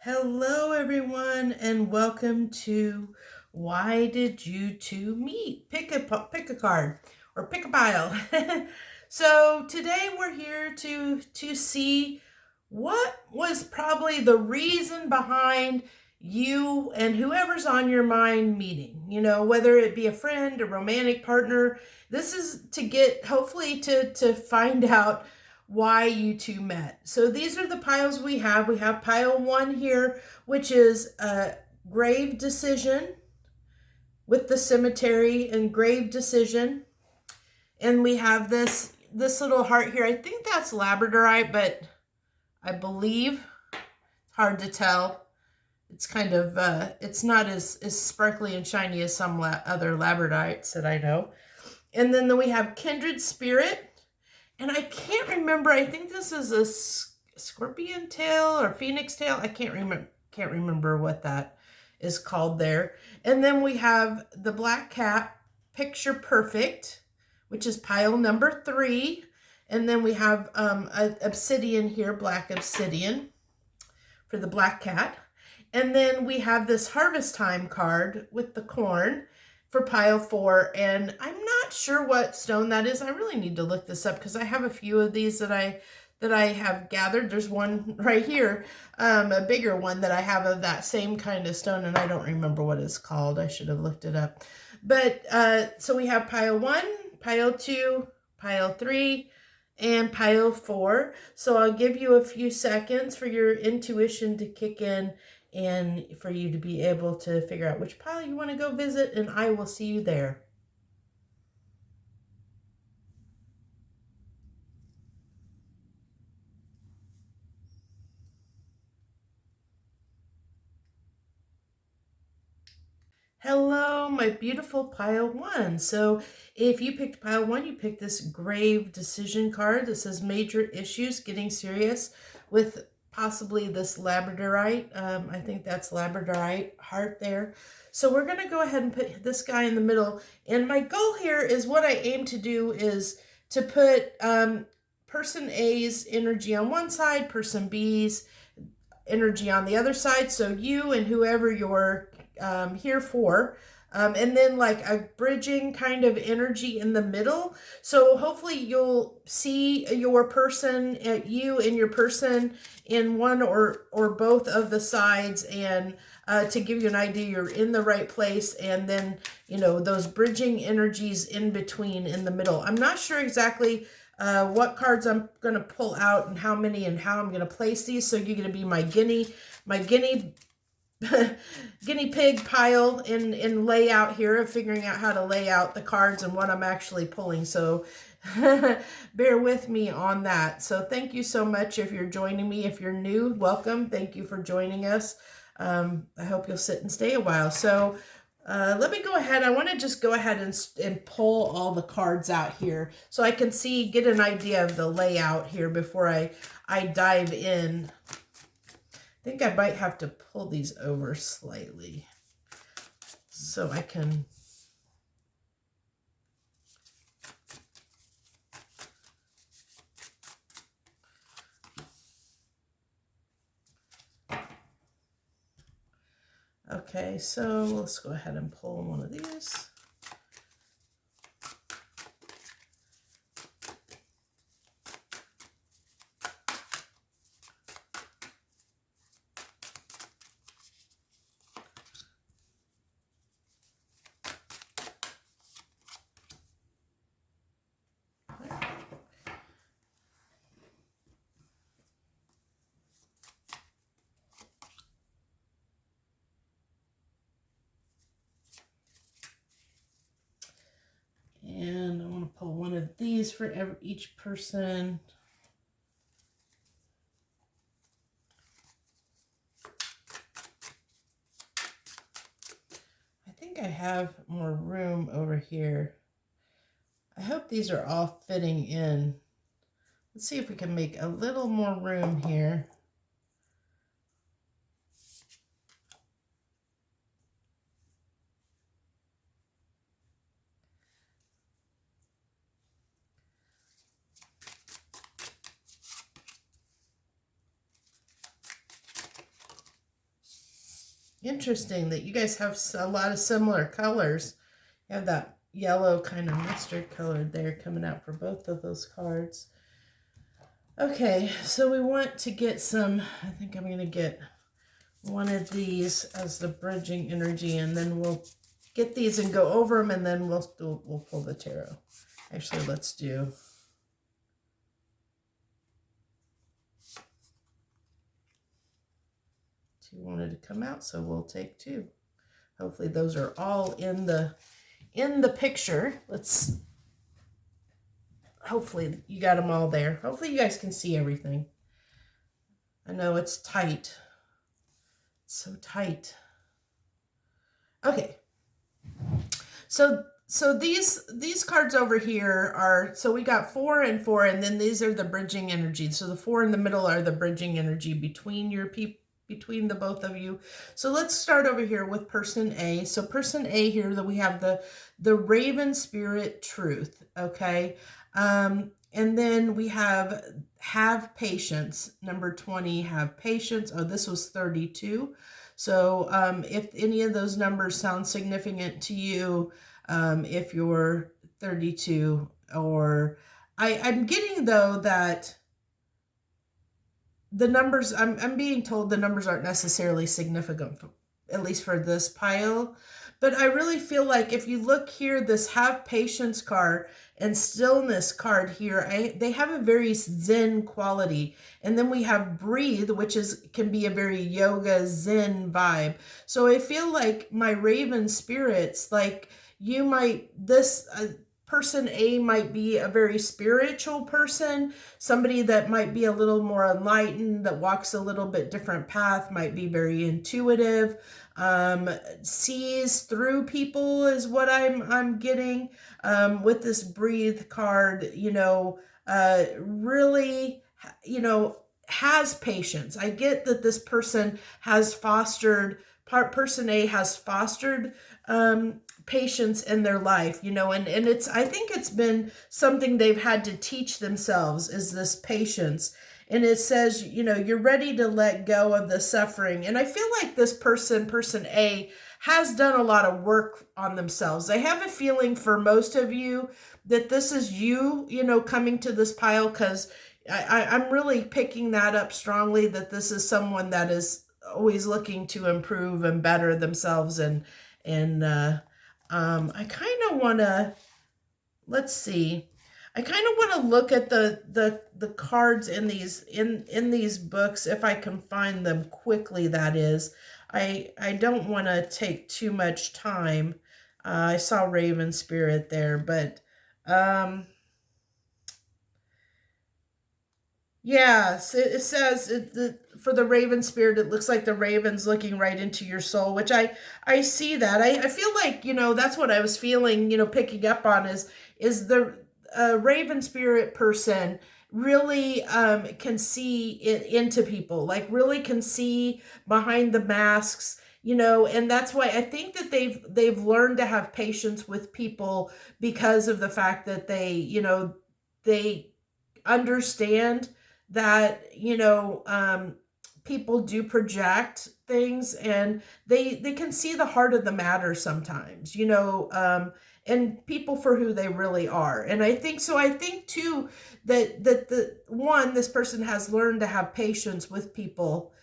Hello, everyone, and welcome to Why Did You Two Meet? Pick a card or pick a pile. So today we're here to see what was probably the reason behind you and whoever's on your mind meeting. You know, whether it be a friend, a romantic partner. This is to get hopefully to find out why you two met. So these are the piles we have. We have pile one here, which is a grave decision with the cemetery and grave decision. And we have this little heart here. I think that's labradorite, but I believe it's hard to tell. It's kind of it's not as sparkly and shiny as some other labradites that I know. And then we have kindred spirit. And I can't remember. I think this is a scorpion tail or phoenix tail. I can't remember what that is called there. And then we have the black cat, picture perfect, which is pile number 3. And then we have obsidian here, black obsidian for the black cat. And then we have this harvest time card with the corn for pile 4, and I'm not sure what stone that is. I really need to look this up because I have a few of these that I have gathered. There's one right here, a bigger one that I have of that same kind of stone, and I don't remember what it's called. I should have looked it up. But so we have pile 1, pile 2, pile 3, and pile 4. So I'll give you a few seconds for your intuition to kick in and for you to be able to figure out which pile you want to go visit, and I will see you there. Hello, my beautiful pile 1. So if you picked pile 1, you picked this grave decision card that says major issues, getting serious with possibly this labradorite. I think that's labradorite heart there. So we're going to go ahead and put this guy in the middle. And my goal here is what I aim to do is to put person A's energy on one side, person B's energy on the other side. So you and whoever you're here for. And then like a bridging kind of energy in the middle. So hopefully you'll see your person, you and your person in one or both of the sides, and to give you an idea you're in the right place, and then those bridging energies in between in the middle. I'm not sure exactly what cards I'm going to pull out and how many and how I'm going to place these. So you're going to be my guinea pig pile in layout here of figuring out how to lay out the cards and what I'm actually pulling. So bear with me on that. So thank you so much if you're joining me. If you're new, welcome. Thank you for joining us. I hope you'll sit and stay a while. So let me go ahead. I want to just go ahead and pull all the cards out here so I can get an idea of the layout here before I dive in. I think I might have to pull these over slightly so I can. Okay, so let's go ahead and pull one of these. And I want to pull one of these for each person. I think I have more room over here. I hope these are all fitting in. Let's see if we can make a little more room here. Interesting that you guys have a lot of similar colors. You have that yellow kind of mustard color there coming out for both of those cards. Okay, so we want to get some, I think I'm going to get one of these as the bridging energy, and then we'll get these and go over them, and then we'll pull the tarot. Actually, let's do... Two wanted to come out, so we'll take two. Hopefully those are all in the picture. Hopefully you got them all there. Hopefully you guys can see everything. I know it's tight. It's so tight. Okay. So these cards over here are, so we got 4 and 4, and then these are the bridging energy. So the 4 in the middle are the bridging energy between your people, between the both of you. So let's start over here with person A. So person A here, that we have the Raven Spirit Truth, okay? And then we have patience, number 20, have patience. Oh, this was 32. So if any of those numbers sound significant to you, if you're 32, or I'm getting though that the numbers, I'm being told the numbers aren't necessarily significant, at least for this pile. But I really feel like if you look here, this have patience card and stillness card here, they have a very zen quality. And then we have breathe, which can be a very yoga zen vibe. So I feel like my Raven spirits, like you might, person A might be a very spiritual person, somebody that might be a little more enlightened, that walks a little bit different path, might be very intuitive, sees through people is what I'm getting with this breathe card, really, has patience. I get that this person has fostered, person A has fostered patience in their life, and I think it's been something they've had to teach themselves, is this patience. And it says, you're ready to let go of the suffering. And I feel like this person A, has done a lot of work on themselves. I have a feeling for most of you that this is you, coming to this pile, because I'm really picking that up strongly, that this is someone that is always looking to improve and better themselves. And I kind of want to, let's see. I kind of want to look at the cards in these books, if I can find them quickly, that is. I don't want to take too much time. I saw Raven Spirit there, but yeah, so it says for the Raven Spirit, it looks like the raven's looking right into your soul, which I see that. I feel like, that's what I was feeling, picking up on is the Raven Spirit person really can see into people, like really can see behind the masks, and that's why I think that they've learned to have patience with people, because of the fact that they understand that, people do project things, and they can see the heart of the matter sometimes, and people for who they really are. And I think too that this person has learned to have patience with people,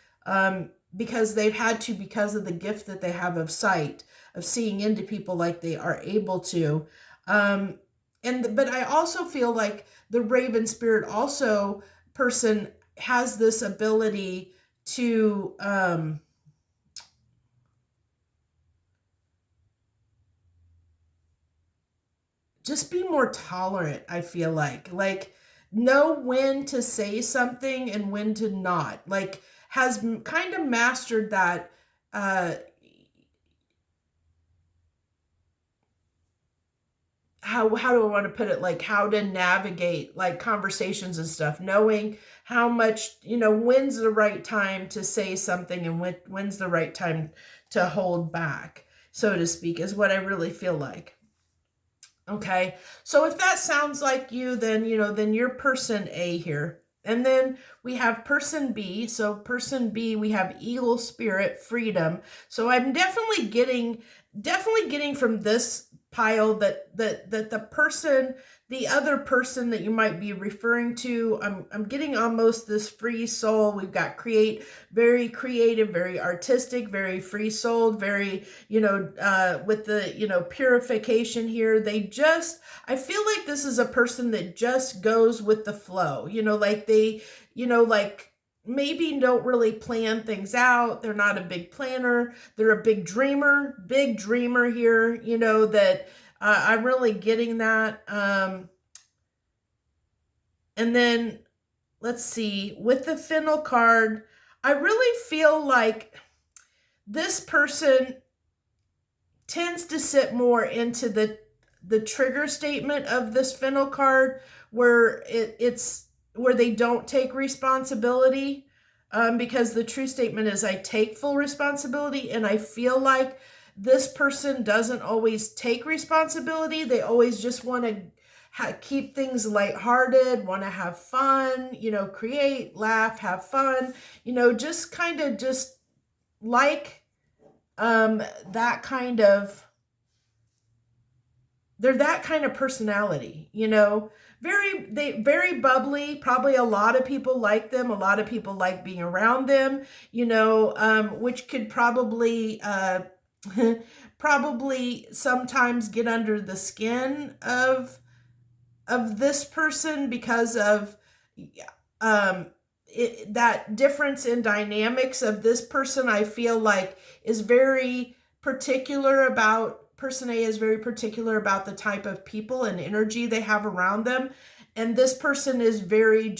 because they've had to, because of the gift that they have of sight, of seeing into people like they are able to. But I also feel like the Raven Spirit also person has this ability to just be more tolerant, I feel like know when to say something and when to not, like has kind of mastered that how do I want to put it, like how to navigate like conversations and stuff, knowing how much, when's the right time to say something and when's the right time to hold back, so to speak, is what I really feel like. Okay, so if that sounds like you, then then you're person A here. And then we have person B. So person B, we have eagle spirit, freedom. So I'm definitely getting from this pile that the person, the other person that you might be referring to, I'm getting almost this free soul. We've got very creative, very artistic, very free souled, very, with the, purification here. I feel like this is a person that just goes with the flow, like they, like maybe don't really plan things out. They're not a big planner. They're a big dreamer here, that I'm really getting that. And then let's see, with the Fennel card, I really feel like this person tends to sit more into the trigger statement of this Fennel card, where it's where they don't take responsibility, because the true statement is I take full responsibility, and I feel like this person doesn't always take responsibility. They always just want to keep things lighthearted, want to have fun, create, laugh, have fun, just kind of just like that kind of, they're that kind of personality, very bubbly. Probably a lot of people like them. A lot of people like being around them, which could probably probably sometimes get under the skin of this person, because of that difference in dynamics of this person. I feel like is very particular about, person A is very particular about the type of people and energy they have around them. And this person is very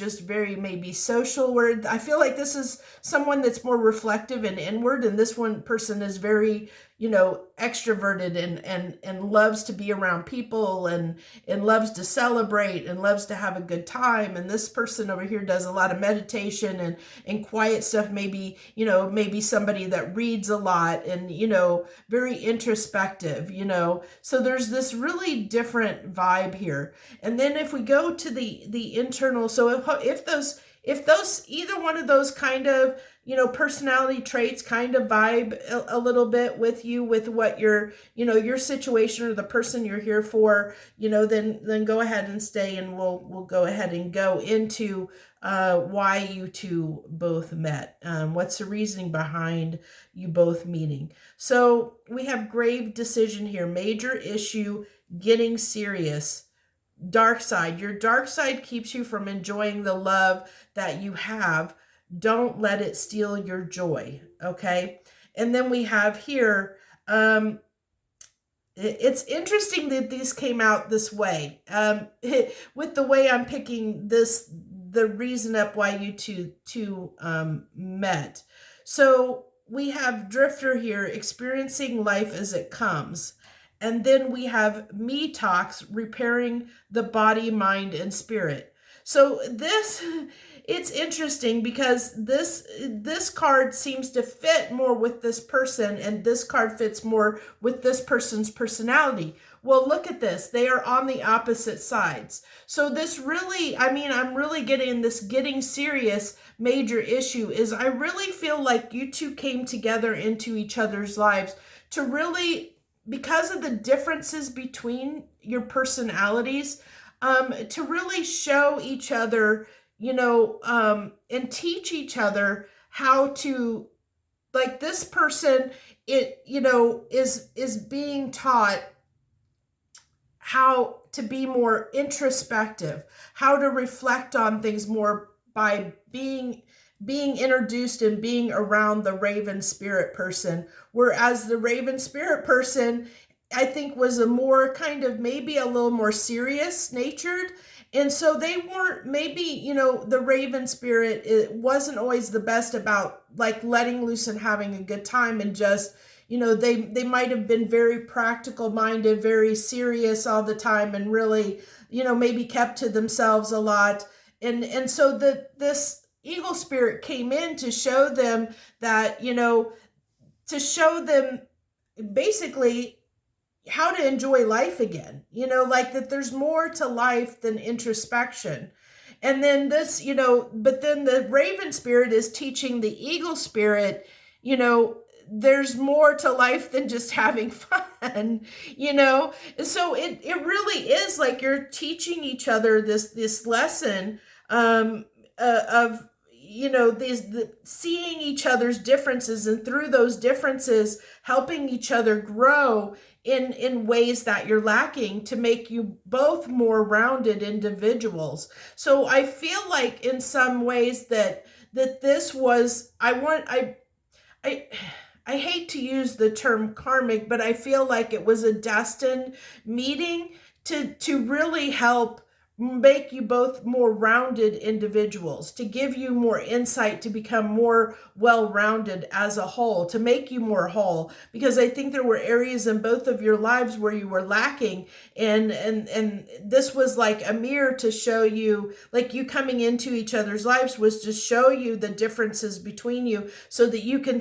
maybe social, where I feel like this is someone that's more reflective and inward. And this one person is very, extroverted and loves to be around people and loves to celebrate and loves to have a good time. And this person over here does a lot of meditation and quiet stuff. Maybe, maybe somebody that reads a lot and, very introspective, So there's this really different vibe here. And then if we go to the internal, so if those either one of those kind of, personality traits kind of vibe a little bit with you, with what your situation or the person you're here for, then go ahead and stay, and we'll go ahead and go into why you two both met. What's the reasoning behind you both meeting? So we have grave decision here, major issue, getting serious. Dark side. Your dark side keeps you from enjoying the love that you have. Don't let it steal your joy. Okay. And then we have here, it's interesting that these came out this way, with the way I'm picking the reason up why you two met. So we have Drifter here, experiencing life as it comes. And then we have Me Talks, repairing the body, mind, and spirit. So it's interesting because this card seems to fit more with this person, and this card fits more with this person's personality. Well, look at this. They are on the opposite sides. So this really, I'm really getting this getting serious major issue is I really feel like you two came together into each other's lives to really, because of the differences between your personalities, to really show each other, and teach each other how to, like this person, is being taught how to be more introspective, how to reflect on things more by being introduced and being around the Raven Spirit person. Whereas the Raven Spirit person, I think, was a more kind of maybe a little more serious natured. And so they weren't, maybe, the Raven Spirit, it wasn't always the best about like letting loose and having a good time, and just, they might have been very practical minded, very serious all the time, and really, maybe kept to themselves a lot. And so this Eagle Spirit came in to show them that, to show them basically how to enjoy life again, like that there's more to life than introspection. And then this, but then the raven spirit is teaching the eagle spirit, there's more to life than just having fun, so it really is like you're teaching each other this lesson, of seeing each other's differences, and through those differences helping each other grow in ways that you're lacking, to make you both more rounded individuals. So I feel like in some ways that this was, I I hate to use the term karmic, but I feel like it was a destined meeting to really help make you both more rounded individuals, to give you more insight, to become more well-rounded as a whole, to make you more whole, because I think there were areas in both of your lives where you were lacking, and this was like a mirror to show you, like you coming into each other's lives was to show you the differences between you, so that you can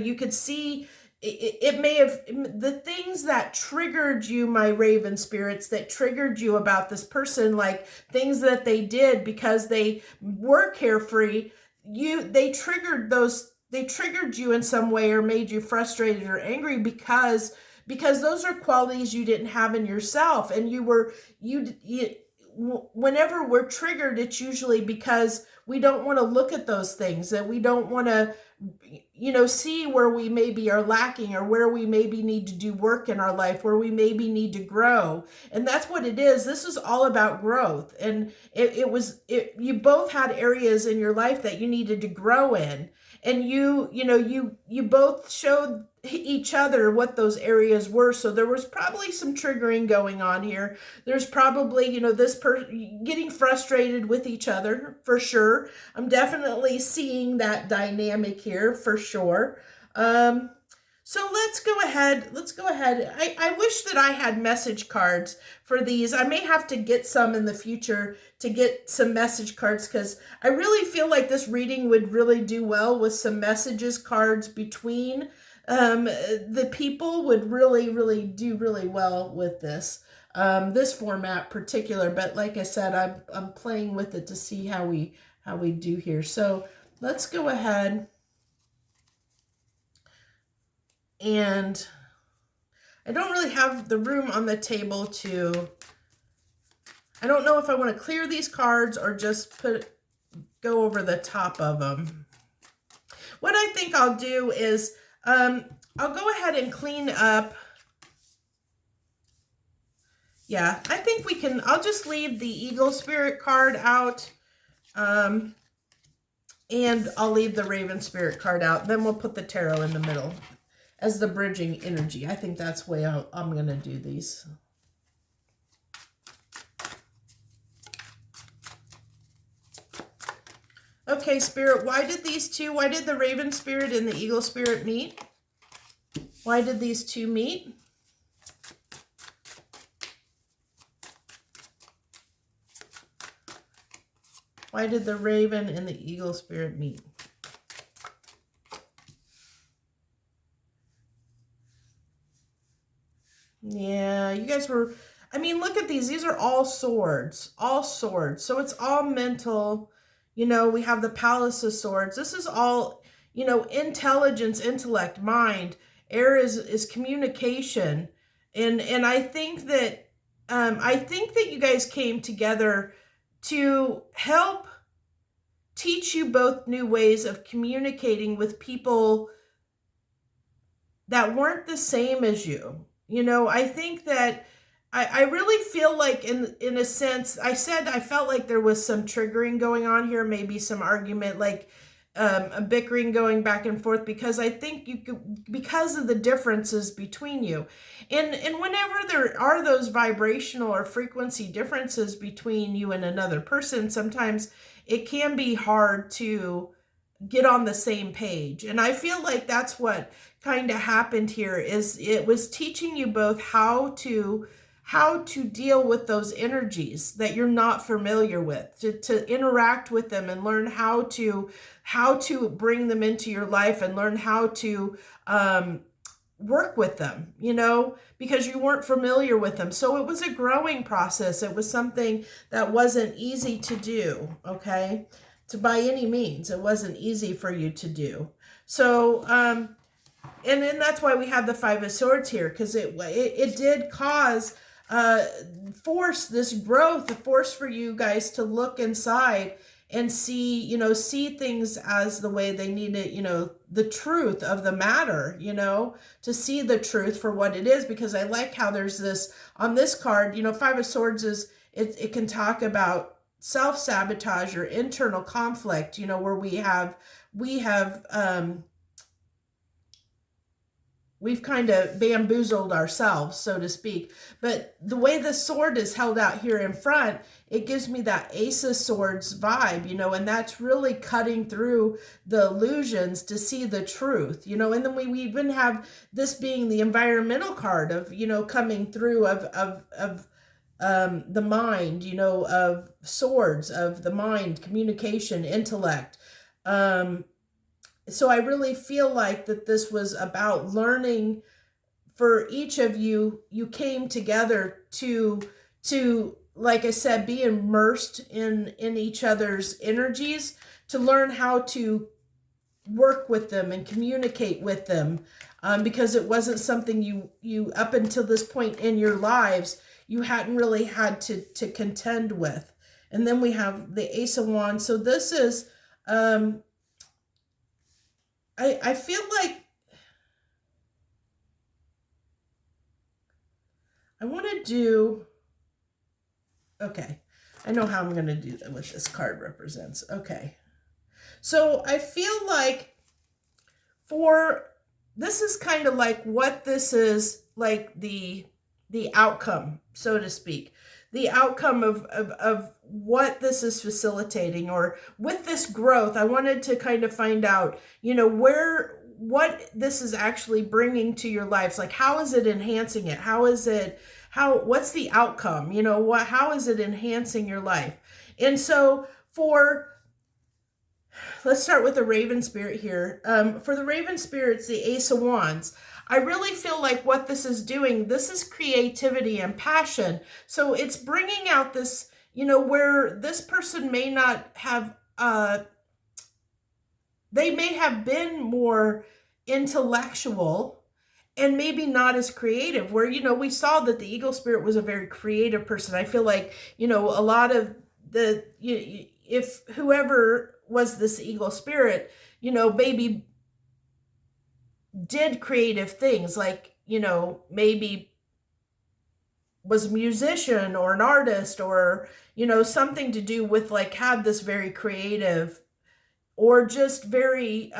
you could see it may have, the things that triggered you, my raven spirits, that triggered you about this person, like things that they did because they were carefree, they triggered you in some way, or made you frustrated or angry, because those are qualities you didn't have in yourself. And whenever we're triggered, it's usually because we don't want to look at those things, that we don't want to see where we maybe are lacking, or where we maybe need to do work in our life, where we maybe need to grow. And that's what it is. This is all about growth. And you both had areas in your life that you needed to grow in. And you both showed each other what those areas were. So there was probably some triggering going on here. There's probably, this person getting frustrated with each other, for sure. I'm definitely seeing that dynamic here, for sure. So let's go ahead. I wish that I had message cards for these. I may have to get some in the future, to get some message cards, because I really feel like this reading would really do well with some messages cards between the people. Would really, really do really well with this. This format particular, but like I said, I'm playing with it to see how we do here. So let's go ahead. And I don't really have the room on the table I don't know if I want to clear these cards or just go over the top of them. What I think I'll do is, I'll go ahead and clean up. Yeah, I think I'll just leave the Eagle Spirit card out. And I'll leave the Raven Spirit card out. Then we'll put the Tarot in the middle as the bridging energy. I think that's the way I'm going to do these. Okay, Spirit, why did the Raven Spirit and the Eagle Spirit meet? Why did these two meet? Why did the Raven and the Eagle Spirit meet? Yeah, you guys were, look at these. These are all swords. All swords. So it's all mental. We have the Palace of Swords. This is all, intelligence, intellect, mind. Air is communication. And I think that you guys came together to help teach you both new ways of communicating with people that weren't the same as you. I think that I really feel like in a sense, I felt like there was some triggering going on here, maybe some argument, like a bickering going back and forth, because I think because of the differences between you. And whenever there are those vibrational or frequency differences between you and another person, sometimes it can be hard to get on the same page. And I feel like that's what kind of happened here, is it was teaching you both how to deal with those energies that you're not familiar with, to interact with them and learn how to bring them into your life, and learn how to work with them, because you weren't familiar with them. So it was a growing process. It was something that wasn't easy to do, okay? To by any means, it wasn't easy for you to do. So, and then that's why we have the Five of Swords here, because it did cause force this growth, a force for you guys to look inside and see things as the way they need it, the truth of the matter, to see the truth for what it is. Because I like how there's this on this card, Five of Swords it can talk about self-sabotage or internal conflict, where we've kind of bamboozled ourselves, so to speak. But the way the sword is held out here in front, it gives me that Ace of Swords vibe, and that's really cutting through the illusions to see the truth, and then we even have this being the environmental card of, coming through of the mind, of swords, of the mind, communication, intellect. So I really feel like that this was about learning. For each of you, you came together to like I said, be immersed in each other's energies, to learn how to work with them and communicate with them, because it wasn't something you up until this point in your lives, you hadn't really had to contend with. And then we have the Ace of Wands. So this is, I feel like I want to do, okay, I know how I'm going to do that, what this card represents. Okay. So I feel like this is kind of like what this is, like the outcome, so to speak. The outcome of what this is facilitating, or with this growth, I wanted to kind of find out, what this is actually bringing to your lives. Like, how is it enhancing it? What's the outcome? How is it enhancing your life? And so let's start with the Raven Spirit here. For the Raven Spirits, the Ace of Wands, I really feel like what this is doing, this is creativity and passion. So it's bringing out this, where this person may not have, they may have been more intellectual and maybe not as creative, where, we saw that the Eagle Spirit was a very creative person. I feel like, a lot of if whoever was this Eagle Spirit, maybe did creative things, like, maybe was a musician or an artist, or, something to do with, like, had this very creative, or just very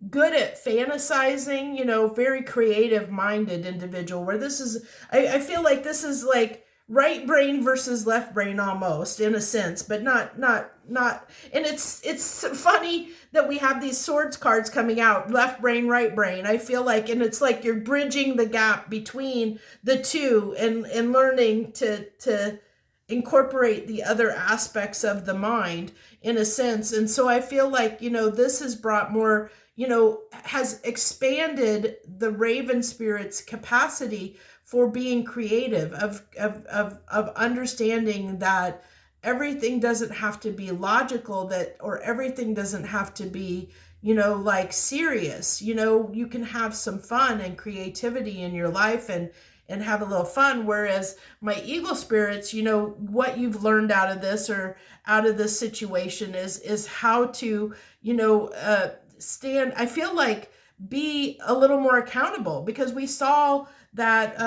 good at fantasizing, very creative minded individual, where this is, I feel like this is like right brain versus left brain almost, in a sense, but not, and it's funny that we have these swords cards coming out, left brain, right brain. I feel like, and it's like you're bridging the gap between the two, and learning to incorporate the other aspects of the mind, in a sense. And so I feel like, this has brought more, has expanded the Raven Spirit's capacity for being creative, of understanding that everything doesn't have to be logical, or everything doesn't have to be, like serious. You can have some fun and creativity in your life, and have a little fun. Whereas my Eagle Spirits, what you've learned out of this, or out of this situation, is how to, I feel like, be a little more accountable, because we saw that,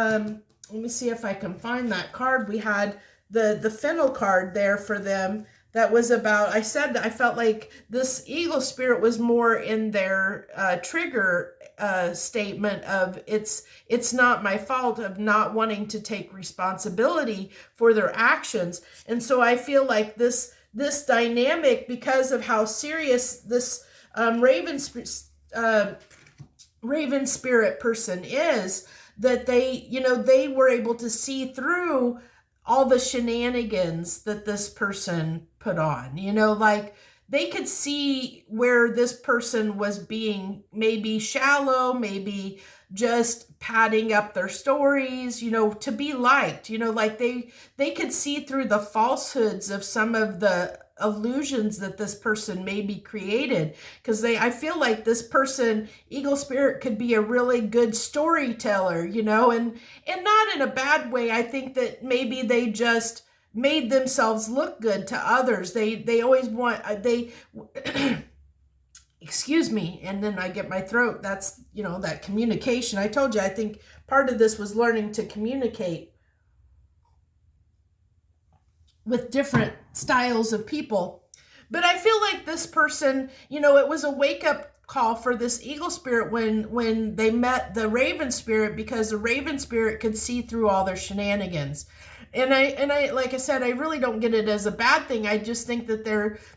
let me see if I can find that card. We had the Fennel card there for them, that was about, I said that I felt like this Eagle Spirit was more in their trigger statement of, it's not my fault, of not wanting to take responsibility for their actions. And so I feel like this dynamic, because of how serious this Raven Spirit person is, that they were able to see through all the shenanigans that this person put on, like they could see where this person was being maybe shallow, maybe just padding up their stories, to be liked, like they could see through the falsehoods of some of the illusions that this person maybe created, because I feel like this person, eagle spirit, could be a really good storyteller, and not in a bad way. I think that maybe they just made themselves look good to others. They always want they excuse me, and then I get my throat. That's, that communication. I told you, I think part of this was learning to communicate with different styles of people. But I feel like this person, it was a wake-up call for this eagle spirit when they met the raven spirit, because the raven spirit could see through all their shenanigans. And I like I said, I really don't get it as a bad thing. I just think that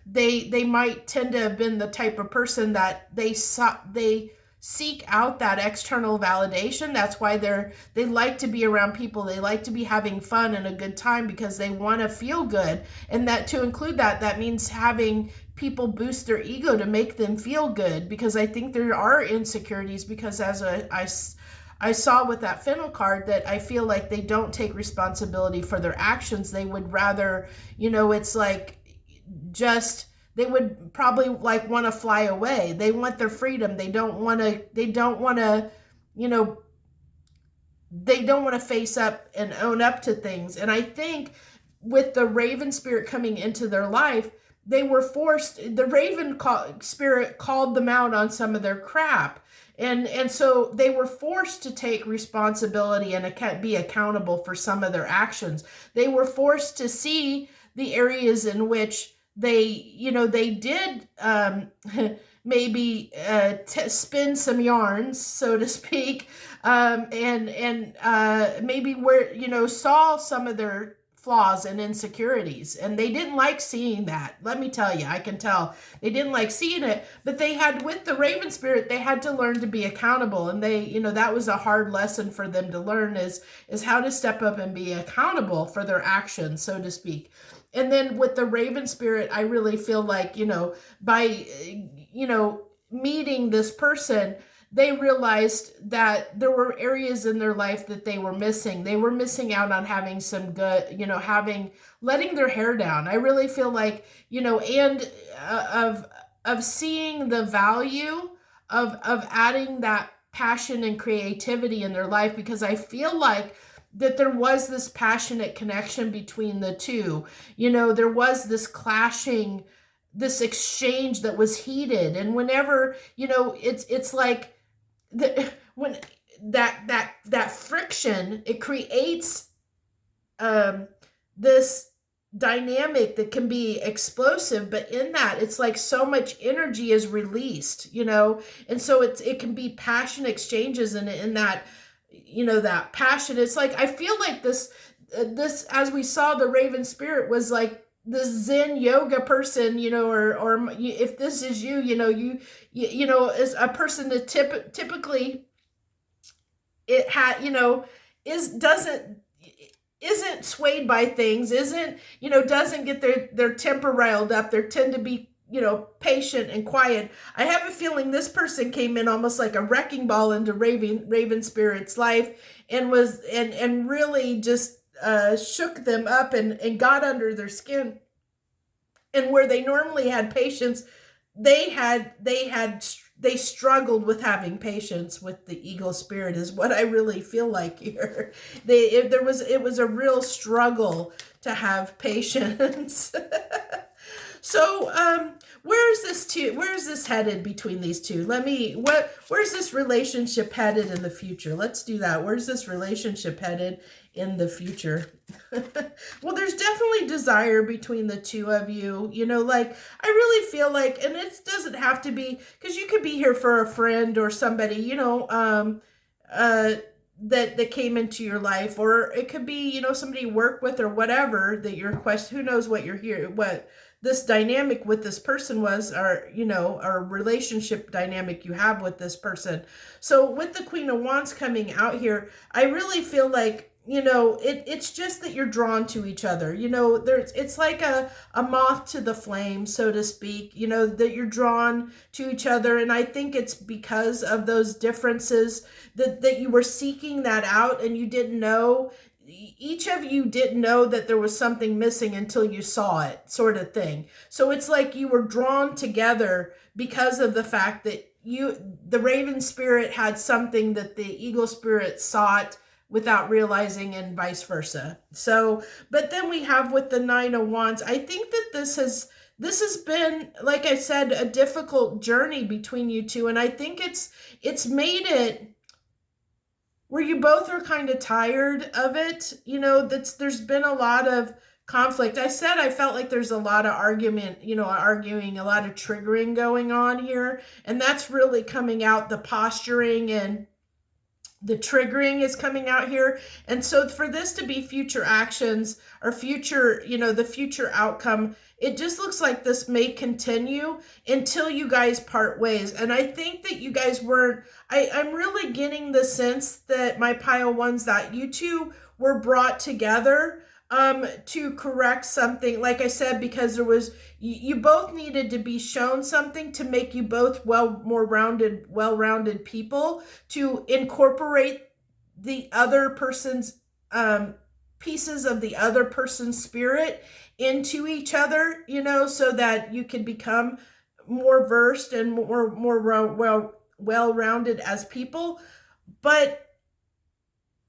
they might tend to have been the type of person that they seek out that external validation. That's why they like to be around people. They like to be having fun and a good time, because they want to feel good. And that, to include that means having people boost their ego to make them feel good, because I think there are insecurities, because I saw with that Fennel card that I feel like they don't take responsibility for their actions. They would rather, it's like just, they would probably like want to fly away. They want their freedom. They don't want to face up and own up to things. And I think with the raven spirit coming into their life, they were forced, the raven spirit called them out on some of their crap. And so they were forced to take responsibility and be accountable for some of their actions. They were forced to see the areas in which they did maybe spin some yarns, so to speak, and maybe where, saw some of their flaws and insecurities, and they didn't like seeing that. Let me tell you, I can tell they didn't like seeing it. But they had, with the raven spirit, they had to learn to be accountable, and that was a hard lesson for them to learn, is how to step up and be accountable for their actions, so to speak. And then with the raven spirit, I really feel like, by meeting this person, they realized that there were areas in their life that they were missing. They were missing out on having some good, letting their hair down. I really feel like, and of seeing the value of adding that passion and creativity in their life, because I feel like that there was this passionate connection between the two. There was this clashing, this exchange that was heated. And whenever, it's like, when that friction, it creates this dynamic that can be explosive, but in that, it's like so much energy is released, and so it can be passion exchanges, and in that, that passion, it's like, I feel like this, as we saw, the raven spirit was like the Zen yoga person, or if this is you, as a person that typically it had, isn't swayed by things, doesn't get their temper riled up. They tend to be, patient and quiet. I have a feeling this person came in almost like a wrecking ball into raven spirit's life, and really just shook them up and got under their skin. And where they normally had patience, they struggled with having patience with the eagle spirit, is what I really feel like here. It was a real struggle to have patience. So, where's this headed between these two? Where's this relationship headed in the future? Let's do that. Where's this relationship headed in the future? Well, there's definitely desire between the two of you. Like, I really feel like, and it doesn't have to be, because you could be here for a friend or somebody, that came into your life, or it could be, somebody you work with or whatever, that your quest, who knows what you're here, what this dynamic with this person was, or, or relationship dynamic you have with this person. So with the Queen of Wands coming out here, I really feel like, it's just that you're drawn to each other. It's like a moth to the flame, so to speak, that you're drawn to each other. And I think it's because of those differences that you were seeking that out, and you didn't know, each of you didn't know that there was something missing until you saw it, sort of thing. So it's like you were drawn together because of the fact that the raven spirit had something that the eagle spirit sought without realizing, and vice versa. So, but then we have with the Nine of Wands, I think that this has been, like I said, a difficult journey between you two. And I think it's made it where you both are kind of tired of it. There's been a lot of conflict. I said I felt like there's a lot of argument, arguing, a lot of triggering going on here. And that's really coming out, the posturing and the triggering is coming out here. And so for this to be future actions or future, the future outcome, it just looks like this may continue until you guys part ways. And I think that you guys weren't, I'm really getting the sense that my pile ones, that you two were brought together to correct something, like I said, because there was, you both needed to be shown something to make you both well-rounded people, to incorporate the other person's pieces of the other person's spirit into each other, so that you can become more versed and more well-rounded as people. But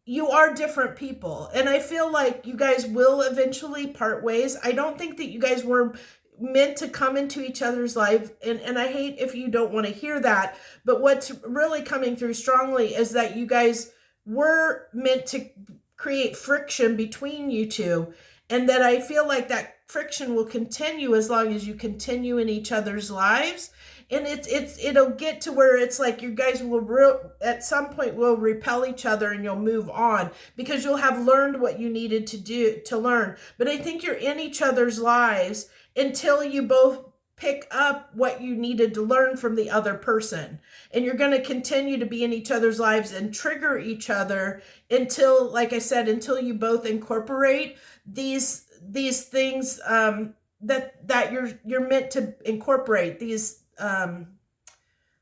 you are different people, and I feel like you guys will eventually part ways. I don't think that you guys were meant to come into each other's life, and I hate if you don't want to hear that, but what's really coming through strongly is that you guys were meant to create friction between you two, and that I feel like that friction will continue as long as you continue in each other's lives. And it'll get to where it's like you guys will at some point will repel each other, and you'll move on because you'll have learned what you needed to learn. But I think you're in each other's lives until you both pick up what you needed to learn from the other person. And you're going to continue to be in each other's lives and trigger each other until, like I said, until you both incorporate these things that you're meant to incorporate. These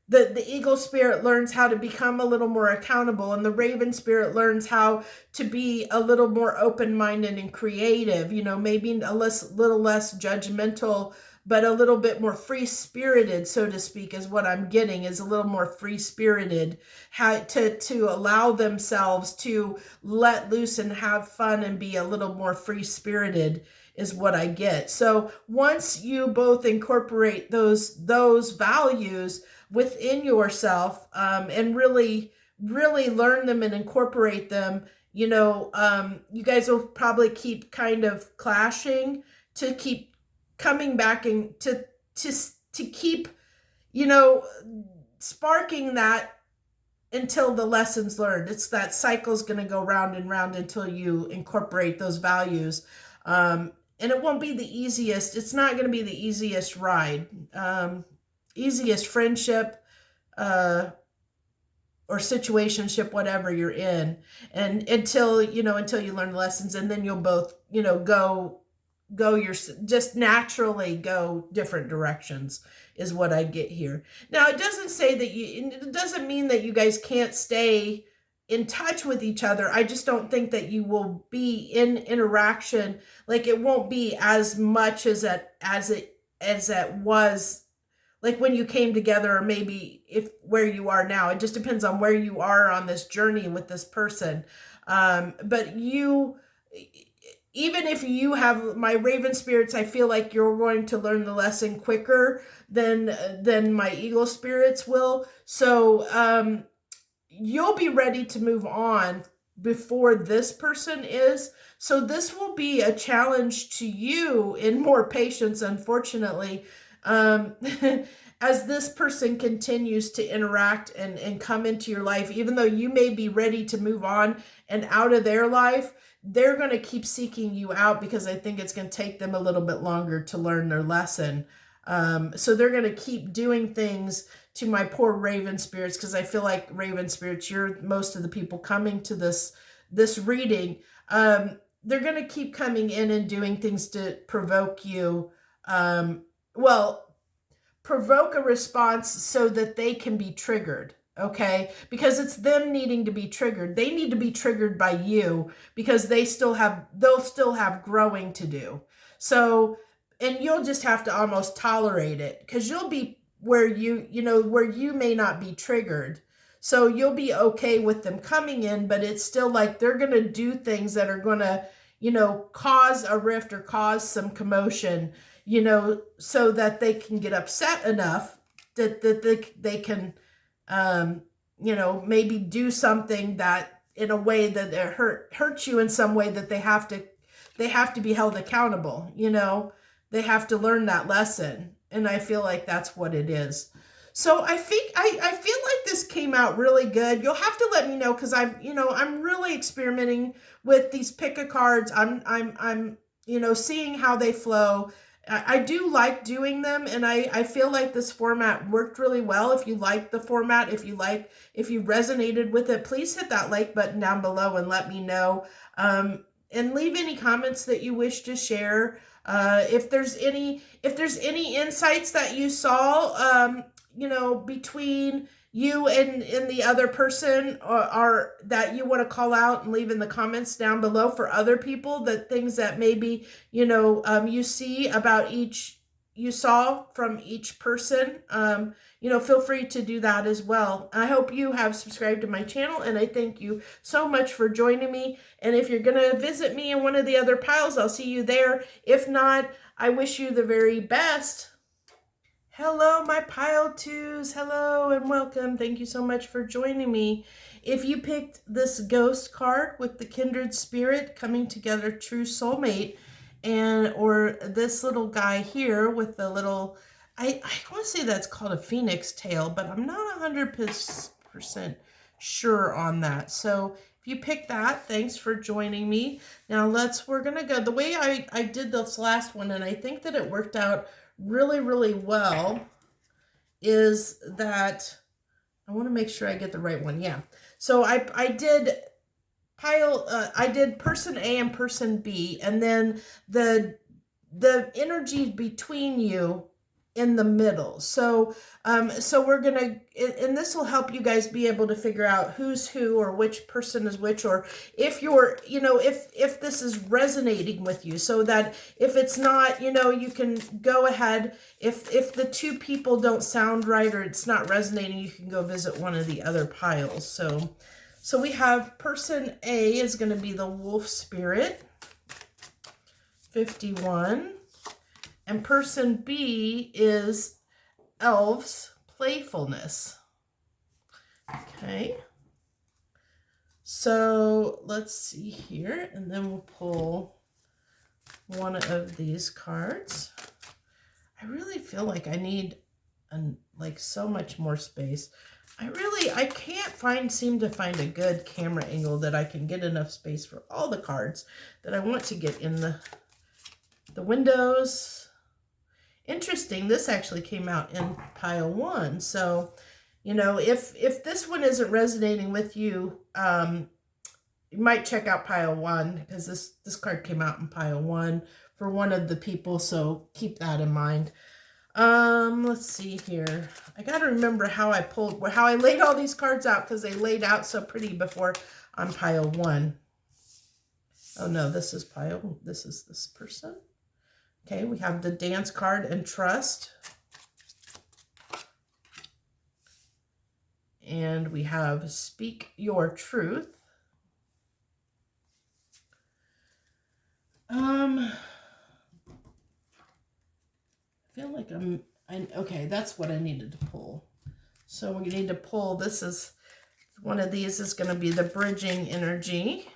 the eagle spirit learns how to become a little more accountable, and the raven spirit learns how to be a little more open-minded and creative, maybe little less judgmental, but a little bit more free-spirited, so to speak, is what I'm getting, is a little more free-spirited, to allow themselves to let loose and have fun and be a little more free-spirited is what I get. So once you both incorporate those values within yourself, and really learn them and incorporate them, you guys will probably keep kind of clashing, to keep coming back and to keep, sparking that until the lessons learned. It's that cycle's going to go round and round until you incorporate those values. And it won't be the easiest. It's not going to be the easiest ride, easiest friendship, or situationship, whatever you're in, and until you learn lessons, and then you'll both, just naturally go different directions is what I get here. Now, it doesn't say that it doesn't mean that you guys can't stay in touch with each other. I just don't think that you will be in interaction. Like, it won't be as much as it was like when you came together, or maybe where you are now. It just depends on where you are on this journey with this person. But even if you have my raven spirits, I feel like you're going to learn the lesson quicker than my eagle spirits will. So, you'll be ready to move on before this person is. So this will be a challenge to you in more patience, unfortunately, as this person continues to interact and come into your life. Even though you may be ready to move on and out of their life, they're going to keep seeking you out, because I think it's going to take them a little bit longer to learn their lesson. So they're going to keep doing things to my poor raven spirits, because I feel like raven spirits, you're most of the people coming to this this reading, they're going to keep coming in and doing things to provoke you. Well, provoke a response so that they can be triggered. Okay, because it's them needing to be triggered. They need to be triggered by you because they'll still have growing to do. So, and you'll just have to almost tolerate it because you'll be where where you may not be triggered. So you'll be okay with them coming in, but it's still like they're going to do things that are going to, cause a rift or cause some commotion, so that they can get upset enough that they can, maybe do something that in a way that it hurts you in some way that they have to be held accountable. They have to learn that lesson. And I feel like that's what it is. So I think I feel like this came out really good. You'll have to let me know because I'm really experimenting with these pick-a-cards. I'm seeing how they flow. I do like doing them, and I feel like this format worked really well. If you like the format, if you resonated with it, please hit that like button down below and let me know. And leave any comments that you wish to share. If there's any insights that you saw, between you and the other person, or that you want to call out and leave in the comments down below for other people, that things that maybe, you see about you saw from each person, feel free to do that as well. I hope you have subscribed to my channel, and I thank you so much for joining me. And if you're going to visit me in one of the other piles, I'll see you there. If not, I wish you the very best. Hello, my pile twos. Hello and welcome. Thank you so much for joining me. If you picked this ghost card with the kindred spirit coming together, true soulmate, or this little guy here with the little, I want to say that's called a phoenix tail, but I'm not 100% sure on that. So if you picked that, thanks for joining me. Now we're going to go the way I did this last one, and I think that it worked out really, really well, is that I want to make sure I get the right one. Yeah. So I did I did person A and person B, and then the energy between you in the middle. So we're gonna, and this will help you guys be able to figure out who's who, or which person is which, or if you're, if this is resonating with you, so that if it's not, you can go ahead, if the two people don't sound right or it's not resonating, you can go visit one of the other piles. So we have person A is going to be the wolf spirit, 51. And person B is elves, playfulness. Okay. So let's see here, and then we'll pull one of these cards. I really feel like I need so much more space. I can't seem to find a good camera angle that I can get enough space for all the cards that I want to get in the windows. Interesting, this actually came out in pile 1. So, if this one isn't resonating with you, you might check out pile 1, because this card came out in pile 1 for one of the people, so keep that in mind. Let's see here. I got to remember how I laid all these cards out, because they laid out so pretty before on pile 1. Oh no, this is this person. Okay, we have the dance card and trust. And we have speak your truth. I feel like okay, that's what I needed to pull. So we need to pull, one of these is going to be the bridging energy.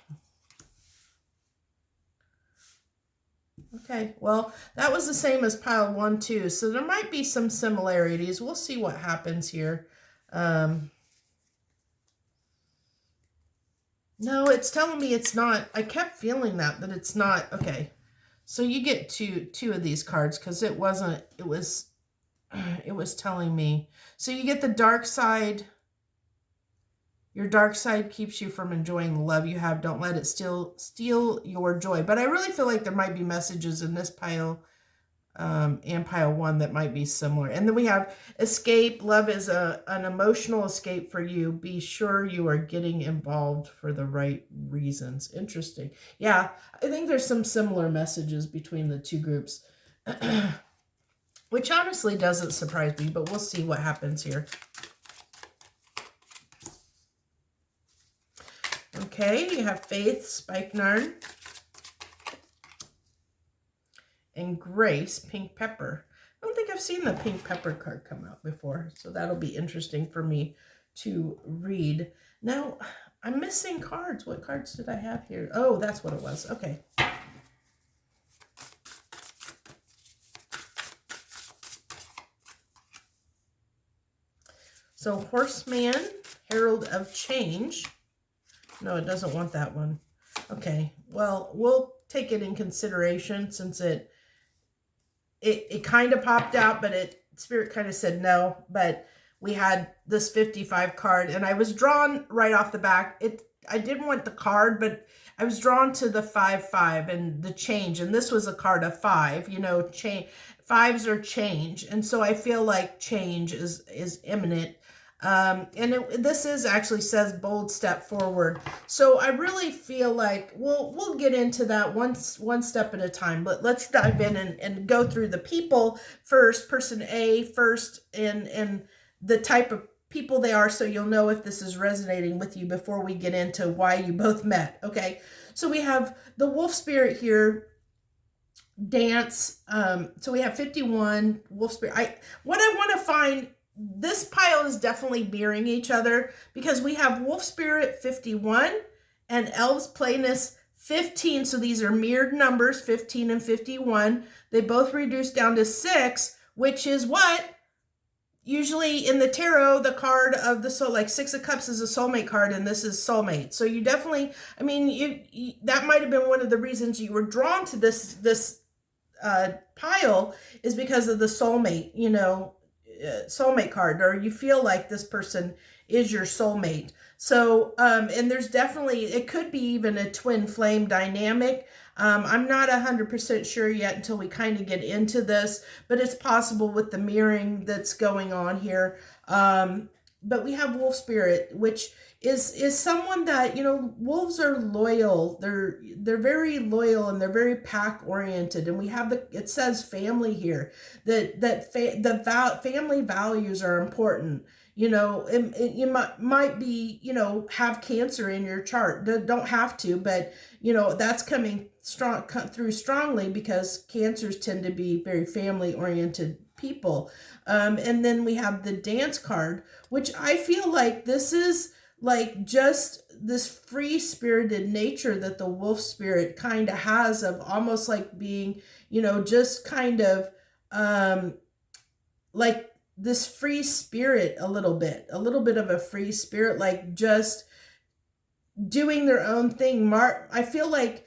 Okay, well, that was the same as pile 1 too, so there might be some similarities. We'll see what happens here. No, it's telling me it's not. I kept feeling that it's not. Okay, so you get two of these cards, because it was telling me. So you get the dark side. Your dark side keeps you from enjoying the love you have. Don't let it steal your joy. But I really feel like there might be messages in this pile and pile 1 that might be similar. And then we have escape. Love is an emotional escape for you. Be sure you are getting involved for the right reasons. Interesting. Yeah, I think there's some similar messages between the two groups, which honestly doesn't surprise me, but we'll see what happens here. Okay, you have Faith, Spikenard, and Grace, Pink Pepper. I don't think I've seen the Pink Pepper card come out before, so that'll be interesting for me to read. Now, I'm missing cards. What cards did I have here? Oh, that's what it was. Okay. So, Horseman, Herald of Change. No, it doesn't want that one. Okay, well, we'll take it in consideration since it kind of popped out, but Spirit kind of said no. But we had this 55 card, and I was drawn right off the back. I didn't want the card, but I was drawn to the 5-5 and the change. And this was a card of 5. You know, fives are change, and so I feel like change is imminent. This is actually says bold step forward. So I really feel like we'll get into that one step at a time, but let's dive in and go through the people first, person A first, and the type of people they are, so you'll know if this is resonating with you before we get into why you both met. Okay, so we have the wolf spirit here. Dance. So we have 51 wolf spirit. What I want to find, this pile is definitely mirroring each other because we have wolf spirit 51 and elves playness 15. So these are mirrored numbers, 15 and 51. They both reduce down to 6, which is what usually in the tarot, the card of the soul, like 6 of Cups is a soulmate card, and this is soulmate. So you definitely, I mean, you that might have been one of the reasons you were drawn to this pile, is because of the soulmate, you know, soulmate card, or you feel like this person is your soulmate. So and there's definitely, it could be even a twin flame dynamic. I'm not 100% sure yet until we kind of get into this, but it's possible with the mirroring that's going on here. But we have wolf spirit, which is someone that, you know, wolves are loyal. They're very loyal, and they're very pack oriented. And we have it says family here, that family values are important. You know, you might be, you know, have Cancer in your chart. Don't have to, but, you know, that's coming through strongly because Cancers tend to be very family oriented people. And then we have the Dance card, which I feel like this is like just this free spirited nature that the wolf spirit kind of has, of almost like being, you know, just kind of like this free spirit, a little bit of a free spirit, like just doing their own thing. I feel like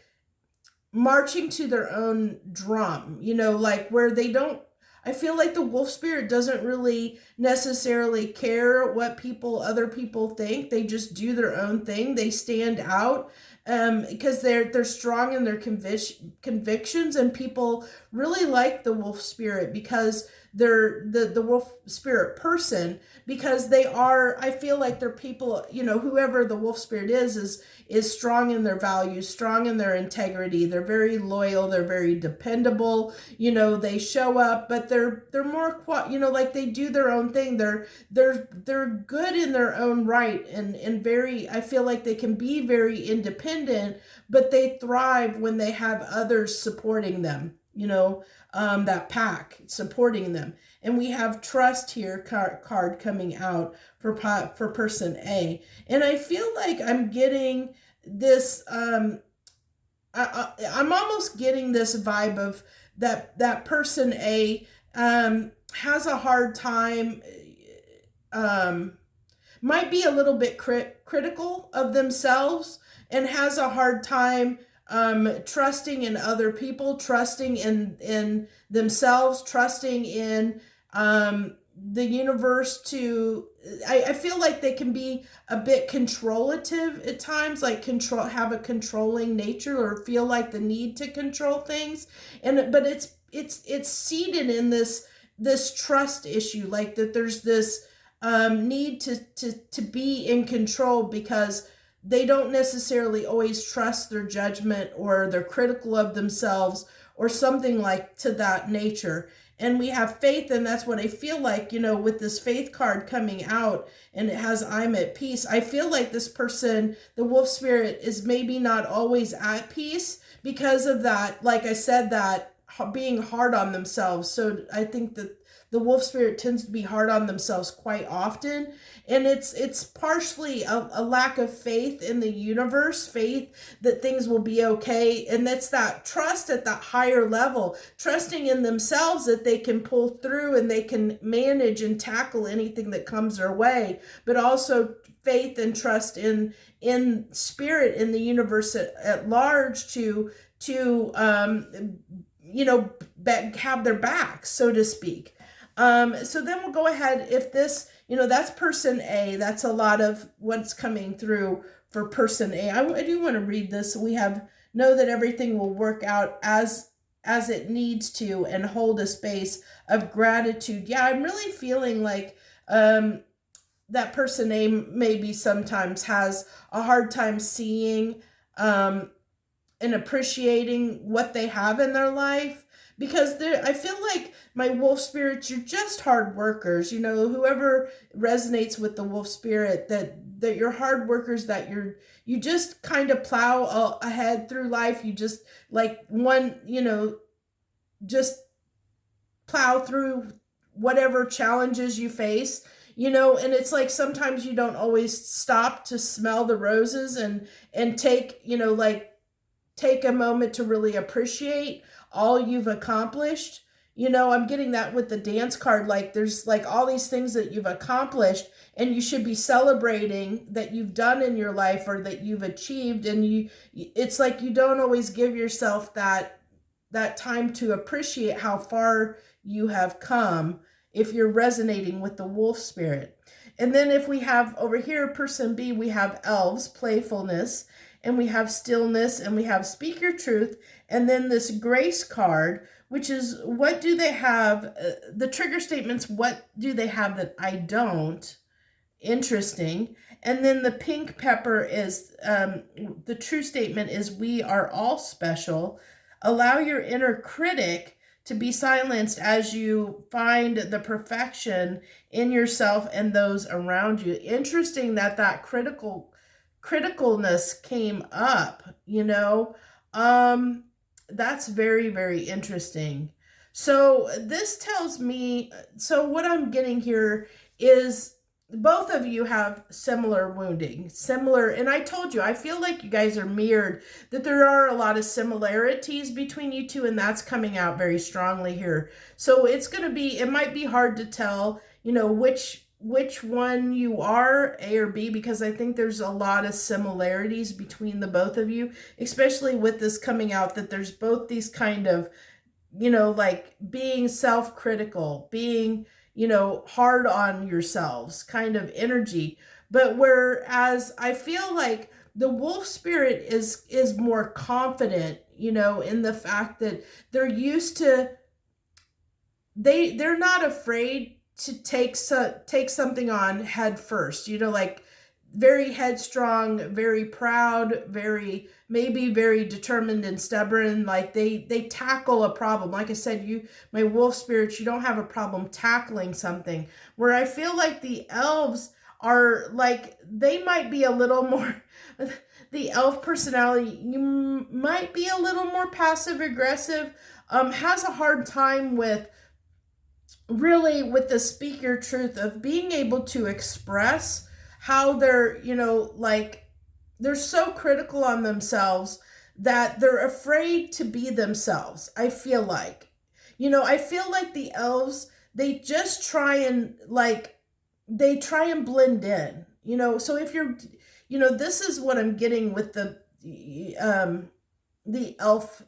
marching to their own drum, you know, like where they don't, I feel like the wolf spirit doesn't really necessarily care what other people think. They just do their own thing. They stand out because they're strong in their convictions, and people really like the wolf spirit because they're the wolf spirit person, because they are, I feel like they're people, you know, whoever the wolf spirit is strong in their values, strong in their integrity. They're very loyal. They're very dependable. You know, they show up, but they're more, you know, like they do their own thing. They're good in their own right, and very, I feel like they can be very independent, but they thrive when they have others supporting them, you know, that pack supporting them. And we have Trust here card coming out for person A. And I feel like I'm getting this, I'm almost getting this vibe of that person A has a hard time, might be a little bit critical of themselves, and has a hard time trusting in other people, trusting in themselves, trusting in the universe to, I feel like they can be a bit controlative at times, like have a controlling nature or feel like the need to control things. But it's seated in this trust issue, like that there's this need to be in control because they don't necessarily always trust their judgment, or they're critical of themselves or something like to that nature. And we have faith, and that's what I feel like, with this faith card coming out, and it has I'm at peace. I feel like this person, the wolf spirit, is maybe not always at peace because of that, like I said, that being hard on themselves. So I think that the wolf spirit tends to be hard on themselves quite often, and it's partially a lack of faith in the universe, faith that things will be okay, and that's that trust at that higher level, trusting in themselves that they can pull through and they can manage and tackle anything that comes their way, but also faith and trust in spirit, in the universe at large, to have their back, so to speak. So then we'll go ahead. If this, that's person A, that's a lot of what's coming through for person A. I do want to read this. We have know that everything will work out as it needs to, and hold a space of gratitude. Yeah, I'm really feeling like that person A maybe sometimes has a hard time seeing and appreciating what they have in their life, because I feel like my wolf spirits, you're just hard workers. Whoever resonates with the wolf spirit, that you're hard workers, that you just kind of plow ahead through life. You just just plow through whatever challenges you face. And it's like sometimes you don't always stop to smell the roses and take take a moment to really appreciate all you've accomplished. I'm getting that with the dance card. Like there's like all these things that you've accomplished, and you should be celebrating that you've done in your life, or that you've achieved. And it's like you don't always give yourself that time to appreciate how far you have come, if you're resonating with the wolf spirit. And then if we have over here, person B, we have elves, playfulness, and we have stillness, and we have speak your truth, and then this grace card, which is what do they have, the trigger statements, what do they have that I don't? Interesting. And then the pink pepper is the true statement is we are all special. Allow your inner critic to be silenced as you find the perfection in yourself and those around you. Interesting that criticalness came up, that's very, very interesting. So this tells me, so what I'm getting here is both of you have similar wounding, and I told you, I feel like you guys are mirrored, that there are a lot of similarities between you two, and that's coming out very strongly here. So it might be hard to tell, which one you are, A or B, because I think there's a lot of similarities between the both of you, especially with this coming out, that there's both these kind of, like being self-critical, being, hard on yourselves kind of energy. But whereas I feel like the wolf spirit is more confident, in the fact that they're used to, they're not afraid to take something on head first, like very headstrong, very proud, maybe very determined and stubborn. Like they tackle a problem. Like I said, my wolf spirits, you don't have a problem tackling something. Where I feel like the elves are like, they might be a little more, the elf personality, you might be a little more passive aggressive, has a hard time with the speak your truth, of being able to express how they're, they're so critical on themselves that they're afraid to be themselves. I feel like, the elves, they just try and blend in, so if you're, this is what I'm getting with the elf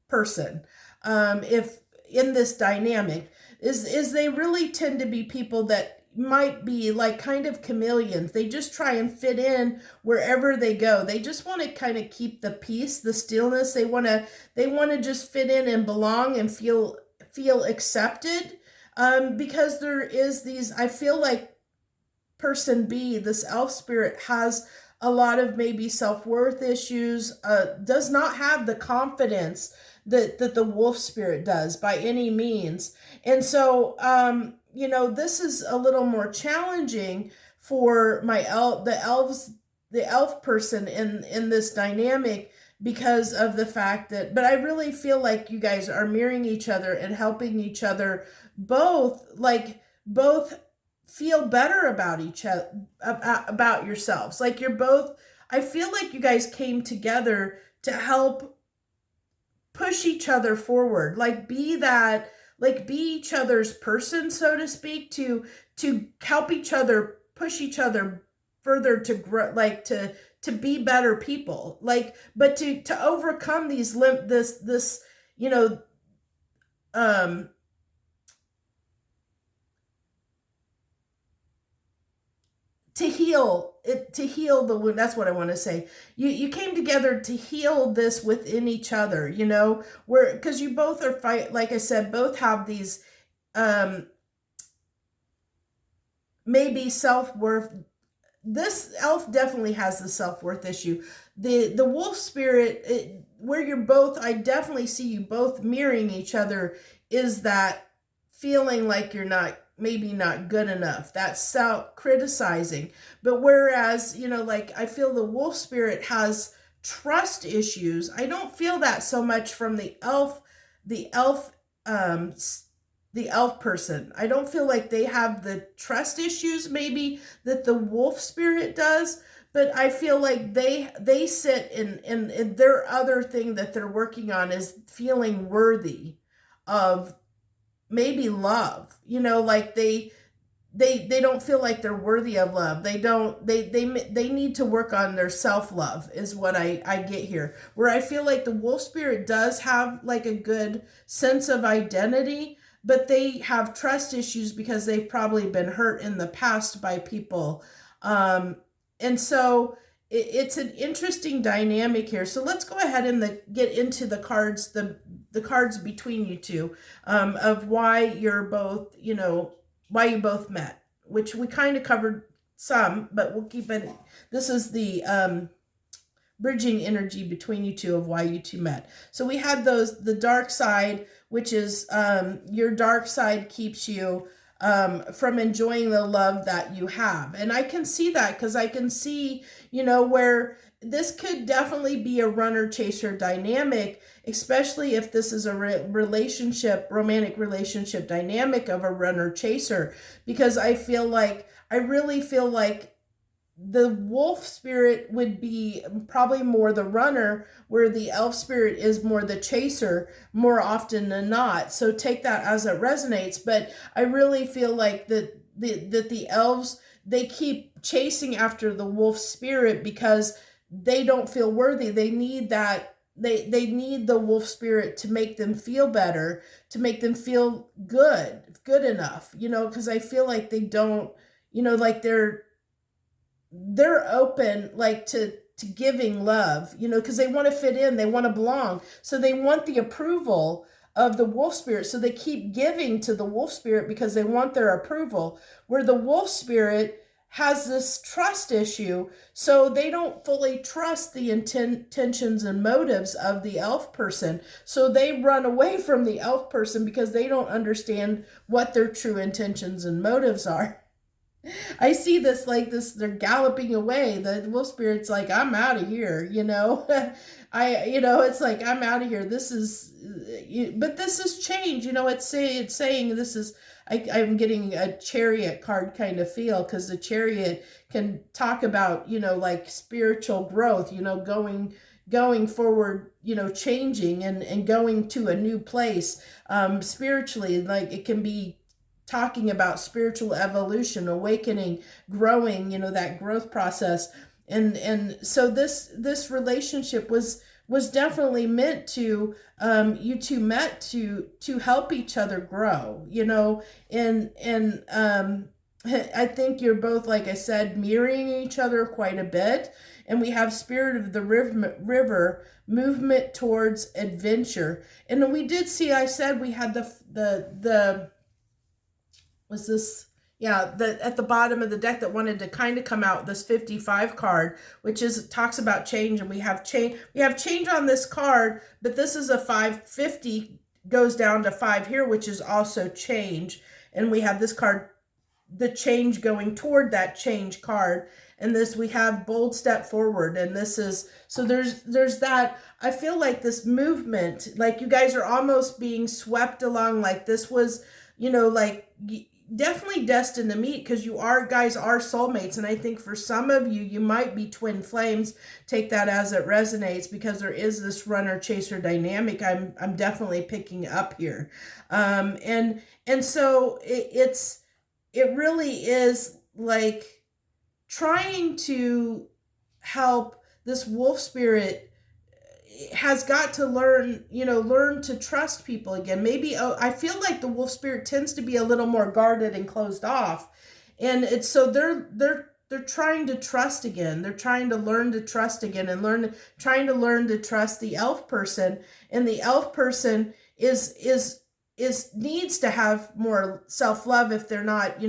person. If in this dynamic, is they really tend to be people that might be like kind of chameleons. They just try and fit in wherever they go. They just want to kind of keep the peace, the stillness. They want to just fit in and belong and feel accepted. Because there is these, I feel like person B, this elf spirit, has a lot of maybe self-worth issues, does not have the confidence that the wolf spirit does by any means. And so, this is a little more challenging for the elf person in this dynamic, because of the fact that, but I really feel like you guys are mirroring each other and helping each other both feel better about each other, about yourselves. Like you're both, I feel like you guys came together to help push each other forward, be each other's person, so to speak, to help each other, push each other further to grow, to be better people, but to overcome these um to heal the wound. That's what I want to say. You came together to heal this within each other, where, because you both are like I said, both have these maybe self-worth. This elf definitely has the self-worth issue. The wolf spirit, where you're both, I definitely see you both mirroring each other, is that feeling like you're maybe not good enough, that self-criticizing. But whereas, I feel the wolf spirit has trust issues. I don't feel that so much from the elf person. I don't feel like they have the trust issues maybe that the wolf spirit does, but I feel like they sit in their other thing that they're working on is feeling worthy of maybe love. They don't feel like they're worthy of love. They need to work on their self-love, is what I get here. Where I feel like the wolf spirit does have like a good sense of identity, but they have trust issues because they've probably been hurt in the past by people. And so it's an interesting dynamic here. So let's go ahead and get into the cards, the cards between you two, of why you're both, why you both met, which we kind of covered some, but we'll keep it. This is the bridging energy between you two of why you two met. So we had the dark side, which is your dark side keeps you from enjoying the love that you have. And I can see that, because I can see, where this could definitely be a runner chaser dynamic, especially if this is a romantic relationship dynamic of a runner chaser, because I really feel like the wolf spirit would be probably more the runner, where the elf spirit is more the chaser more often than not. So take that as it resonates. But I really feel like that the elves, they keep chasing after the wolf spirit because they don't feel worthy. They need that. They need the wolf spirit to make them feel better, to make them feel good enough, because I feel like they don't, like they're open, to giving love, because they want to fit in, they want to belong. So they want the approval of the wolf spirit. So they keep giving to the wolf spirit because they want their approval, where the wolf spirit has this trust issue. So they don't fully trust the intentions and motives of the elf person. So they run away from the elf person because they don't understand what their true intentions and motives are. I see this they're galloping away. The wolf spirit's like, I'm out of here, it's like, I'm out of here. This is, but this is change, it's saying this is, I'm getting a chariot card kind of feel, because the chariot can talk about, spiritual growth, going forward, changing and going to a new place, spiritually. Like it can be talking about spiritual evolution, awakening, growing, that growth process. And so this relationship was was definitely meant to, you two met to help each other grow, and I think you're both, like I said, mirroring each other quite a bit. And we have Spirit of the River, movement towards adventure. And we did see, I said we had the was this, yeah, the at the bottom of the deck that wanted to kind of come out, this 55 card, which is talks about change. And we have change on this card, but this is a 550 goes down to 5 here, which is also change. And we have this card, the change, going toward that change card. And this, we have bold step forward. And this is, so there's that, I feel like this movement, like you guys are almost being swept along, like this was, like definitely destined to meet, because guys are soulmates. And I think for some of you, you might be twin flames. Take that as it resonates, because there is this runner chaser dynamic I'm definitely picking up here. And so it really is like trying to help. This wolf spirit has got to learn to trust people again. Maybe I feel like the wolf spirit tends to be a little more guarded and closed off, and it's so they're trying to trust again. They're trying to learn to trust again, and trying to learn to trust the elf person. And the elf person is needs to have more self-love. If they're not,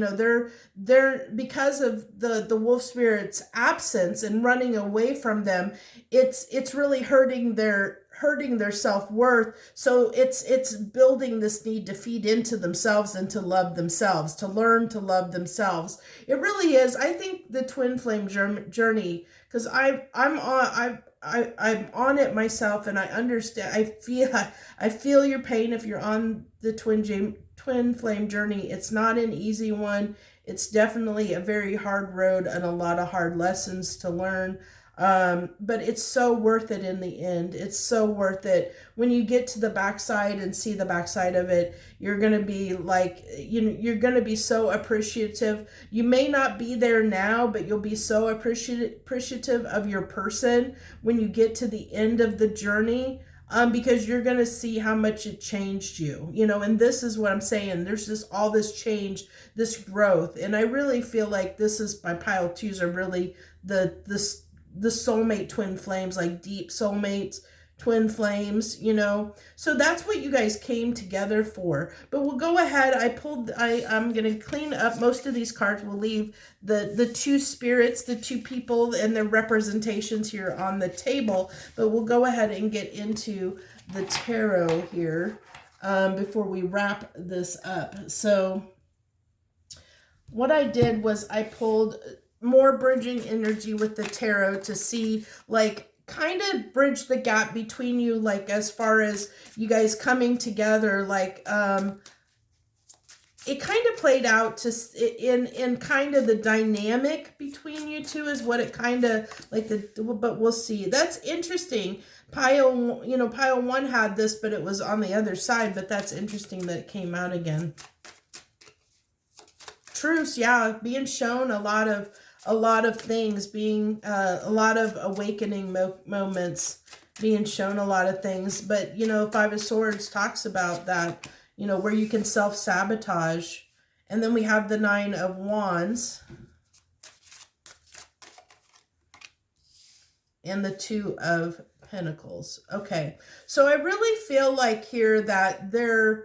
they're because of the wolf spirit's absence and running away from them, it's really hurting their self-worth. So it's building this need to feed into themselves and to love themselves, to learn to love themselves. It really is. I think the twin flame journey, because I'm on it myself, and I understand. I feel your pain if you're on the twin flame journey. It's not an easy one. It's definitely a very hard road and a lot of hard lessons to learn. But it's so worth it in the end. It's so worth it. When you get to the backside and see the backside of it, you're going to be like, you're going to be so appreciative. You may not be there now, but you'll be so appreciative of your person when you get to the end of the journey. Because you're going to see how much it changed you, and this is what I'm saying. There's all this change, this growth. And I really feel like this is, my pile twos are really the soulmate twin flames, like deep soulmates, twin flames, so that's what you guys came together for. But we'll go ahead. I'm going to clean up most of these cards. We'll leave the two spirits, the two people and their representations here on the table, but we'll go ahead and get into the tarot here before we wrap this up. So what I did was I pulled more bridging energy with the tarot to see, like, kind of bridge the gap between you, like as far as you guys coming together. Like it kind of played out to in kind of the dynamic between you two is what it kind of like but we'll see. That's interesting. Pile one had this, but it was on the other side. But that's interesting that it came out again. Truce, yeah, being shown a lot of things, being a lot of awakening moments, being shown a lot of things. But, Five of Swords talks about that, where you can self-sabotage. And then we have the Nine of Wands and the Two of Pentacles. Okay, so I really feel like here that there,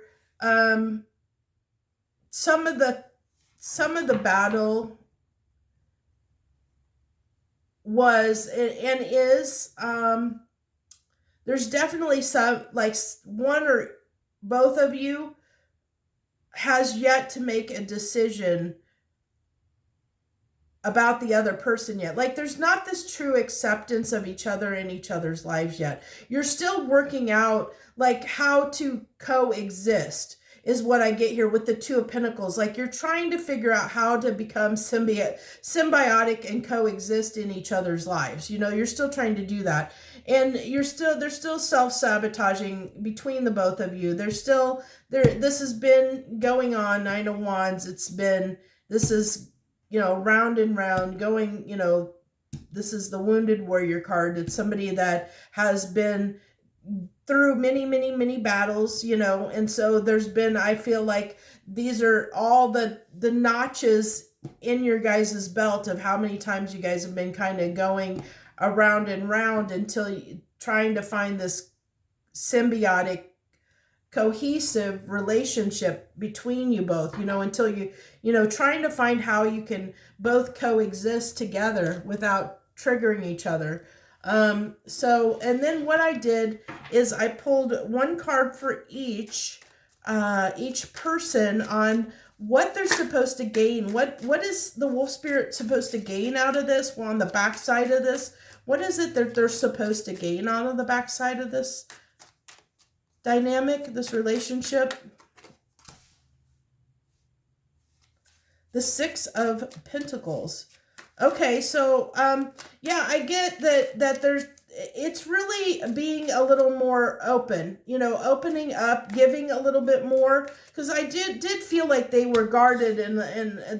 some of the battle was and is, there's definitely some, like one or both of you has yet to make a decision about the other person yet. Like there's not this true acceptance of each other in each other's lives yet. You're still working out like how to coexist is what I get here with the Two of Pentacles. Like you're trying to figure out how to become symbiotic and coexist in each other's lives. You're still trying to do that. And they're still self-sabotaging between the both of you. This has been going on, Nine of Wands. This is, round and round going, this is the wounded warrior card. It's somebody that has been through many, many, many battles, and so there's been, I feel like these are all the notches in your guys' belt of how many times you guys have been kind of going around and round until trying to find this symbiotic, cohesive relationship between you both, until trying to find how you can both coexist together without triggering each other. And then what I did is I pulled one card for each person on what they're supposed to gain. What is the wolf spirit supposed to gain out of this? Well, on the back side of this, what is it that they're supposed to gain out of the back side of this dynamic, this relationship? The Six of Pentacles. Okay, so yeah, I get that there's, it's really being a little more open, opening up, giving a little bit more, because I did feel like they were guarded, and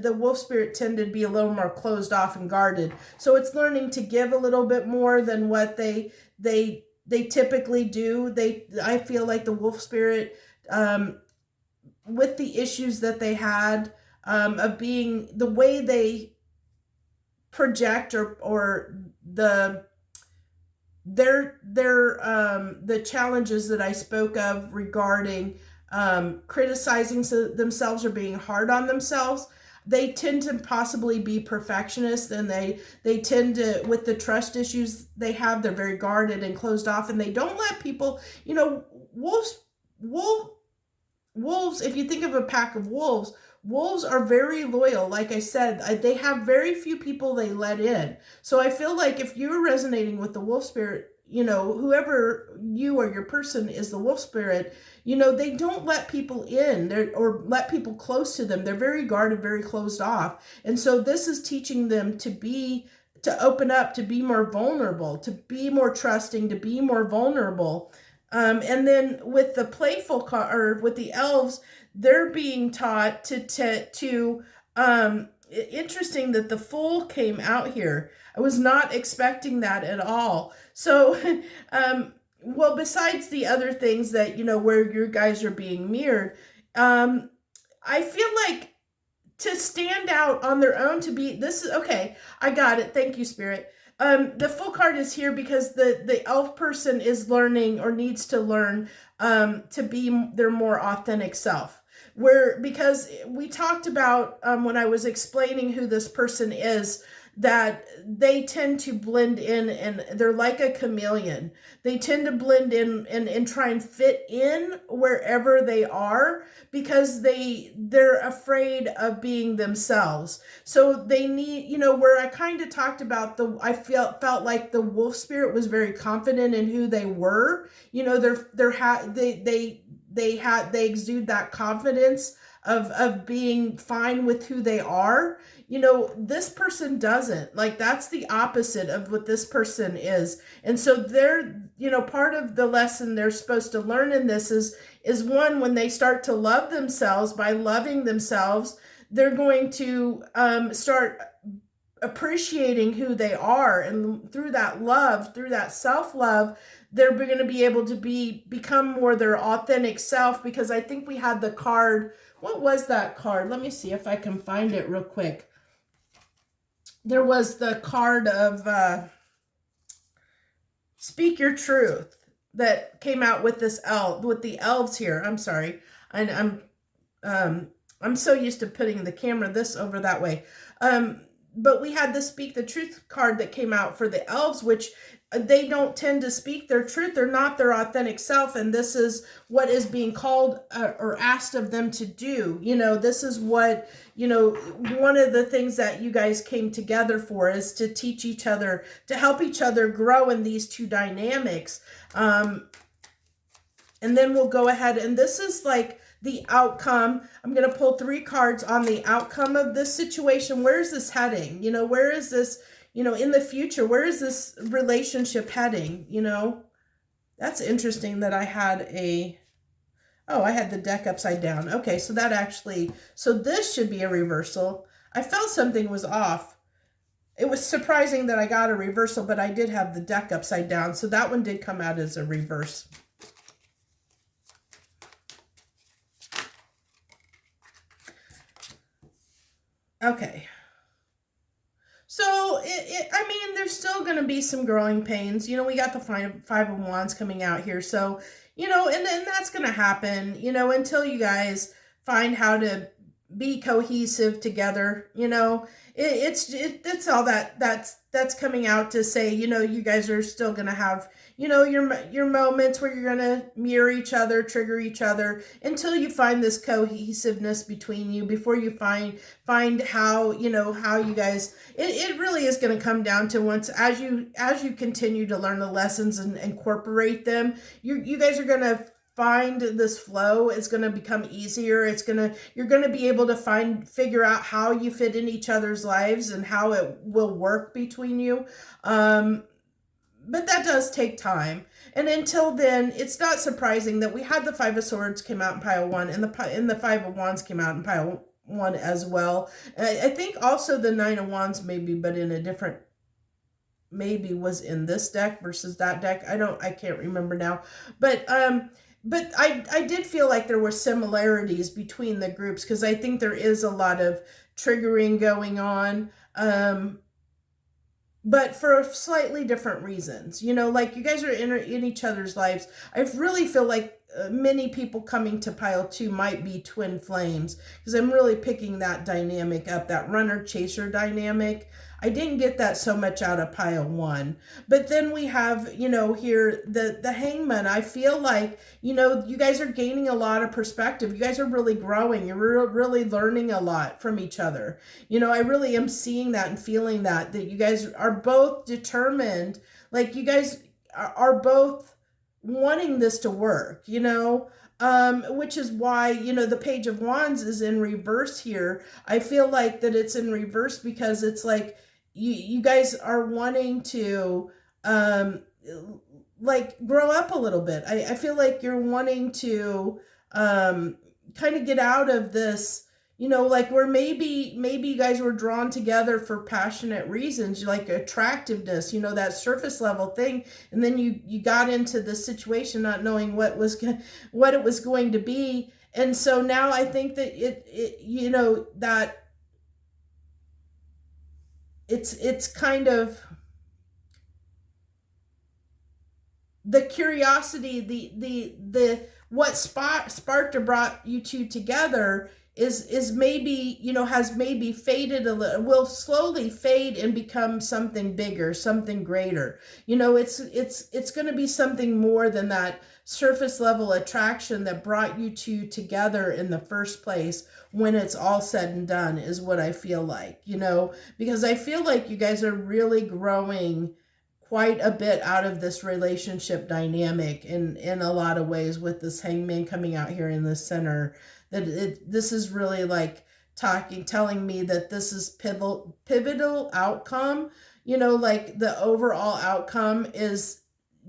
the wolf spirit tended to be a little more closed off and guarded. So it's learning to give a little bit more than what they typically do. I feel like the wolf spirit, with the issues that they had, of being the way they project, or the challenges that I spoke of regarding criticizing themselves or being hard on themselves. They tend to possibly be perfectionists, and they tend to, with the trust issues they have, they're very guarded and closed off, and they don't let people, wolves, if you think of a pack of wolves, wolves are very loyal. Like I said, they have very few people they let in. So I feel like if you're resonating with the wolf spirit, whoever you or your person is, the wolf spirit, they don't let people in or let people close to them. They're very guarded, very closed off. And so this is teaching them to open up, to be more vulnerable, to be more trusting, to be more vulnerable. And then with the playful card, or with the elves, they're being taught to interesting that the Fool came out here. I was not expecting that at all. So, well, besides the other things that, where your guys are being mirrored, I feel like to stand out on their own, to be, this is, okay, I got it. Thank you, Spirit. The Fool card is here because the elf person is learning, or needs to learn, to be their more authentic self. Because we talked about, when I was explaining who this person is, that they tend to blend in, and they're like a chameleon. They tend to blend in and try and fit in wherever they are, because they're afraid of being themselves. So they need, where I kind of talked about I felt like the wolf spirit was very confident in who they were. They exude that confidence of being fine with who they are. This person doesn't. Like, that's the opposite of what this person is. And so they're, part of the lesson they're supposed to learn in this is one, when they start to love themselves, by loving themselves, they're going to start appreciating who they are. And through that love, through that self-love, they're going to be able to become more their authentic self. Because I think we had the card. What was that card? Let me see if I can find it real quick. There was the card of Speak Your Truth that came out with this with the elves here. I'm sorry. I'm so used to putting the camera this over that way. But we had the Speak the Truth card that came out for the elves, which they don't tend to speak their truth. They're not their authentic self. And this is what is being called or asked of them to do. This is what, one of the things that you guys came together for, is to teach each other, to help each other grow in these two dynamics. And then we'll go ahead, and this is like the outcome. I'm going to pull 3 cards on the outcome of this situation. Where is this heading? Where is this, in the future, where is this relationship heading? That's interesting that I had I had the deck upside down. Okay, so this should be a reversal. I felt something was off. it was surprising that I got a reversal, but I did have the deck upside down. So that one did come out as a reverse. Okay. So, I mean, there's still going to be some growing pains. You know, we got the Five of Wands coming out here. So, you know, and then that's going to happen, you know, until you guys find how to be cohesive together. You know, it's all that's coming out to say, you know, you guys are still going to have, you know, your moments where you're going to mirror each other, trigger each other, until you find this cohesiveness between you, before you find how, you know, how you guys, it really is going to come down to, once, as you continue to learn the lessons and incorporate them, you guys are going to find this flow. It's going to become easier. You're going to be able to figure out how you fit in each other's lives and how it will work between you. But that does take time. And until then, it's not surprising that we had the Five of Swords came out in pile 1, and the Five of Wands came out in pile 1 as well. I think also the Nine of Wands maybe, but in a different, maybe was in this deck versus that deck. I can't remember now. But I did feel like there were similarities between the groups, because I think there is a lot of triggering going on. But for slightly different reasons. You know, like, you guys are in each other's lives. I really feel like many people coming to pile 2 might be twin flames, because I'm really picking that dynamic up, that runner-chaser dynamic. I didn't get that so much out of pile 1. But then we have, you know, here the Hangman. I feel like, you know, you guys are gaining a lot of perspective. You guys are really growing. You're really learning a lot from each other. You know, I really am seeing that and feeling that you guys are both determined. Like, you guys are both wanting this to work, you know, which is why, you know, the Page of Wands is in reverse here. I feel like that it's in reverse because it's like you guys are wanting to like grow up a little bit. I feel like you're wanting to kind of get out of this, you know, like, where maybe you guys were drawn together for passionate reasons, like attractiveness, you know, that surface level thing, and then you got into the situation not knowing what it was going to be. And so now I think that it you know, that it's kind of the curiosity, the what sparked or brought you two together is maybe, you know, has maybe faded a little, will slowly fade and become something bigger, something greater. You know, it's going to be something more than that surface level attraction that brought you two together in the first place, when it's all said and done, is what I feel like, you know, because I feel like you guys are really growing quite a bit out of this relationship dynamic in a lot of ways, with this Hangman coming out here in the center. That this is really like telling me that this is pivotal outcome, you know, like the overall outcome is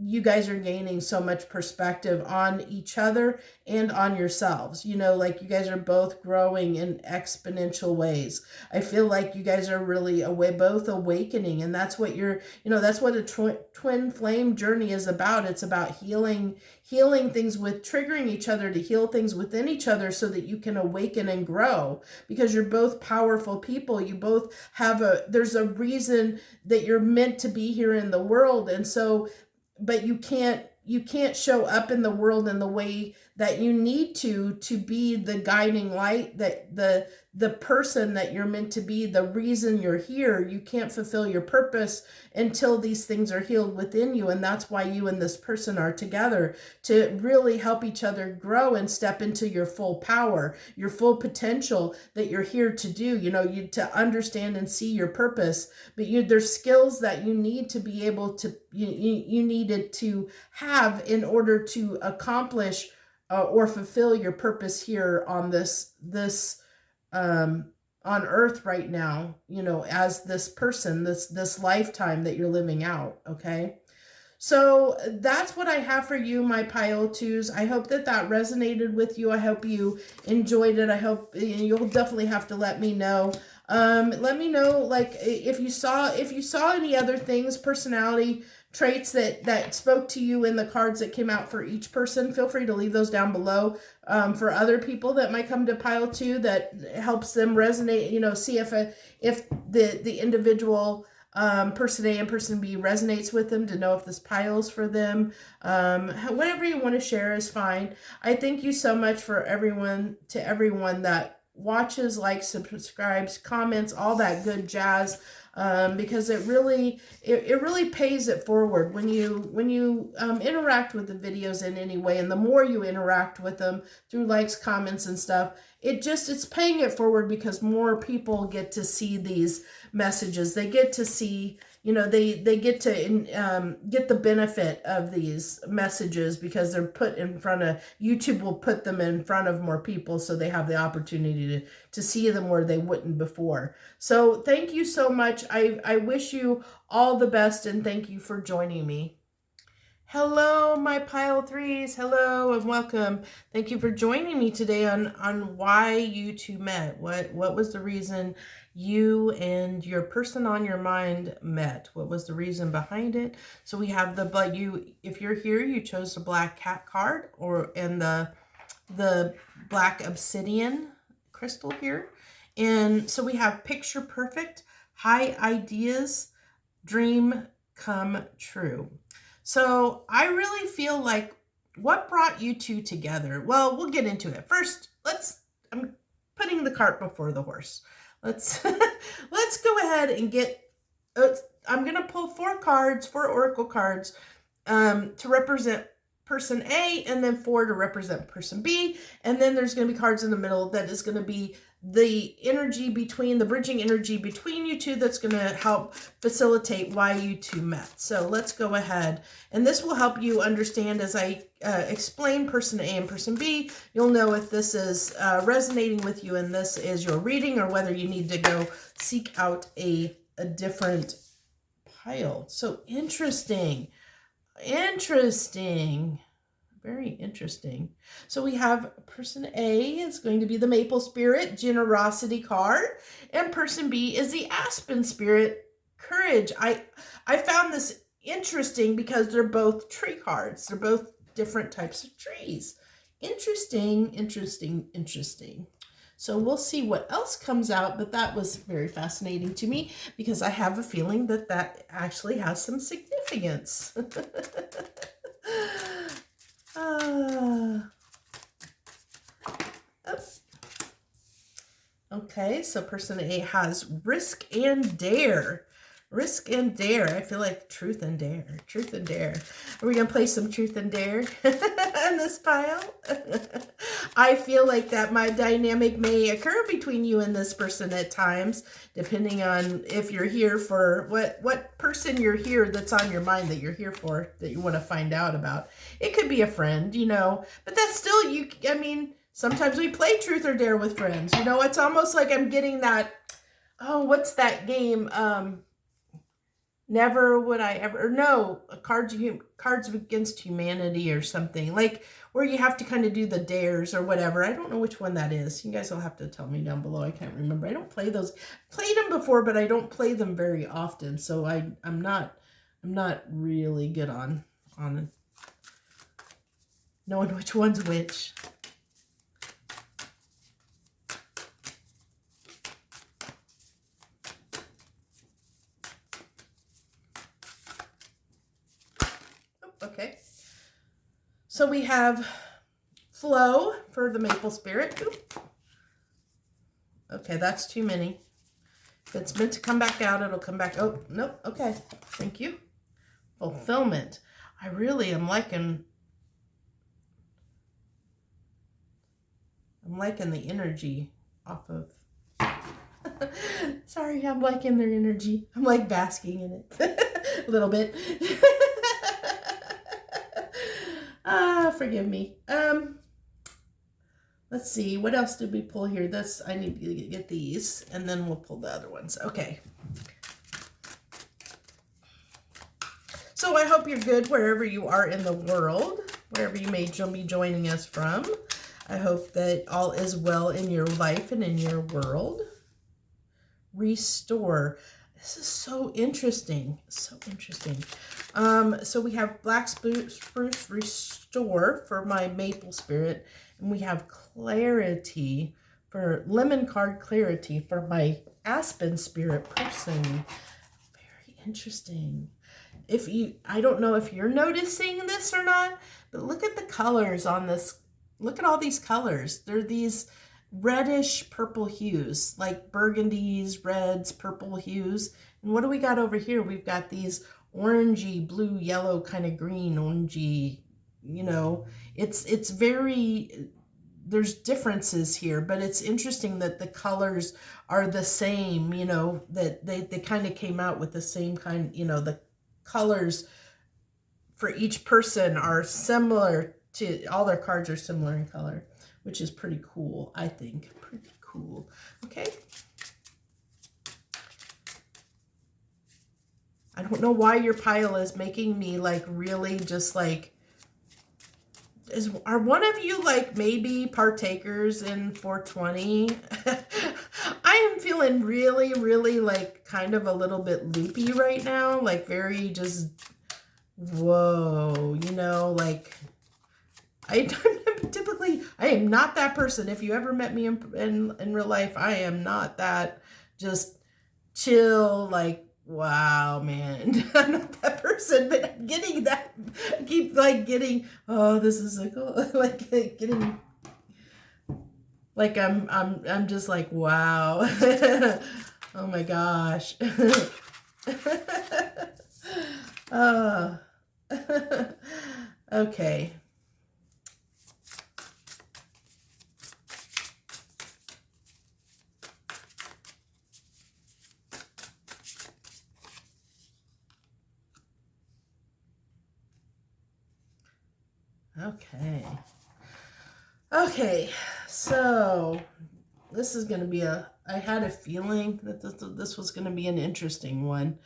you guys are gaining so much perspective on each other and on yourselves. You know, like, you guys are both growing in exponential ways. I feel like you guys are really both awakening, and that's what that's what a twin flame journey is about. It's about healing things, with triggering each other to heal things within each other, so that you can awaken and grow, because you're both powerful people. You both have there's a reason that you're meant to be here in the world. And so, but you can't show up in the world in the way that you need to be the guiding light, that the person that you're meant to be, the reason you're here. You can't fulfill your purpose until these things are healed within you. And that's why you and this person are together, to really help each other grow and step into your full power, your full potential that you're here to do, you know, to understand and see your purpose. But there's skills that you need to be able to, you needed to have in order to accomplish or fulfill your purpose here on this on earth right now, you know, as this person, this lifetime that you're living out. Okay. So that's what I have for you, my pile twos. I hope that resonated with you. I hope you enjoyed it. I hope you'll definitely have to let me know Let me know, like, if you saw any other things, personality traits that spoke to you in the cards that came out for each person. Feel free to leave those down below. For other people that might come to pile 2, that helps them resonate, see if the individual person A and person B resonates with them, to know if this pile's for them. Whatever you want to share is fine. I thank you so much for everyone that watches, likes, subscribes, comments, all that good jazz, because it really pays it forward when you interact with the videos in any way. And the more you interact with them through likes, comments, and stuff, it's paying it forward, because more people get to see these messages. They get to see, they get to get the benefit of these messages, because they're put in front of, YouTube will put them in front of more people, so they have the opportunity to see them where they wouldn't before. So thank you so much. I wish you all the best, and thank you for joining me. Hello, my pile 3s. Hello and welcome. Thank you for joining me today on why you two met. What was the reason you and your person on your mind met? What was the reason behind it? So we have if you're here, you chose the black cat card, and the black obsidian crystal here. And so we have picture perfect, high ideas, dream come true. So I really feel like, what brought you two together? Well, we'll get into it. First, I'm putting the cart before the horse. Let's go ahead and I'm going to pull 4 oracle cards, to represent person A, and then 4 to represent person B. And then there's going to be cards in the middle that is going to be the bridging energy between you two, that's going to help facilitate why you two met. So let's go ahead, and this will help you understand as I explain person A and person B. You'll know if this is resonating with you and this is your reading, or whether you need to go seek out a different pile. So interesting. Very interesting. So we have person A is going to be the Maple Spirit, Generosity card, and person B is the Aspen Spirit, Courage. I found this interesting because they're both tree cards. They're both different types of trees. Interesting. So we'll see what else comes out, but that was very fascinating to me, because I have a feeling that actually has some significance. Okay, so person A has risk and dare. Risk and dare. I feel like truth and dare. Truth and dare. Are we going to play some truth and dare in this pile? I feel like that my dynamic may occur between you and this person at times, depending on if you're here for what person you're here that's on your mind, that you're here for, that you want to find out about. It could be a friend, but that's still, sometimes we play truth or dare with friends. It's almost like I'm getting that, what's that game? Never would I ever, no, Cards Against Humanity or something, like where you have to kind of do the dares or whatever. I don't know which one that is. You guys will have to tell me down below. I can't remember. I don't play those. Played them before, but I don't play them very often. So I'm not really good on knowing which one's which. Okay, so we have flow for the Maple Spirit. Oop. Okay, that's too many. If it's meant to come back out, it'll come back. Oh, nope. Okay, thank you. Fulfillment. I really am liking the energy off of. Sorry, I'm liking their energy. I'm like basking in it a little bit. Forgive me. Let's see, what else did we pull here? I need to get these, and then we'll pull the other ones. Okay. So I hope you're good wherever you are in the world, wherever you may be joining us from. I hope that all is well in your life and in your world. restore. This is so interesting. So interesting. So we have black spruce restore for my maple spirit, and we have clarity for lemon card clarity for my aspen spirit person. Very interesting. I don't know if you're noticing this or not, but look at the colors on this. Look at all these colors. They're these reddish purple hues, like burgundies, reds, purple hues. And what do we got over here? We've got these orangey, blue, yellow, kind of green, orangey, it's very, there's differences here, but it's interesting that the colors are the same, that they kind of came out with the same kind, the colors for each person are similar to, all their cards are similar in color, which is pretty cool, I think. Pretty cool. Okay. I don't know why your pile is making me like really just like, are one of you like maybe partakers in 420? I am feeling really, really like kind of a little bit loopy right now, like very just, whoa, like typically, I am not that person. If you ever met me in real life, I am not that just chill, like, wow, man. I'm not that person, but I'm getting that. I keep like getting, oh, this is like, oh, like getting, like I'm just like, wow. Oh my gosh. Okay. Okay, so this is going to be I had a feeling that this was going to be an interesting one.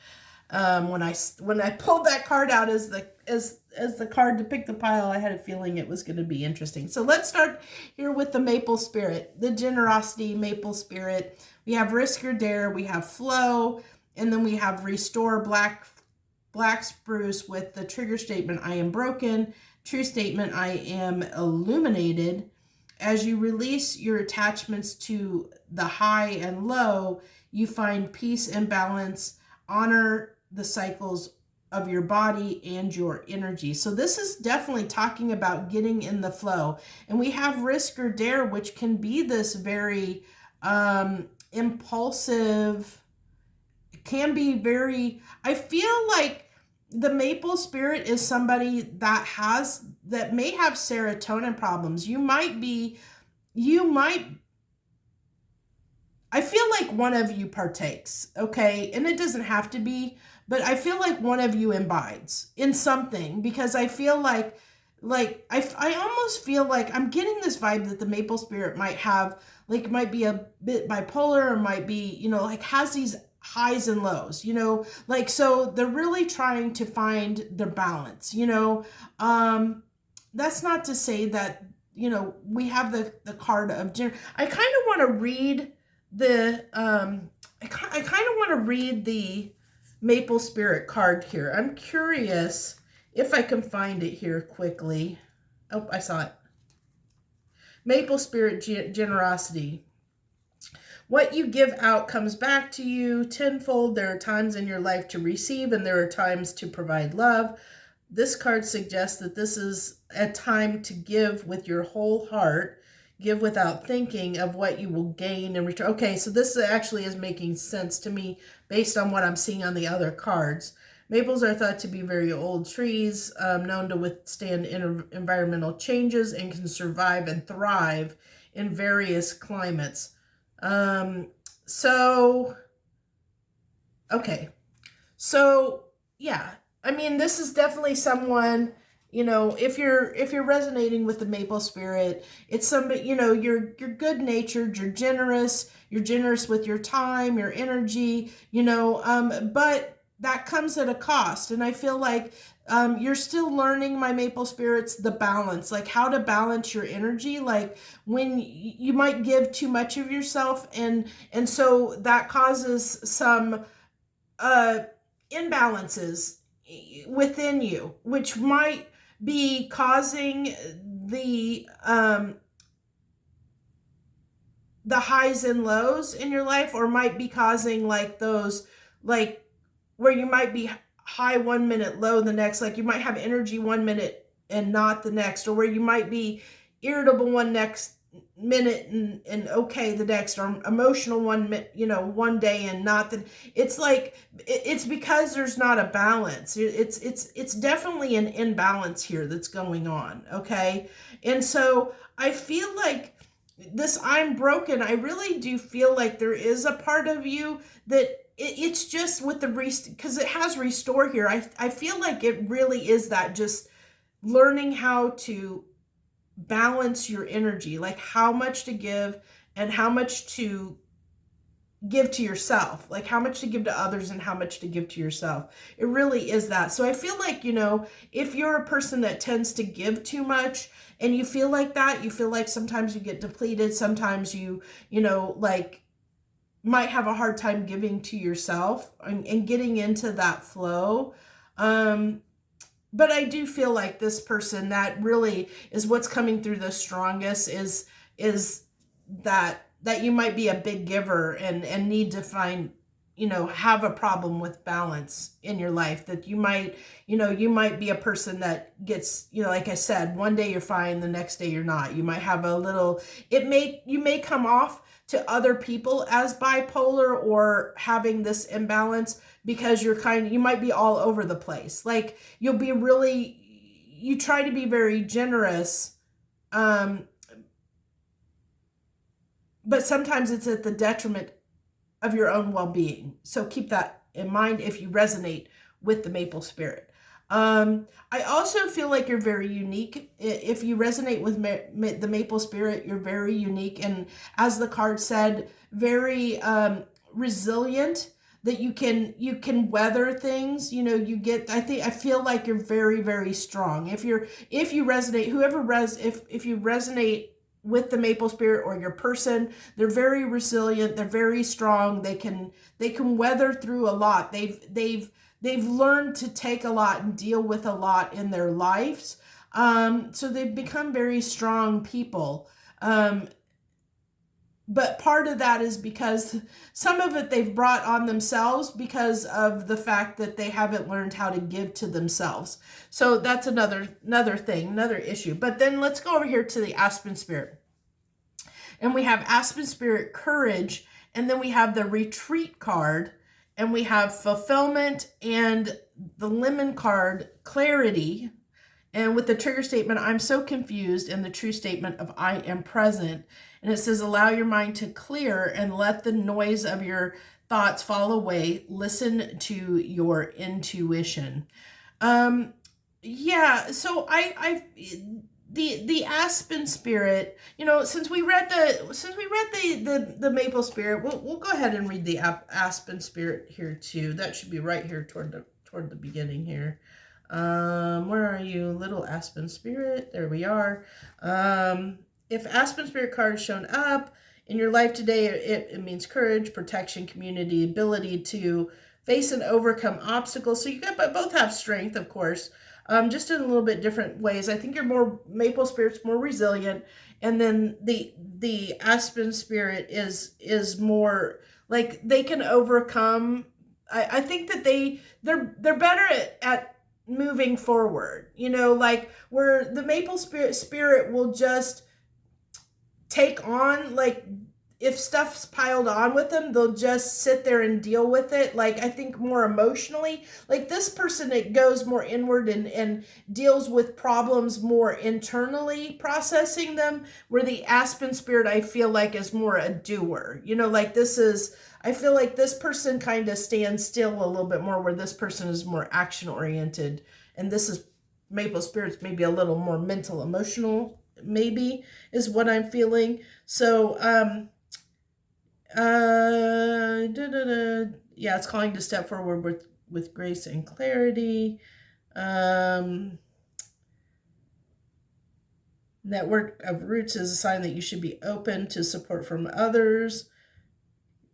When I pulled that card out as the card to pick the pile, I had a feeling it was going to be interesting. So let's start here with the maple spirit, the generosity maple spirit. We have risk or dare, we have flow, and then we have restore black spruce with the trigger statement, I am broken. True statement, I am illuminated. As you release your attachments to the high and low, you find peace and balance. Honor the cycles of your body and your energy. So this is definitely talking about getting in the flow. And we have risk or dare, which can be this very impulsive, can be very, I feel like the maple spirit is somebody that may have serotonin problems. I feel like one of you partakes, okay? And it doesn't have to be, but I feel like one of you imbibes in something, because I feel like I almost feel like I'm getting this vibe that the maple spirit might be a bit bipolar, or might be, like has these highs and lows, so they're really trying to find their balance, that's not to say that, we have the card of I kind of want to read the, I kind of want to read the maple spirit card here. I'm curious if I can find it here quickly. Oh, I saw it. Maple spirit generosity. What you give out comes back to you tenfold. There are times in your life to receive, and there are times to provide love. This card suggests that this is a time to give with your whole heart. Give without thinking of what you will gain in return. Okay, so this actually is making sense to me based on what I'm seeing on the other cards. Maples are thought to be very old trees, known to withstand environmental changes and can survive and thrive in various climates. Okay. So, yeah. I mean, this is definitely someone, if you're resonating with the maple spirit, it's somebody, you're good-natured, you're generous with your time, your energy, but that comes at a cost. And I feel like you're still learning, my maple spirits, the balance, like how to balance your energy. Like when you might give too much of yourself, and so that causes some uh, imbalances within you, which might be causing the highs and lows in your life, or might be causing like those, like where you might be high 1 minute, low the next. Like you might have energy 1 minute and not the next, or where you might be irritable one next minute and okay the next, or emotional one day and not the. It's like it's because there's not a balance. It's definitely an imbalance here that's going on. Okay, and so I feel like this I'm broken, I really do feel like there is a part of you that it's just with the because it has restore here. I feel like it really is that, just learning how to balance your energy, like how much to give and how much to give to yourself, like how much to give to others and how much to give to yourself. It really is that. So I feel like, if you're a person that tends to give too much and you feel like that, you feel like sometimes you get depleted, sometimes like might have a hard time giving to yourself and getting into that flow. But I do feel like this person, that really is what's coming through the strongest, is that you might be a big giver and need to find, have a problem with balance in your life. That you might be a person that gets, like I said, one day you're fine, the next day you're not. You might have a little, you may come off to other people as bipolar or having this imbalance, because you might be all over the place. Like you try to be very generous, but sometimes it's at the detriment of your own well-being. So keep that in mind if you resonate with the maple spirit. I also feel like you're very unique. If you resonate with the maple spirit, you're very unique. And as the card said, very resilient, that you can weather things. I feel like you're very, very strong. If you resonate, if you resonate with the maple spirit or your person, they're very resilient, they're very strong, they can weather through a lot. They've learned to take a lot and deal with a lot in their lives. So they've become very strong people. But part of that is because some of it they've brought on themselves because of the fact that they haven't learned how to give to themselves. So that's another thing, another issue. But then let's go over here to the Aspen Spirit. And we have Aspen Spirit Courage, and then we have the Retreat card, and we have Fulfillment, and the Lemon card, Clarity. And with the trigger statement, I'm so confused, and the true statement of I am present. And it says, allow your mind to clear and let the noise of your thoughts fall away. Listen to your intuition. Yeah, so the Aspen Spirit, since we read the Maple Spirit, we'll go ahead and read the Aspen Spirit here too. That should be right here toward the beginning here. Where are you, little Aspen Spirit? There we are. If Aspen Spirit card is shown up in your life today, it means courage, protection, community, ability to face and overcome obstacles. So both have strength, of course, just in a little bit different ways. I think your Maple Spirit's more resilient, and then the Aspen Spirit is more like they can overcome. I think that they're better at moving forward, like where the Maple Spirit will just take on, like if stuff's piled on with them, they'll just sit there and deal with it. Like I think more emotionally, like this person, it goes more inward and deals with problems more internally, processing them, where the Aspen Spirit, I feel like, is more a doer. I feel like this person kind of stands still a little bit more, where this person is more action oriented, and this is Maple Spirit's maybe a little more mental, emotional, maybe is what I'm feeling. So yeah, it's calling to step forward with grace and clarity. Um, Network of roots is a sign that you should be open to support from others.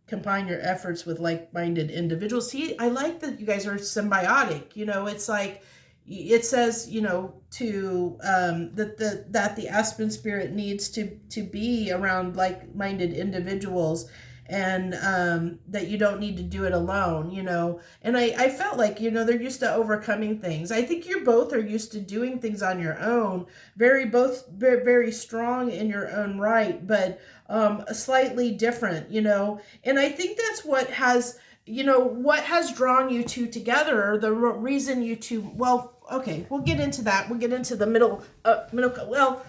Combine your efforts with like-minded individuals. See, I like that you guys are symbiotic. It's like it says, to that the Aspen spirit needs to be around like-minded individuals, and that you don't need to do it alone. And I felt like, they're used to overcoming things. I think you both are used to doing things on your own, both very strong in your own right, but slightly different. And I think that's what has drawn you two together, the reason you two, well, okay, we'll get into that. We'll get into the middle, well,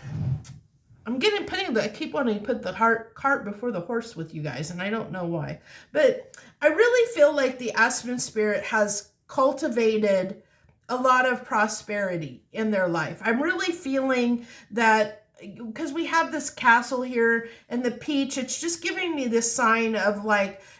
I keep wanting to put the cart before the horse with you guys, and I don't know why. But I really feel like the Aspen spirit has cultivated a lot of prosperity in their life. I'm really feeling that, because we have this castle here and the peach, it's just giving me this sign of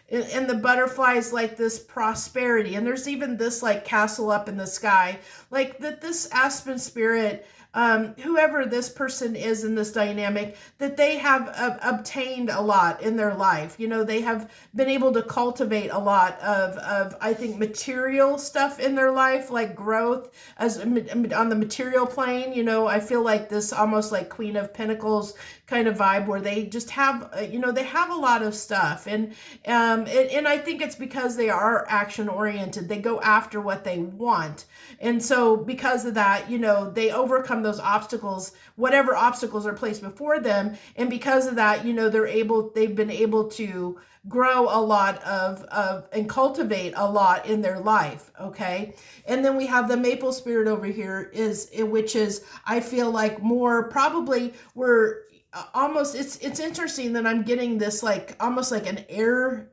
and the butterflies, like this prosperity. And there's even this castle up in the sky, that this Aspen spirit, whoever this person is in this dynamic, that they have obtained a lot in their life. They have been able to cultivate a lot of I think, material stuff in their life, like growth as on the material plane. I feel like this almost like Queen of Pentacles kind of vibe, where they just have, they have a lot of stuff. And I think it's because they are action oriented. They go after what they want. And so because of that, they overcome those obstacles, whatever obstacles are placed before them. And because of that, they've been able to grow a lot and cultivate a lot in their life. Okay. And then we have the maple spirit over here, which is, I feel like, more probably we're almost, it's interesting that I'm getting this almost like an air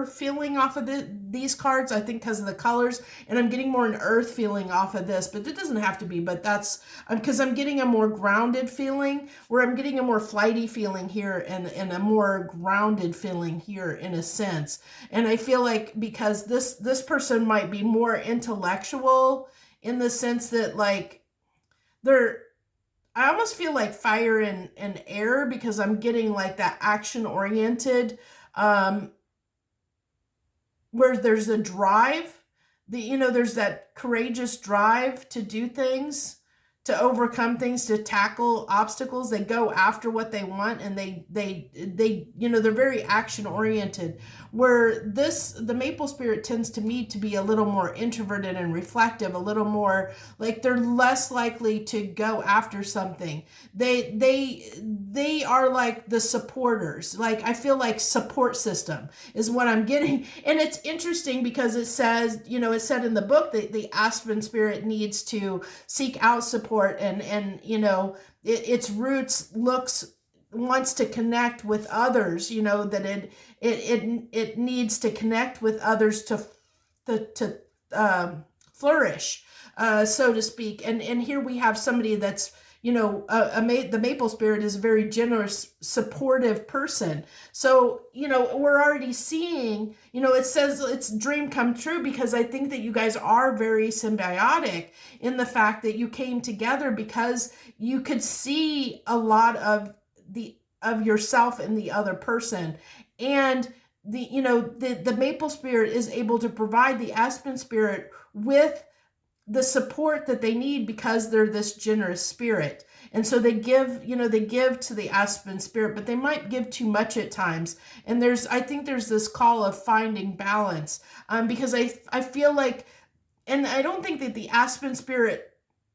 feeling off of these cards, I think, because of the colors, and I'm getting more an earth feeling off of this, but it doesn't have to be. But that's because I'm getting a more grounded feeling, where I'm getting a more flighty feeling here, and a more grounded feeling here, in a sense. And I feel like, because this person might be more intellectual, in the sense that I almost feel like fire and air, because I'm getting that action oriented, where there's a drive, there's that courageous drive to do things, to overcome things, to tackle obstacles. They go after what they want, and they they're very action oriented. Where the maple spirit tends to me to be a little more introverted and reflective, a little more they're less likely to go after something. They are like the supporters. I feel like support system is what I'm getting. And it's interesting because it says, it said in the book that the Aspen spirit needs to seek out support, and its roots wants to connect with others, that it needs to connect with others to flourish, so to speak. And here we have somebody that's, the maple spirit is a very generous, supportive person. So, we're already seeing, it says it's dream come true, because I think that you guys are very symbiotic in the fact that you came together because you could see a lot of yourself in the other person. And the maple spirit is able to provide the Aspen spirit with the support that they need, because they're this generous spirit. And so they give to the Aspen spirit, but they might give too much at times. And I think there's this call of finding balance, because I feel like, and I don't think that the Aspen spirit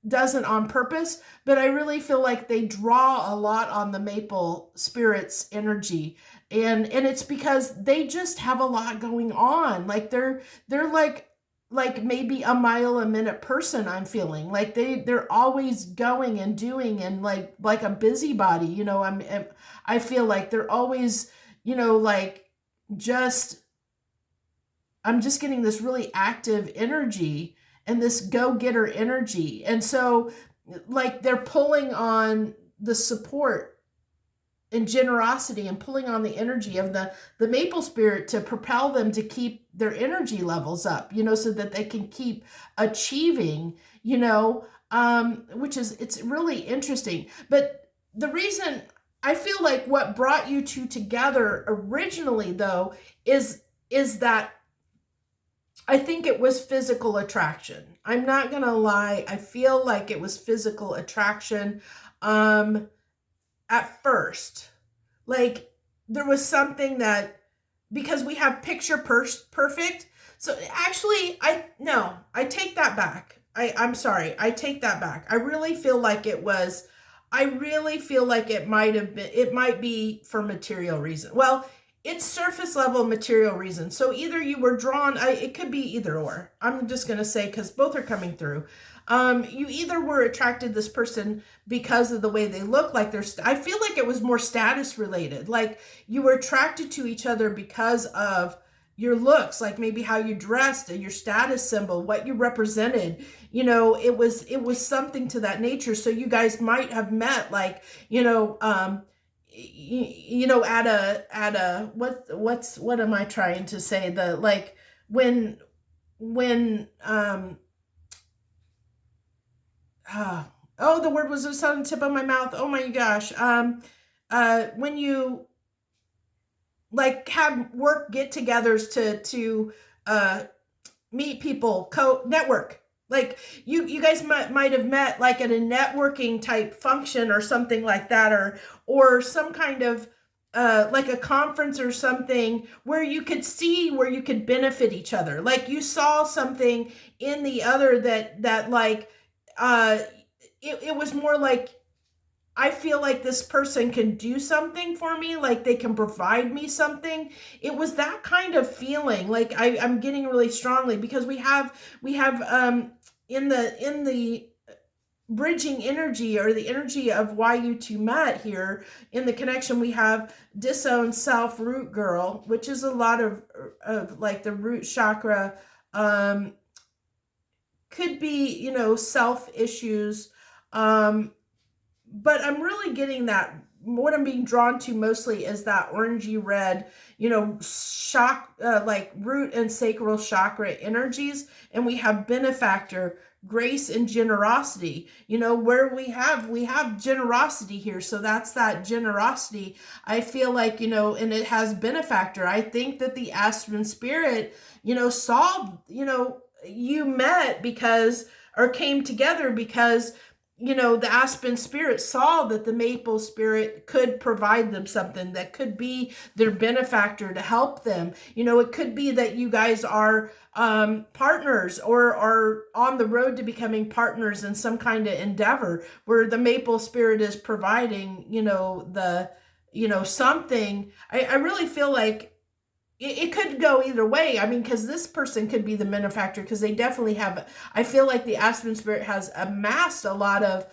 does it on purpose, but I really feel like they draw a lot on the maple spirit's energy. And it's because they just have a lot going on. They're maybe a mile a minute person. I'm feeling like they're always going and doing, and like a busybody. I feel like they're always, I'm just getting this really active energy and this go-getter energy. And so they're pulling on the support and generosity and pulling on the energy of the maple spirit to propel them to keep their energy levels up, so that they can keep achieving, which is, it's really interesting. But the reason I feel like what brought you two together originally, though, is that I think it was physical attraction. I'm not gonna lie. I feel like it was physical attraction. At first, like, there was something that, because we have picture perfect. So actually, I take that back. I'm sorry, I take that back. I really feel like it was, I really feel like it might be for material reason. Well, it's surface level material reason. So either you were drawn, it could be either or. I'm just going to say, because both are coming through. You either were attracted to this person because of the way they look, like I feel like it was more status related. Like you were attracted to each other because of your looks, like maybe how you dressed, your status symbol, what you represented. It was something to that nature. So you guys might have met, like, at a what am I trying to say? The, like, when oh, the word was just on the tip of my mouth. Oh my gosh. When you, like, have work get-togethers to meet people, network. Like you guys might have met, like, at a networking type function or something like that, or some kind of like a conference or something where you could see where you could benefit each other. Like you saw something in the other that like it was more like, I feel like this person can do something for me, like they can provide me something. It was that kind of feeling. Like I'm getting really strongly, because we have in the bridging energy, or the energy of why you two met here in the connection, we have disowned self, root girl, which is a lot of like the root chakra. Could be, self issues. But I'm really getting that, what I'm being drawn to mostly is that orangey red, like root and sacral chakra energies. And we have benefactor, grace, and generosity, where we have generosity here. So that's that generosity. I feel like, and it has benefactor. I think that the Aspen spirit, saw, you met because, or came together because, the Aspen spirit saw that the maple spirit could provide them something that could be their benefactor to help them. It could be that you guys are partners, or are on the road to becoming partners in some kind of endeavor where the maple spirit is providing, something. I really feel like it could go either way. I mean, because this person could be the benefactor, because they definitely have, I feel like the Aspen spirit has amassed a lot of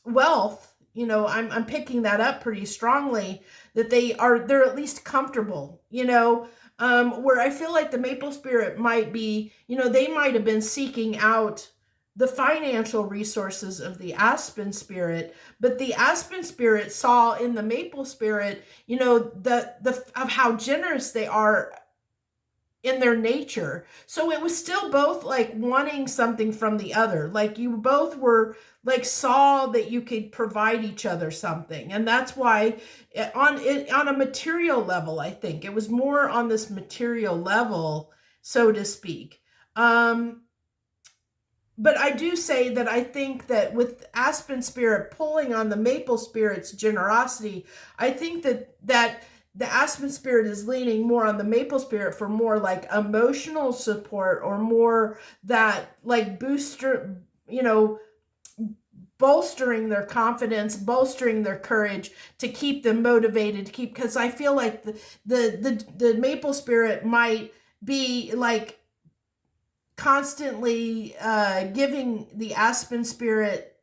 wealth. I'm picking that up pretty strongly, that they're at least comfortable, where I feel like the maple spirit might be, they might have been seeking out the financial resources of the Aspen spirit, but the Aspen spirit saw in the maple spirit, the of how generous they are in their nature. So it was still both like wanting something from the other. Like you both were like, saw that you could provide each other something. And that's why on a material level, I think it was more on this material level, so to speak. But I do say that I think that with Aspen spirit pulling on the maple spirit's generosity, I think that the Aspen spirit is leaning more on the maple spirit for more like emotional support, or more that like bolstering their confidence, bolstering their courage, to keep them motivated, to keep, because I feel like the maple spirit might be like constantly giving the Aspen spirit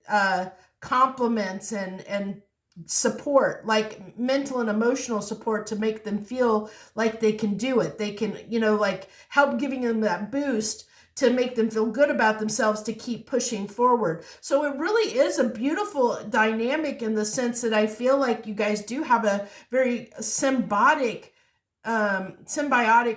compliments and support, like mental and emotional support, to make them feel like they can do it. They can, like help giving them that boost to make them feel good about themselves to keep pushing forward. So it really is a beautiful dynamic in the sense that I feel like you guys do have a very symbiotic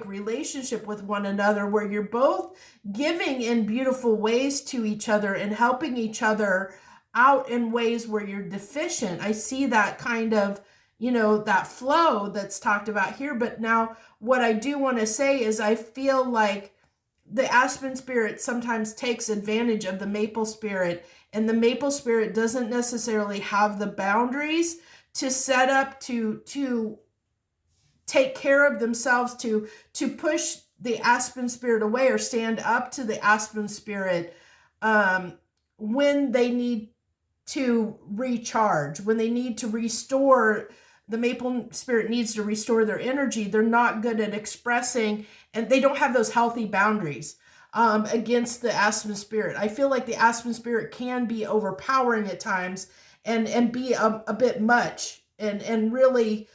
relationship with one another, where you're both giving in beautiful ways to each other and helping each other out in ways where you're deficient. I see that kind of, that flow that's talked about here. But now what I do want to say is I feel like the aspen spirit sometimes takes advantage of the maple spirit, and the maple spirit doesn't necessarily have the boundaries to set up to take care of themselves, to push the aspen spirit away or stand up to the aspen spirit when they need to recharge, when they need to restore. The maple spirit needs to restore their energy. They're not good at expressing, and they don't have those healthy boundaries against the aspen spirit. I feel like the aspen spirit can be overpowering at times and be a bit much, and really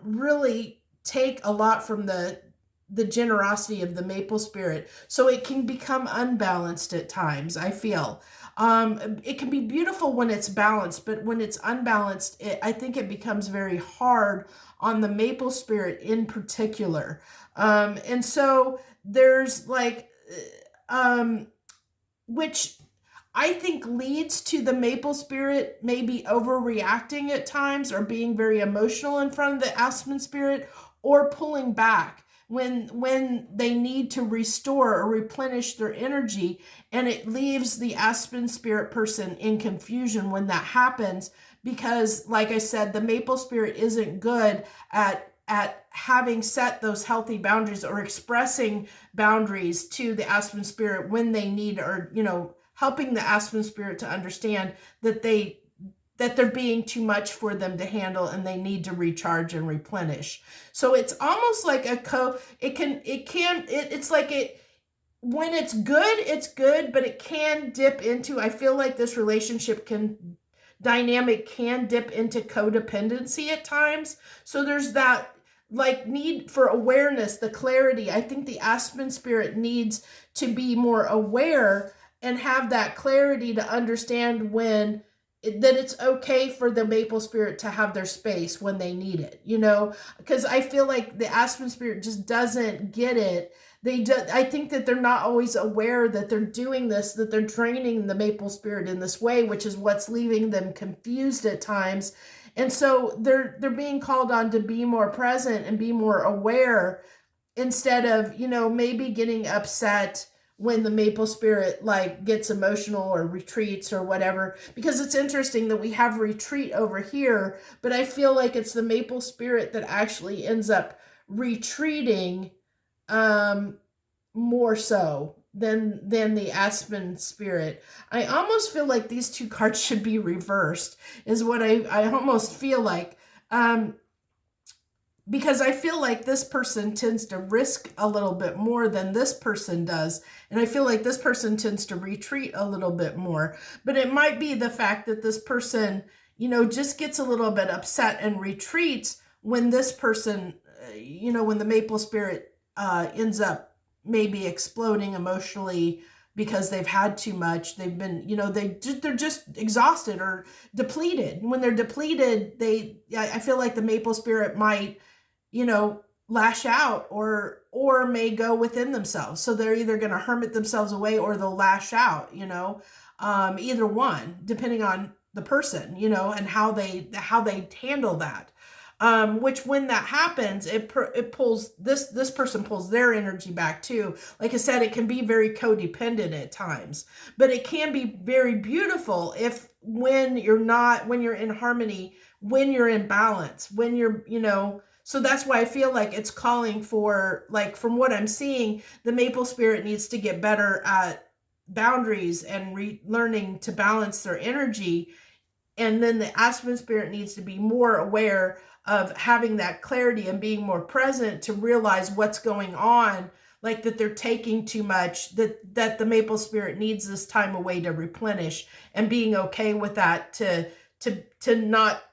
really take a lot from the generosity of the maple spirit. So it can become unbalanced at times, I feel. It can be beautiful when it's balanced, but when it's unbalanced, I think it becomes very hard on the maple spirit in particular. And so there's like, which I think leads to the maple spirit maybe overreacting at times, or being very emotional in front of the aspen spirit, or pulling back when they need to restore or replenish their energy. And it leaves the aspen spirit person in confusion when that happens, because like I said, the maple spirit isn't good at having set those healthy boundaries or expressing boundaries to the aspen spirit when they need, or helping the aspen spirit to understand that they're being too much for them to handle, and they need to recharge and replenish. So it's almost like it's like it, when it's good, but it can dip into, I feel like this relationship dynamic can dip into codependency at times. So there's that like need for awareness, the clarity. I think the aspen spirit needs to be more aware and have that clarity to understand that it's okay for the maple spirit to have their space when they need it, because I feel like the aspen spirit just doesn't get it. I think that they're not always aware that they're doing this, that they're draining the maple spirit in this way, which is what's leaving them confused at times. And so they're being called on to be more present and be more aware, instead of, maybe getting upset when the maple spirit like gets emotional or retreats or whatever. Because it's interesting that we have retreat over here, but I feel like it's the maple spirit that actually ends up retreating more so than the aspen spirit. I almost feel like these two cards should be reversed, is what I almost feel like. Because I feel like this person tends to risk a little bit more than this person does. And I feel like this person tends to retreat a little bit more. But it might be the fact that this person, just gets a little bit upset and retreats when this person, when the maple spirit ends up maybe exploding emotionally because they've had too much. They've been, they're just exhausted or depleted. When they're depleted, I feel like the maple spirit might, lash out or may go within themselves. So they're either going to hermit themselves away or they'll lash out, either one, depending on the person, and how they handle that. Which when that happens, it pulls this person pulls their energy back too. Like I said, it can be very codependent at times, but it can be very beautiful when you're in harmony, when you're in balance, when you're, so that's why I feel like it's calling for, like, from what I'm seeing, the maple spirit needs to get better at boundaries and learning to balance their energy. And then the aspen spirit needs to be more aware of having that clarity and being more present to realize what's going on, like that they're taking too much, that the maple spirit needs this time away to replenish, and being okay with that, to not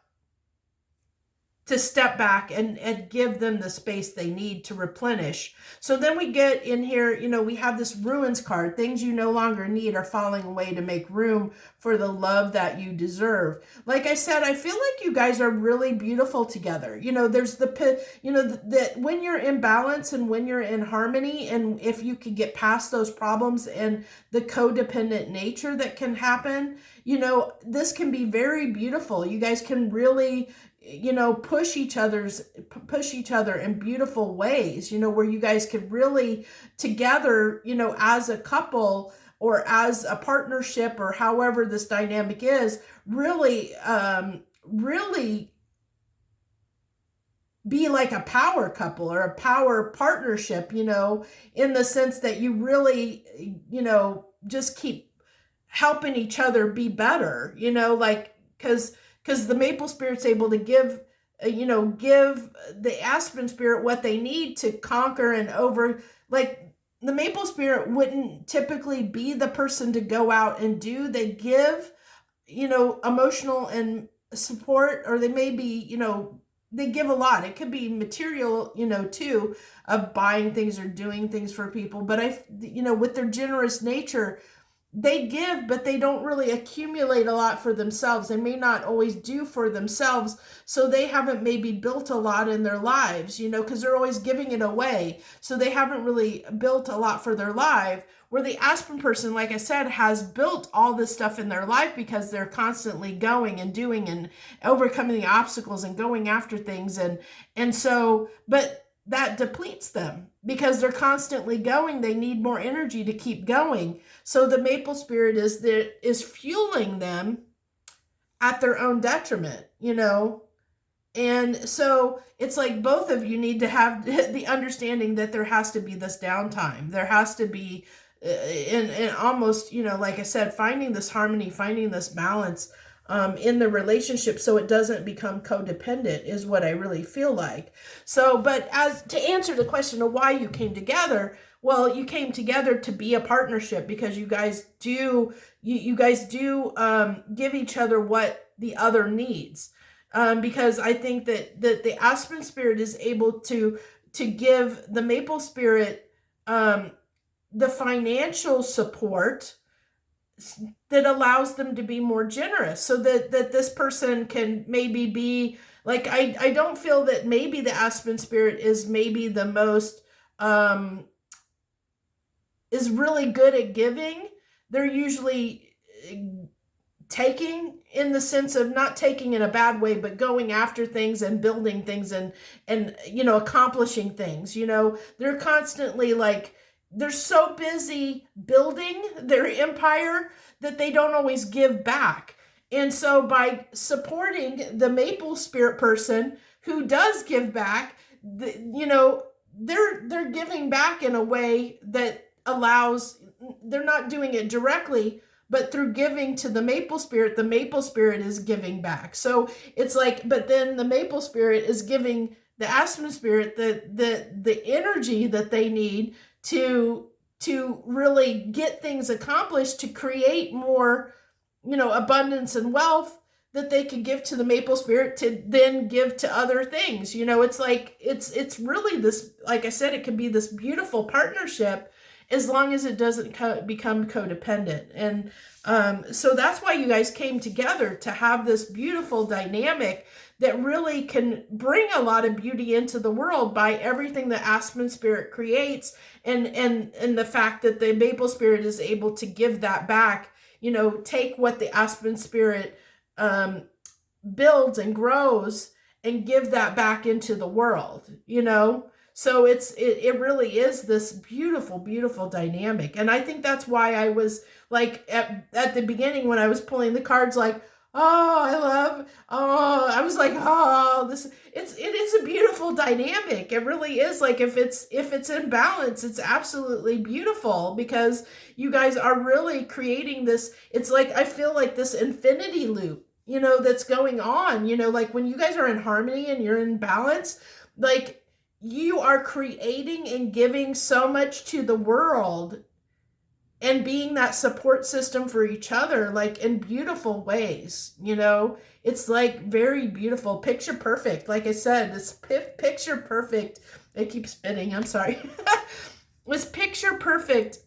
to step back and give them the space they need to replenish. So then we get in here, we have this ruins card. Things you no longer need are falling away to make room for the love that you deserve. Like I said, I feel like you guys are really beautiful together. There's that when you're in balance and when you're in harmony, and if you can get past those problems and the codependent nature that can happen, this can be very beautiful. You guys can really push each other in beautiful ways, where you guys could really together, as a couple or as a partnership or however this dynamic is, really be like a power couple or a power partnership, in the sense that you really, just keep helping each other be better, because the maple spirit's able to give the aspen spirit what they need to conquer and over. Like, the maple spirit wouldn't typically be the person to go out and do. They give, emotional and support, or they may be, they give a lot. It could be material, too, of buying things or doing things for people. But with their generous nature, they give, but they don't really accumulate a lot for themselves. They may not always do for themselves. So they haven't maybe built a lot in their lives, because they're always giving it away. So they haven't really built a lot for their life. Where the aspen person, like I said, has built all this stuff in their life because they're constantly going and doing and overcoming the obstacles and going after things. But that depletes them because they're constantly going. They need more energy to keep going. So the maple spirit is fueling them at their own detriment, And so it's like both of you need to have the understanding that there has to be this downtime. There has to be, and almost, like I said, finding this harmony, finding this balance in the relationship, so it doesn't become codependent, is what I really feel like. So, but as to answer the question of why you came together, well, you came together to be a partnership because you guys do give each other what the other needs. Because I think that the aspen spirit is able to give the maple spirit the financial support that allows them to be more generous, so that this person can maybe be like, I don't feel that maybe the aspen spirit is maybe the most is really good at giving. They're usually taking, in the sense of not taking in a bad way, but going after things and building things and accomplishing things. They're constantly they're so busy building their empire that they don't always give back. And so by supporting the maple spirit person who does give back, they're giving back in a way that allows, they're not doing it directly, but through giving to the maple spirit is giving back. So it's like, but then the maple spirit is giving the aspen spirit the energy that they need to really get things accomplished, to create more, abundance and wealth that they could give to the maple spirit to then give to other things. It's like, it's really this, like I said, it can be this beautiful partnership as long as it doesn't become codependent. And so that's why you guys came together, to have this beautiful dynamic that really can bring a lot of beauty into the world by everything the aspen spirit creates, and the fact that the maple spirit is able to give that back, take what the aspen spirit builds and grows and give that back into the world, So it really is this beautiful, beautiful dynamic. And I think that's why I was like, at the beginning when I was pulling the cards, like, I was like, it is a beautiful dynamic. It really is. Like, if it's in balance, it's absolutely beautiful, because you guys are really creating this. It's like, I feel like this infinity loop, that's going on, like when you guys are in harmony and you're in balance, like, you are creating and giving so much to the world, and being that support system for each other, like in beautiful ways. It's like very beautiful, picture perfect. Like I said, this picture perfect. I keep spinning, I'm sorry. This picture perfect,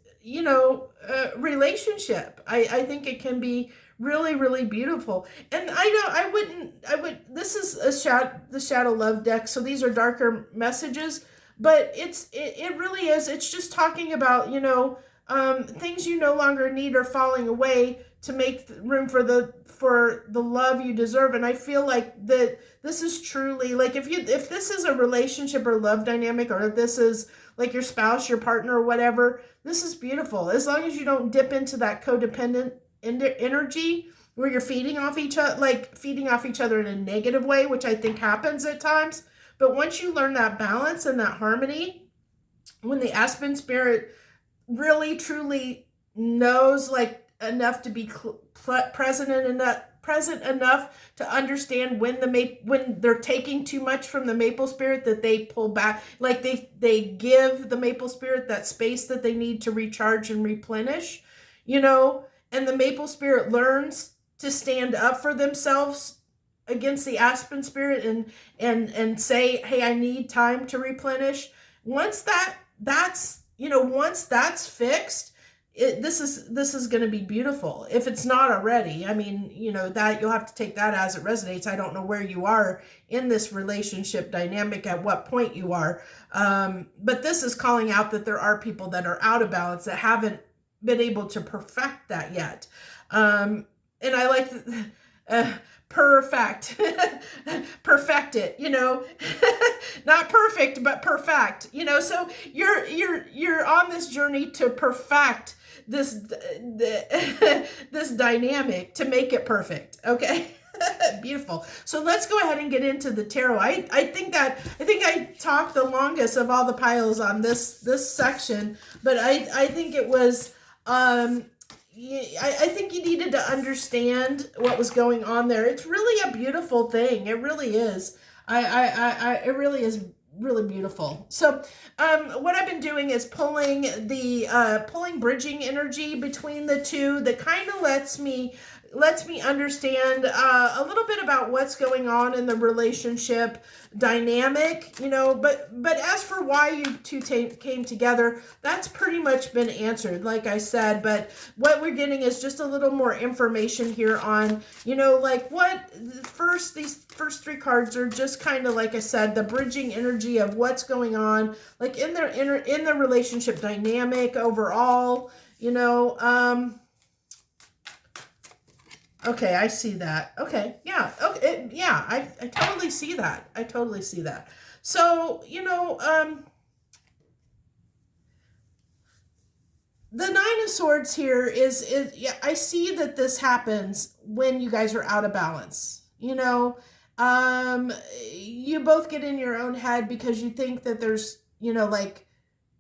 relationship. I think it can be really, really beautiful. And this is the shadow love deck, so these are darker messages, but it really is. It's just talking about, things you no longer need are falling away to make room for the love you deserve. And I feel like that this is truly, like, if this is a relationship or love dynamic, or if this is like your spouse, your partner, or whatever, this is beautiful. As long as you don't dip into that codependent energy where you're feeding off each other in a negative way, which I think happens at times. But once you learn that balance and that harmony, when the Aspen spirit really truly knows, like, enough to be present enough to understand when they're taking too much from the maple spirit, that they pull back, like they give the maple spirit that space that they need to recharge and replenish, and the maple spirit learns to stand up for themselves against the Aspen spirit and say, hey, I need time to replenish. Once that's fixed, this is going to be beautiful. If it's not already, I mean, that you'll have to take that as it resonates. I don't know where you are in this relationship dynamic, at what point you are. But this is calling out that there are people that are out of balance that haven't been able to perfect that yet. And I like perfect it, not perfect, but perfect, so you're on this journey to perfect this dynamic, to make it perfect. Okay. Beautiful. So let's go ahead and get into the tarot. I think I talked the longest of all the piles on this section, but I think it was I think you needed to understand what was going on there. It's really a beautiful thing. It really is. It really is really beautiful. So, what I've been doing is pulling bridging energy between the two, that kind of lets me understand a little bit about what's going on in the relationship dynamic, but as for why you two came together, that's pretty much been answered, like I said. But what we're getting is just a little more information here on, like these first three cards are just kind of, like I said, the bridging energy of what's going on, like in the relationship dynamic overall, Okay, I see that. Okay, yeah, okay, yeah, I totally see that. I totally see that. So, the Nine of Swords here is yeah, I see that this happens when you guys are out of balance. You both get in your own head because you think that there's, like,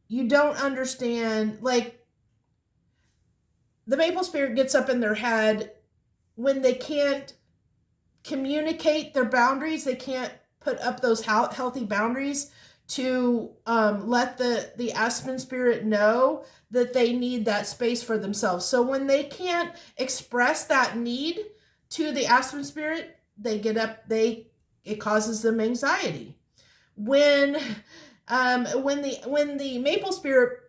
you don't understand, like, the maple spirit gets up in their head when they can't communicate their boundaries. They can't put up those healthy boundaries to let the Aspen spirit know that they need that space for themselves. So when they can't express that need to the Aspen spirit, they get up, it causes them anxiety. When the maple spirit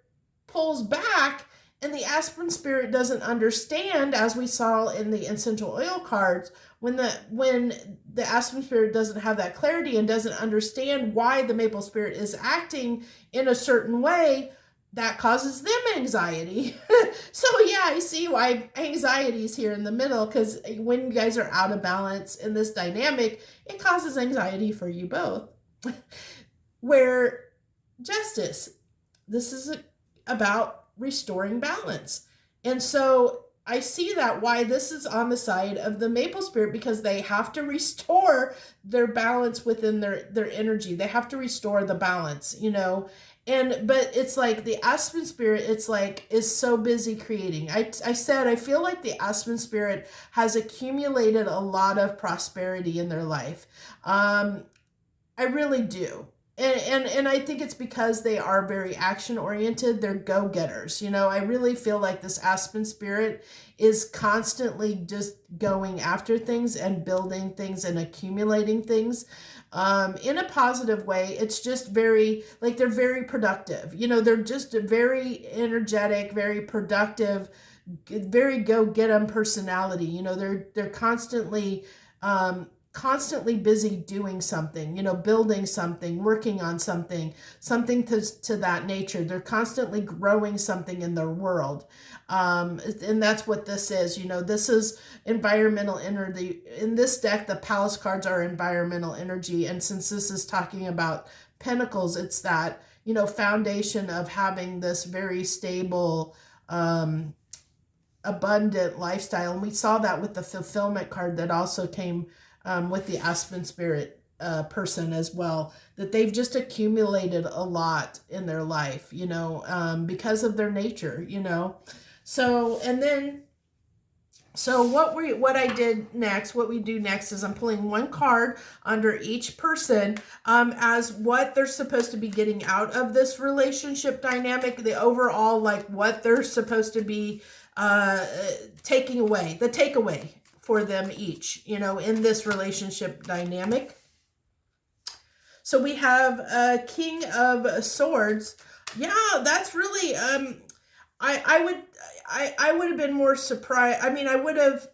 pulls back and the Aspen spirit doesn't understand, as we saw in the essential oil cards, when the Aspen spirit doesn't have that clarity and doesn't understand why the maple spirit is acting in a certain way, that causes them anxiety. So yeah, I see why anxiety is here in the middle, because when you guys are out of balance in this dynamic, it causes anxiety for you both. Where justice, this is about restoring balance. And so I see that why this is on the side of the maple spirit, because they have to restore their balance within their energy. They have to restore the balance, but it's like the Aspen spirit, is so busy creating. I said, I feel like the Aspen spirit has accumulated a lot of prosperity in their life. I really do. and I think it's because they are very action oriented. They're go-getters. I really feel like this Aspen spirit is constantly just going after things and building things and accumulating things in a positive way. It's just very, like, they're very productive. They're just a very energetic, very productive, very go-get-em personality. They're constantly busy doing something, building something, working on something to that nature. They're constantly growing something in their world. And that's what this is. This is environmental energy. In this deck, the palace cards are environmental energy. And since this is talking about pentacles, it's that, foundation of having this very stable, abundant lifestyle. And we saw that with the fulfillment card that also came with the Aspen spirit person as well, that they've just accumulated a lot in their life, because of their nature, So, and then, so what we do next is I'm pulling one card under each person as what they're supposed to be getting out of this relationship dynamic, the overall, like what they're supposed to be taking away, the takeaway for them each, in this relationship dynamic. So we have a King of Swords. Yeah, that's really, I would have been more surprised. I mean, it would have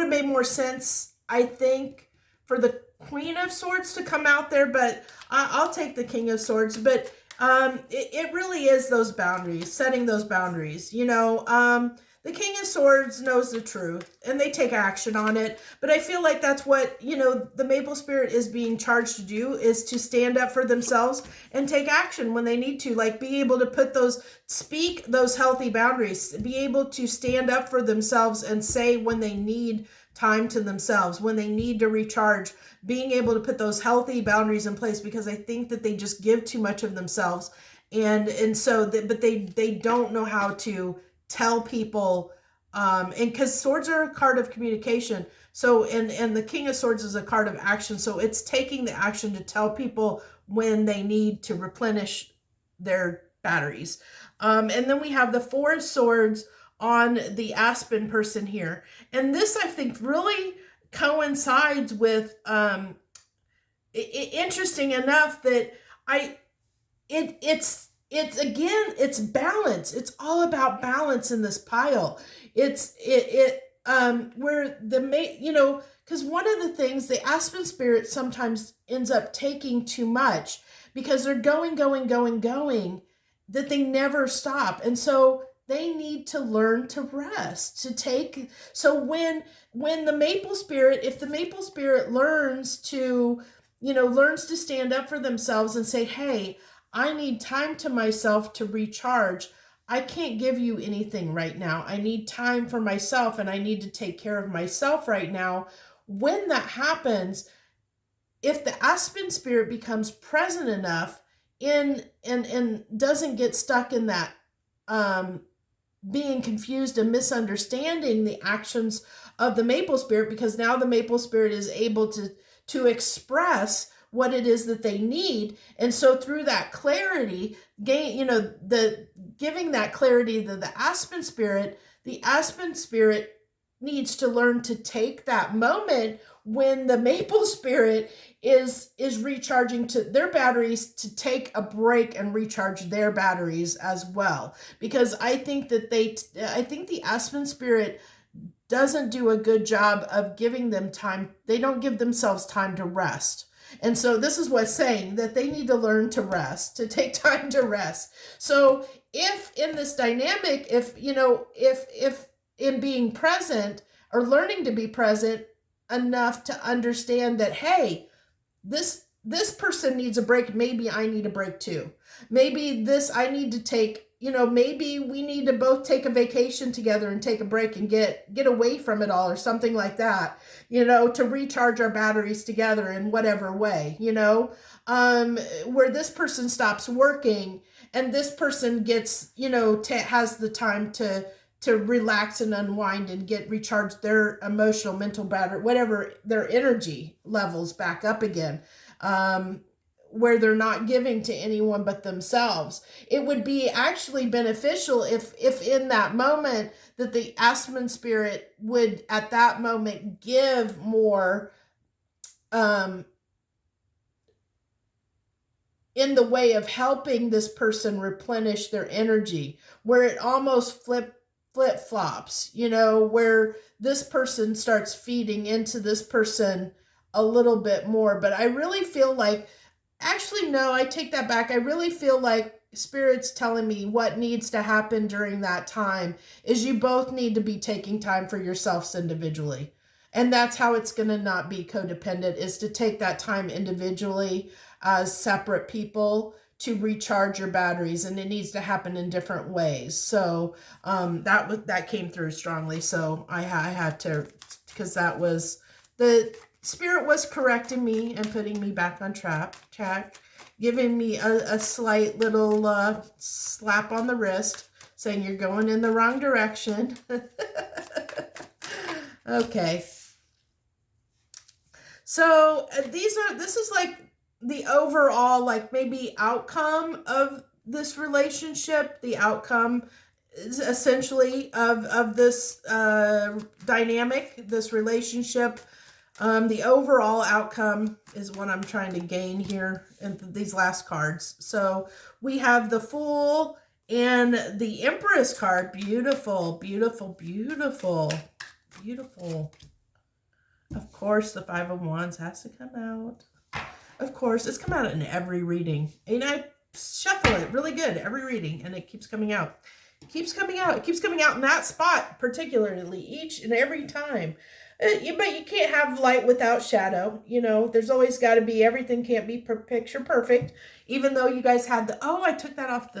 made more sense, I think, for the Queen of Swords to come out there, but I'll take the King of Swords. But it really is those boundaries, setting those boundaries, the King of Swords knows the truth and they take action on it. But I feel like that's what, the Maple Spirit is being charged to do, is to stand up for themselves and take action when they need to, like be able to speak those healthy boundaries, be able to stand up for themselves and say when they need time to themselves, when they need to recharge, being able to put those healthy boundaries in place, because I think that they just give too much of themselves. And so, but they don't know how to tell people, and because swords are a card of communication, so and the King of Swords is a card of action, so it's taking the action to tell people when they need to replenish their batteries. And then we have the Four of Swords on the Aspen person here, and this I think really coincides with interesting enough that it's balance. It's all about balance in this pile. Where because one of the things the Aspen spirit sometimes ends up taking too much, because they're going, that they never stop. And so they need to learn to rest, so when the Maple Spirit, if the Maple Spirit learns to stand up for themselves and say, hey, I need time to myself to recharge. I can't give you anything right now. I need time for myself and I need to take care of myself right now. When that happens, if the Aspen spirit becomes present enough and doesn't get stuck in that being confused and misunderstanding the actions of the Maple Spirit, because now the Maple Spirit is able to express what it is that they need. And so through that clarity, giving that clarity to the Aspen Spirit needs to learn to take that moment when the Maple Spirit is recharging to their batteries, to take a break and recharge their batteries as well. Because I think the Aspen Spirit doesn't do a good job of giving them time. They don't give themselves time to rest. And so this is what's saying that they need to learn to rest, to take time to rest. So if in this dynamic, if in being present or learning to be present enough to understand that, hey, this person needs a break, maybe I need a break too. Maybe I need to take, maybe we need to both take a vacation together and take a break and get away from it all, or something like that, to recharge our batteries together in whatever way, where this person stops working and this person gets, has the time to relax and unwind and recharge their emotional, mental battery, whatever, their energy levels back up again. where they're not giving to anyone but themselves. It would be actually beneficial if in that moment that the Aspen spirit would at that moment give more um, in the way of helping this person replenish their energy, where it almost flip flops, where this person starts feeding into this person a little bit more. But I really feel like, actually, no, I take that back. I really feel like Spirit's telling me what needs to happen during that time is you both need to be taking time for yourselves individually. And that's how it's going to not be codependent, is to take that time individually as separate people to recharge your batteries, and it needs to happen in different ways. So that came through strongly. So I had to, because that was the Spirit was correcting me and putting me back on track, giving me a slight little slap on the wrist, saying you're going in the wrong direction. Okay. So this is like the overall, like maybe outcome of this relationship, the outcome is essentially of this dynamic, this relationship. The overall outcome is what I'm trying to gain here in these last cards. So we have the Fool and the Empress card. Beautiful, beautiful, beautiful, beautiful. Of course, the Five of Wands has to come out. Of course, it's come out in every reading. And I shuffle it really good every reading, and it keeps coming out. It keeps coming out. It keeps coming out in that spot, particularly, each and every time. But you can't have light without shadow. There's always got to be, everything can't be picture perfect. Even though you guys had I took that off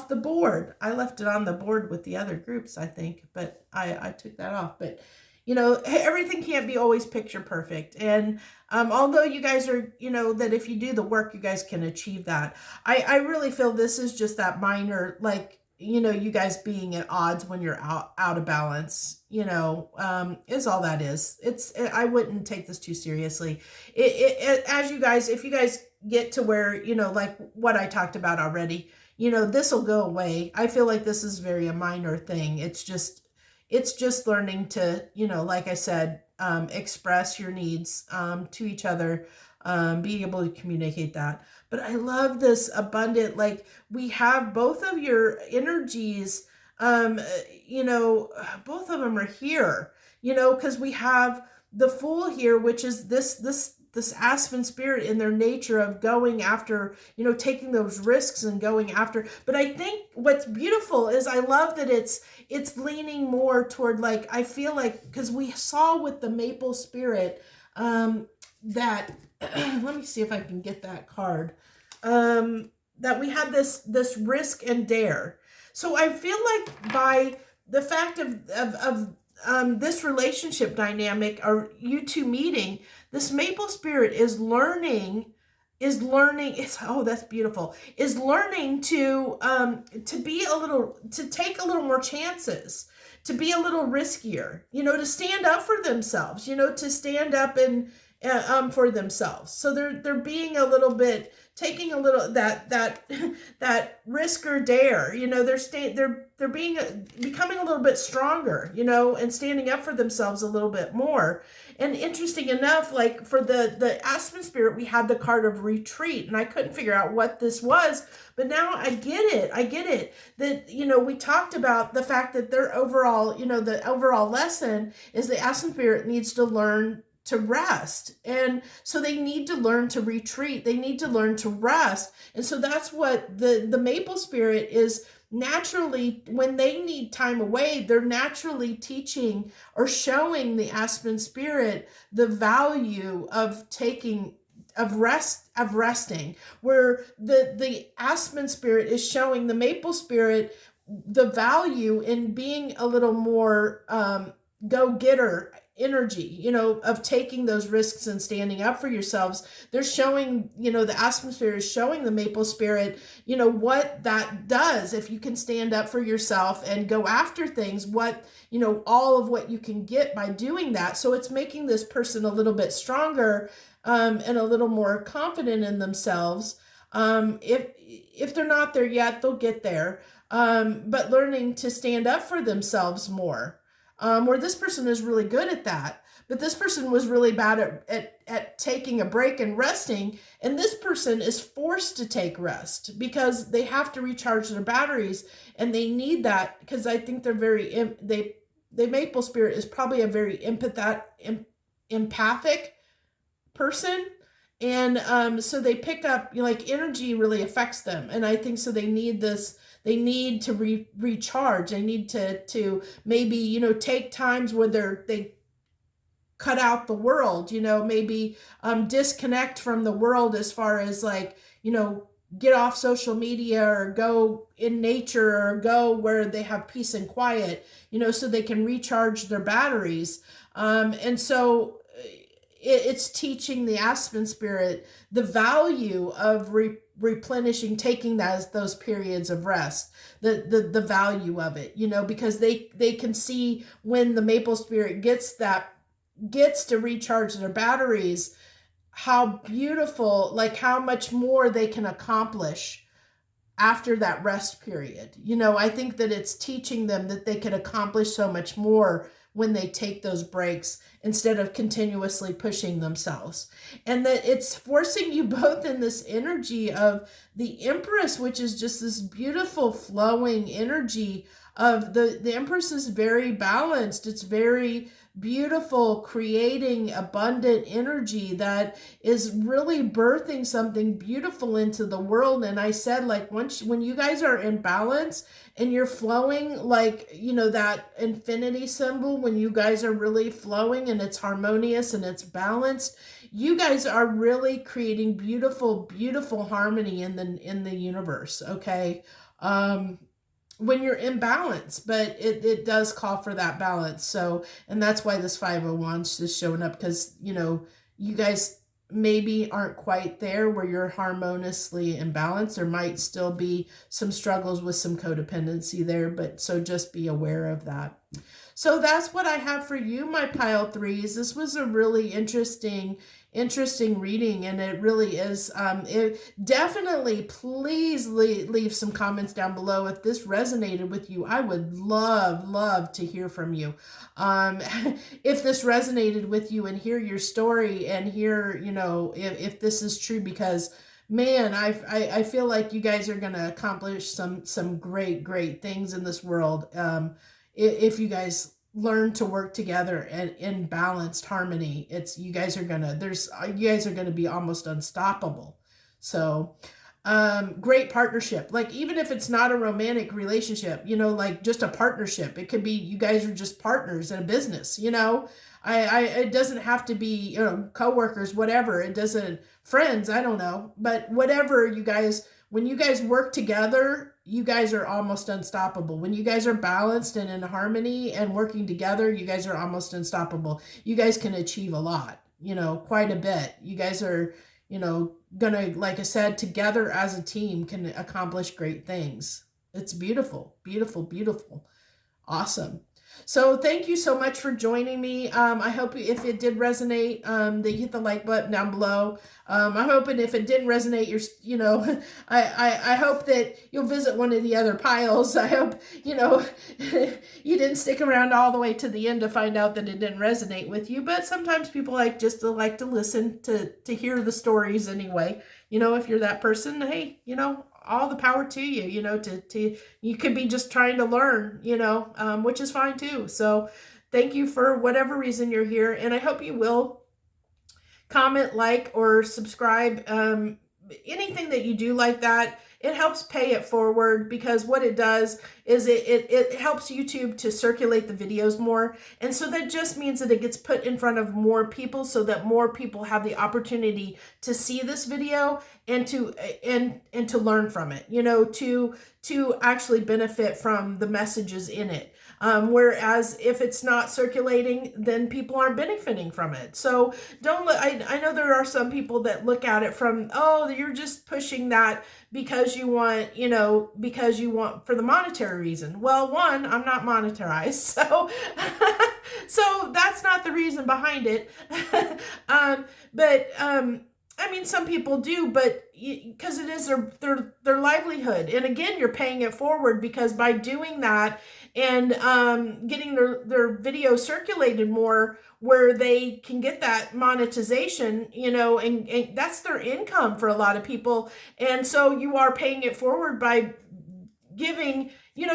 the board. I left it on the board with the other groups, I think, but I took that off. But everything can't be always picture perfect. And although you guys are, that if you do the work, you guys can achieve that. I really feel this is just that minor, like, you guys being at odds when you're out of balance, is all that is. I wouldn't take this too seriously. As you guys, if you guys get to where, like what I talked about already, this will go away. I feel like this is a minor thing. It's just learning to, like I said, express your needs to each other, being able to communicate that. But I love this abundant, like we have both of your energies, both of them are here, because we have the Fool here, which is this Aspen spirit in their nature of going after, taking those risks and going after. But I think what's beautiful is I love that it's leaning more toward, like, I feel like, because we saw with the Maple spirit that let me see if I can get that card, that we had this risk and dare. So I feel like by the fact of this relationship dynamic, or you two meeting, this Maple spirit is learning, that's beautiful, is learning to be to take a little more chances, to be a little riskier, to stand up for themselves, to stand up and for themselves. So they're being a little bit, taking a little that risk or dare, they're becoming a little bit stronger, and standing up for themselves a little bit more. And interesting enough, like for the Aspen spirit, we had the card of retreat, and I couldn't figure out what this was, but now I get it, that, we talked about the fact that their overall, the overall lesson is the Aspen spirit needs to learn to rest. And so they need to learn to retreat. They need to learn to rest. And so that's what the Maple spirit is naturally, when they need time away, they're naturally teaching or showing the Aspen spirit the value of resting, where the Aspen spirit is showing the Maple spirit the value in being a little more go-getter, energy, of taking those risks and standing up for yourselves. They're showing, the Aspen Spirit is showing the Maple Spirit, what that does if you can stand up for yourself and go after things, what, all of what you can get by doing that. So it's making this person a little bit stronger, and a little more confident in themselves. If they're not there yet, they'll get there. But learning to stand up for themselves more. Where this person is really good at that, but this person was really bad at taking a break and resting, and this person is forced to take rest because they have to recharge their batteries, and they need that because I think they're the Maple Spirit is probably a very empathic person. And so they pick up, like, energy really affects them. And I think so they need this, they need to recharge. They need to maybe, take times where they cut out the world, maybe disconnect from the world as far as, like, get off social media or go in nature or go where they have peace and quiet, so they can recharge their batteries. And so it's teaching the Aspen Spirit the value of replenishing, taking those periods of rest, the value of it, because they can see when the Maple Spirit gets to recharge their batteries, how beautiful, like how much more they can accomplish after that rest period. I think that it's teaching them that they can accomplish so much more when they take those breaks instead of continuously pushing themselves. And that it's forcing you both in this energy of the Empress, which is just this beautiful flowing energy of the Empress is very balanced. It's very beautiful, creating abundant energy that is really birthing something beautiful into the world. And I said, like, when you guys are in balance and you're flowing, like, that infinity symbol, when you guys are really flowing and it's harmonious and it's balanced, you guys are really creating beautiful, beautiful harmony in the universe. Okay. When you're in balance, but it does call for that balance. So, and that's why this 501 is showing up, because, you guys maybe aren't quite there where you're harmoniously in balance. There might still be some struggles with some codependency there, but so just be aware of that. So that's what I have for you, my pile threes. This was a really interesting reading, and it really is. Definitely, please leave some comments down below if this resonated with you. I would love to hear from you. If this resonated with you, and hear your story, and hear, if this is true, because man, I feel like you guys are going to accomplish some great things in this world. If you guys learn to work together and in balanced harmony, you guys are gonna be almost unstoppable. So great partnership, like, even if it's not a romantic relationship, like just a partnership, it could be you guys are just partners in a business. It doesn't have to be, co-workers, whatever. It doesn't, friends, I don't know, but whatever, when you guys work together, you guys are almost unstoppable. When you guys are balanced and in harmony and working together, you guys are almost unstoppable. You guys can achieve a lot, quite a bit. You guys are, gonna, like I said, together as a team can accomplish great things. It's beautiful, beautiful, beautiful. Awesome. So thank you so much for joining me. I hope if it did resonate, that you hit the like button down below. I'm hoping if it didn't resonate, I hope that you'll visit one of the other piles. I hope, you didn't stick around all the way to the end to find out that it didn't resonate with you. But sometimes people like to listen to hear the stories anyway. If you're that person, hey, all the power to you, you could be just trying to learn, which is fine too. So thank you for whatever reason you're here. And I hope you will comment, like, or subscribe. Anything that you do like that, it helps pay it forward, because what it does is it helps YouTube to circulate the videos more. And so that just means that it gets put in front of more people, so that more people have the opportunity to see this video and to learn from it, to actually benefit from the messages in it. Whereas if it's not circulating, then people aren't benefiting from it. So don't look, I know there are some people that look at it from, oh, you're just pushing that because you want, because you want for the monetary reason. Well, one, I'm not monetarized, so so that's not the reason behind it. But I mean, some people do, but because it is their livelihood. And again, you're paying it forward because by doing that and getting their video circulated more, where they can get that monetization, and that's their income for a lot of people. And so you are paying it forward by giving,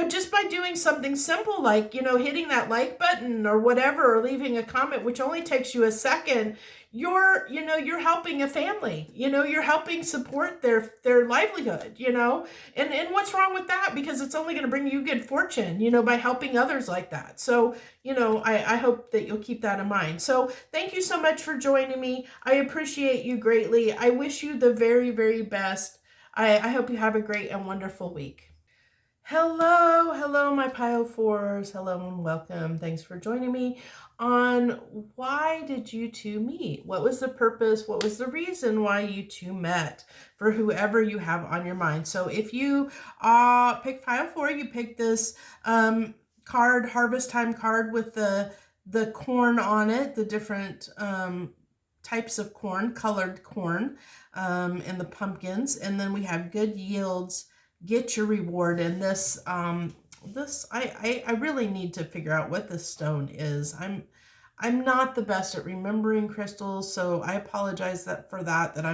just by doing something simple like, hitting that like button or whatever, or leaving a comment, which only takes you a second. You're helping a family, you're helping support their livelihood, and what's wrong with that? Because it's only going to bring you good fortune, by helping others like that. So, I hope that you'll keep that in mind. So thank you so much for joining me. I appreciate you greatly. I wish you the very, very best. I hope you have a great and wonderful week. Hello, my Pile Fours. Hello and welcome. Thanks for joining me on Why Did You Two Meet? What was the purpose? What was the reason why you two met? For whoever you have on your mind. So if you pick Pile 4, you pick this card, Harvest Time card with the corn on it, the different types of corn, colored corn, and the pumpkins. And then we have good yields. Get your reward. And this I really need to figure out what this stone is. I'm not the best at remembering crystals, so I apologize for that I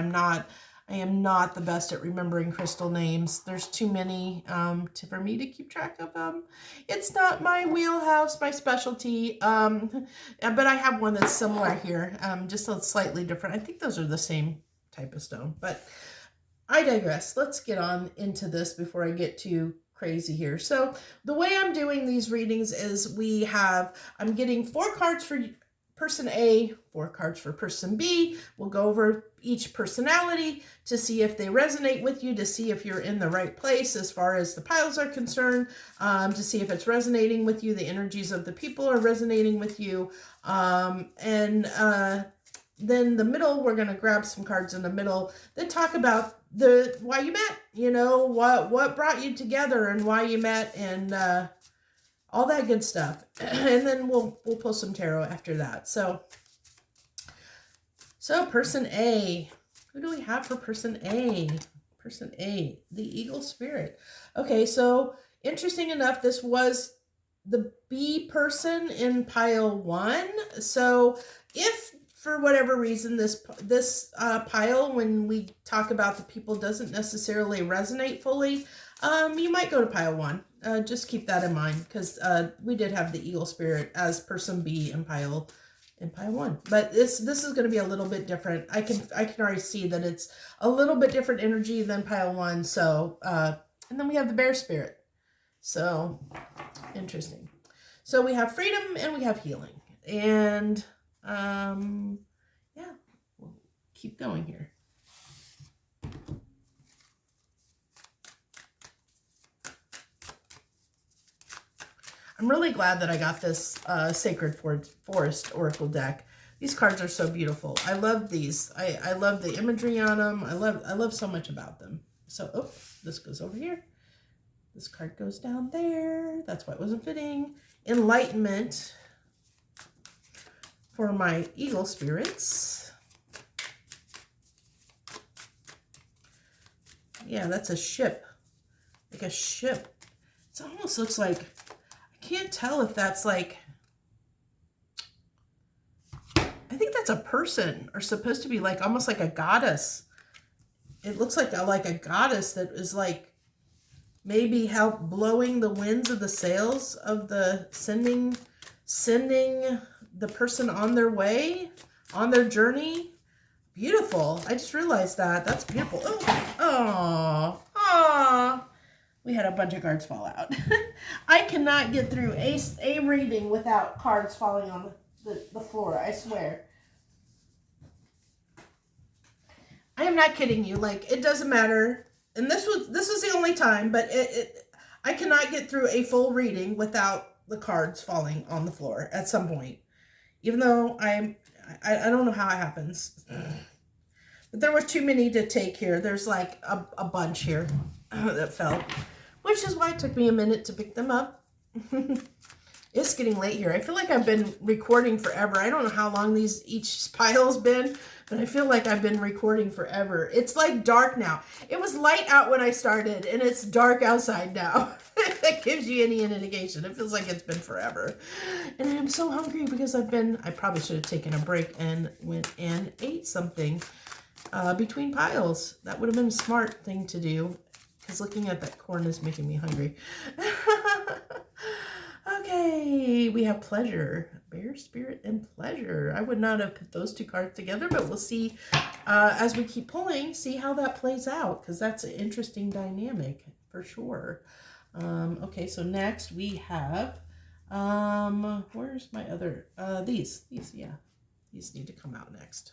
am not the best at remembering crystal names. There's too many for me to keep track of them. It's not my wheelhouse, my specialty. But I have one that's similar here, just a slightly different. I think those are the same type of stone, but I digress. Let's get on into this before I get too crazy here. So the way I'm doing these readings is I'm getting 4 cards for person A, 4 cards for person B. We'll go over each personality to see if they resonate with you, to see if you're in the right place as far as the piles are concerned, to see if it's resonating with you, the energies of the people are resonating with you, then the middle, we're going to grab some cards in the middle that talk about why you met, what brought you together and why you met, and all that good stuff. And then we'll pull some tarot after that. So person A, who do we have for person A? Person A, the Eagle Spirit. Okay, so interesting enough, this was the B person in pile 1. So if for whatever reason this pile, when we talk about the people, doesn't necessarily resonate fully, you might go to pile 1. Just keep that in mind, because we did have the Eagle Spirit as person B in pile 1. But this is going to be a little bit different. I can already see that it's a little bit different energy than pile 1. So and then we have the Bear Spirit. So interesting. So we have freedom and we have healing. And yeah, we'll keep going here. I'm really glad that I got this Sacred Forest Oracle deck. These cards are so beautiful. I love these. I love the imagery on them. I love so much about them. So, this goes over here. This card goes down there. That's why it wasn't fitting. Enlightenment for my Eagle Spirits. Yeah, that's a ship. Like a ship. It almost looks like, I can't tell if that's like, I think that's a person, or supposed to be like almost like a goddess. It looks like a goddess that is like maybe help blowing the winds of the sails of the sending the person on their way, on their journey. Beautiful. I just realized that. That's beautiful. Oh, we had a bunch of cards fall out. I cannot get through a reading without cards falling on the floor, I swear. I am not kidding you. Like, it doesn't matter. And this was the only time, but I cannot get through a full reading without the cards falling on the floor at some point. Even though I don't know how it happens. But there were too many to take here. There's like a bunch here that fell. Which is why it took me a minute to pick them up. It's getting late here. I feel like I've been recording forever. I don't know how long each pile's been, but I feel like I've been recording forever. It's like dark now. It was light out when I started, and it's dark outside now. If that gives you any indication. It feels like it's been forever. And I'm so hungry because I probably should have taken a break and went and ate something between piles. That would have been a smart thing to do, because looking at that corn is making me hungry. Okay, we have pleasure, bear spirit and pleasure. I would not have put those two cards together, but we'll see as we keep pulling, see how that plays out, because that's an interesting dynamic for sure. Okay, so next we have, where's my other, these, yeah, these need to come out next.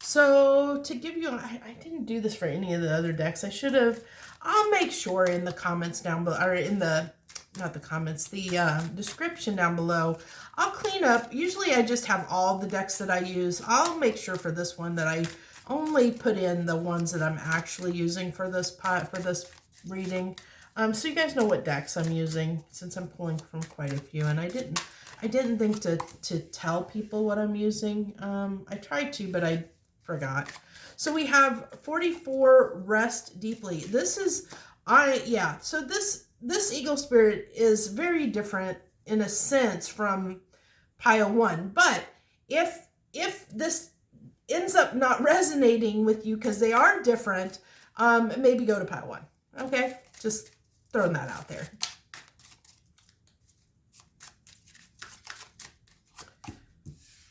So to give you, I didn't do this for any of the other decks. I should have. I'll make sure in the comments down below, or in the, not the comments, the description down below, I'll clean up. Usually I just have all the decks that I use. I'll make sure for this one that I only put in the ones that I'm actually using for this reading. So you guys know what decks I'm using, since I'm pulling from quite a few, and I didn't think to tell people what I'm using. I tried to, but I forgot. So we have 44 Rest Deeply. This is, so this Eagle Spirit is very different in a sense from pile 1. But if this ends up not resonating with you because they are different, maybe go to pile 1. Okay? Just throwing that out there.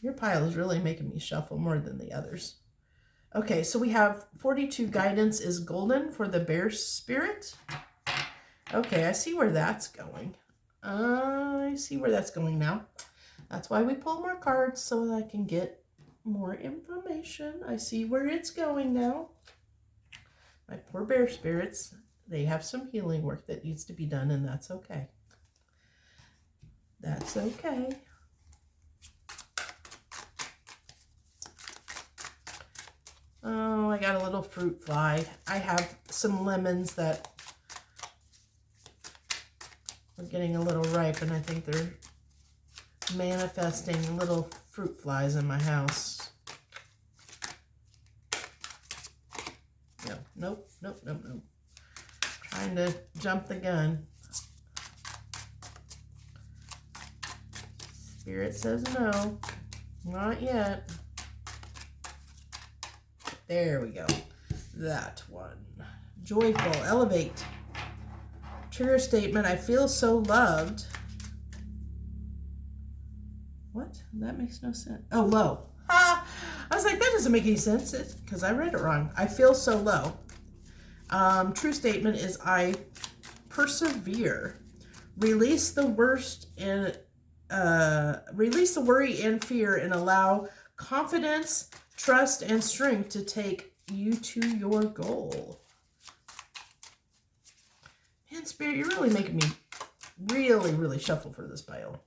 Your pile is really making me shuffle more than the others. Okay, so we have 42 Guidance is Golden for the Bear Spirit. Okay, I see where that's going. I see where that's going now. That's why we pull more cards, so that I can get more information. I see where it's going now. My poor bear spirits, they have some healing work that needs to be done, and that's okay. That's okay. Oh, I got a little fruit fly. I have some lemons that are getting a little ripe, and I think they're manifesting little fruit flies in my house. Nope. Trying to jump the gun. Spirit says no, not yet. There we go. That one. Joyful. Elevate. Trigger statement. I feel so loved. What? That makes no sense. Oh, low. Ha! I was like, that doesn't make any sense. It's because I read it wrong. I feel so low. True statement is I persevere. Release the worst and release the worry and fear and allow confidence, trust, and strength to take you to your goal. Man, Spirit, you're really making me really shuffle for this pile.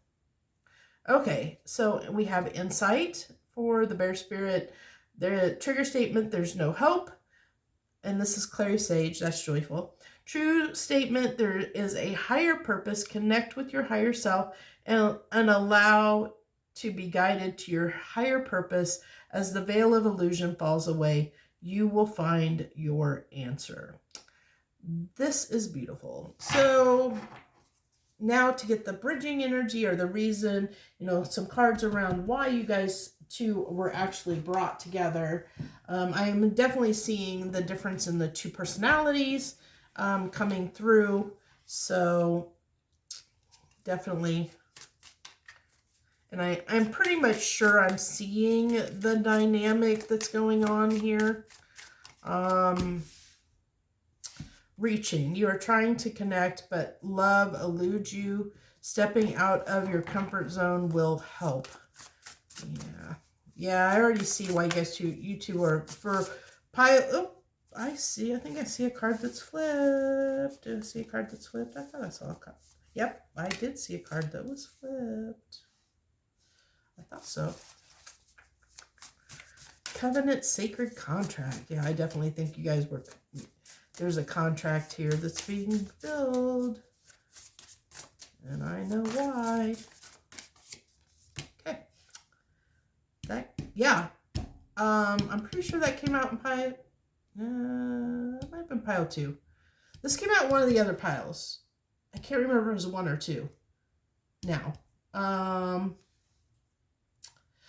Okay, so we have Insight for the Bear Spirit. The trigger statement, there's no hope. And this is Clary Sage, that's joyful. True statement, there is a higher purpose. Connect with your higher self and allow to be guided to your higher purpose. As the veil of illusion falls away, you will find your answer. This is beautiful. So now to get the bridging energy or the reason, some cards around why you guys two were actually brought together. I am definitely seeing the difference in the two personalities coming through. So definitely. And I'm pretty much sure I'm seeing the dynamic that's going on here. Reaching. You are trying to connect, but love eludes you. Stepping out of your comfort zone will help. Yeah, I already see why you two are for pile. Oh, I think I see a card that's flipped. Do I see a card that's flipped? I thought I saw a card. Yep, I did see a card that was flipped. I thought so. Covenant Sacred Contract. Yeah, I definitely think you guys were... There's a contract here that's being filled. And I know why. Okay. Yeah. I'm pretty sure that came out in pile... it might have been pile 2. This came out in one of the other piles. I can't remember if it was 1 or 2. Now.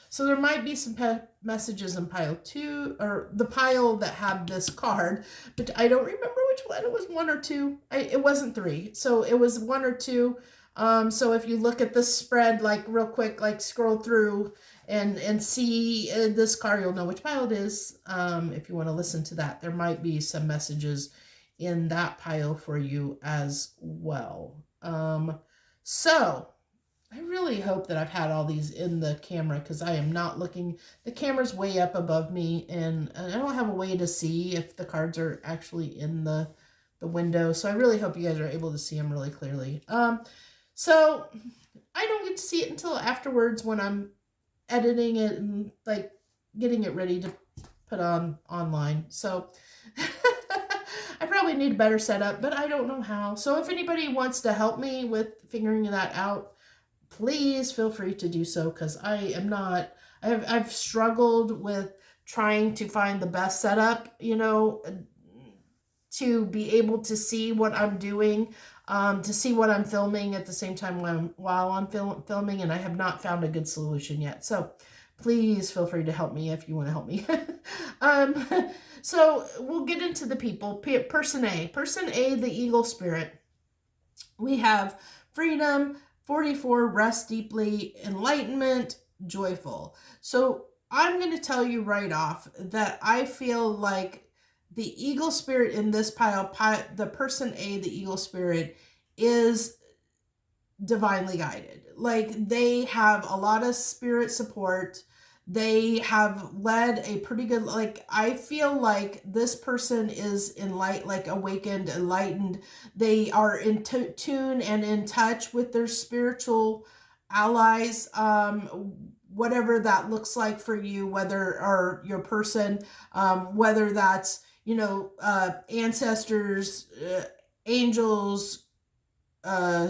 So there might be some messages in pile 2, or the pile that had this card, but I don't remember which one. It was 1 or 2. It wasn't 3, so it was 1 or 2. So if you look at this spread, like real quick, like scroll through and see this card, you'll know which pile it is. If you want to listen to that, there might be some messages in that pile for you as well. So I really hope that I've had all these in the camera, because I am not looking. The camera's way up above me, and I don't have a way to see if the cards are actually in the window. So I really hope you guys are able to see them really clearly. So I don't get to see it until afterwards when I'm editing it and like getting it ready to put on online. So I probably need a better setup, but I don't know how. So if anybody wants to help me with figuring that out, please feel free to do so, because I am not, I've struggled with trying to find the best setup, you know, to be able to see what I'm doing, to see what I'm filming at the same time while I'm filming, and I have not found a good solution yet. So please feel free to help me if you want to help me. So we'll get into the people. Person A. Person A, the Eagle Spirit. We have freedom, 44, rest deeply, enlightenment, joyful. So I'm going to tell you right off that I feel like the Eagle Spirit in this pile, the person A, the Eagle Spirit, is divinely guided. Like, they have a lot of spirit support. They have led a pretty good, like, I feel like this person is awakened, enlightened. They are in tune and in touch with their spiritual allies, whatever that looks like for you, or your person, whether that's, you know, ancestors, angels,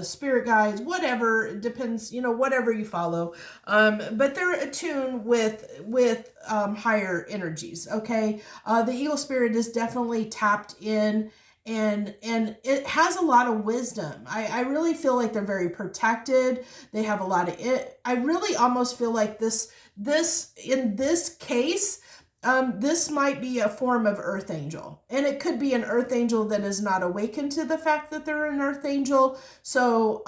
spirit guides, whatever, it depends, you know, whatever you follow, but they're attuned with higher energies. Okay, the Eagle Spirit is definitely tapped in, and it has a lot of wisdom. I really feel like they're very protected. They have a lot of it. I really almost feel like this in this case, this might be a form of earth angel, and it could be an earth angel that is not awakened to the fact that they're an earth angel. So,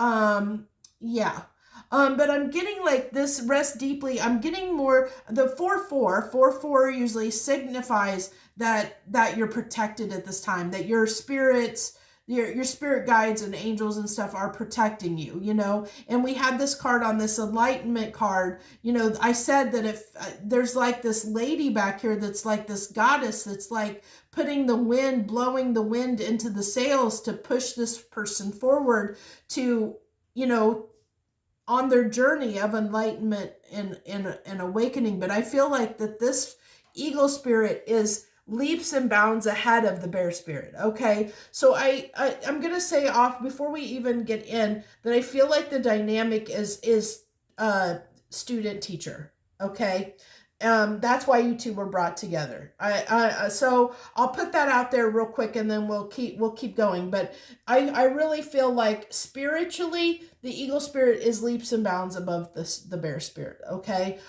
yeah. But I'm getting like this rest deeply. I'm getting more the 4-4 usually signifies that you're protected at this time, that your spirits, your spirit guides and angels and stuff are protecting you, you know. And we had this card on this enlightenment card. You know, I said that if there's like this lady back here that's like this goddess that's like blowing the wind into the sails to push this person forward to, you know, on their journey of enlightenment and awakening. But I feel like that this Eagle Spirit is leaps and bounds ahead of the bear spirit. Okay, so I'm gonna say off before we even get in that I feel like the dynamic is student teacher. Okay, that's why you two were brought together. So I'll put that out there real quick, and then we'll keep going. But I really feel like spiritually the Eagle Spirit is leaps and bounds above the bear spirit. Okay.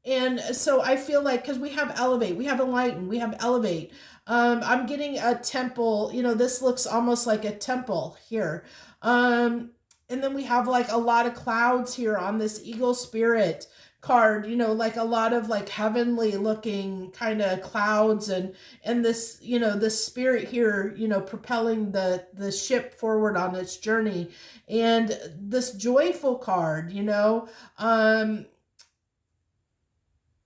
And so I feel like, because we have elevate, we have enlighten, we have elevate. I'm getting a temple, you know, this looks almost like a temple here. And then we have like a lot of clouds here on this Eagle Spirit card, you know, like a lot of like heavenly looking kind of clouds, and this, you know, this spirit here, you know, propelling the ship forward on its journey. And this joyful card, you know,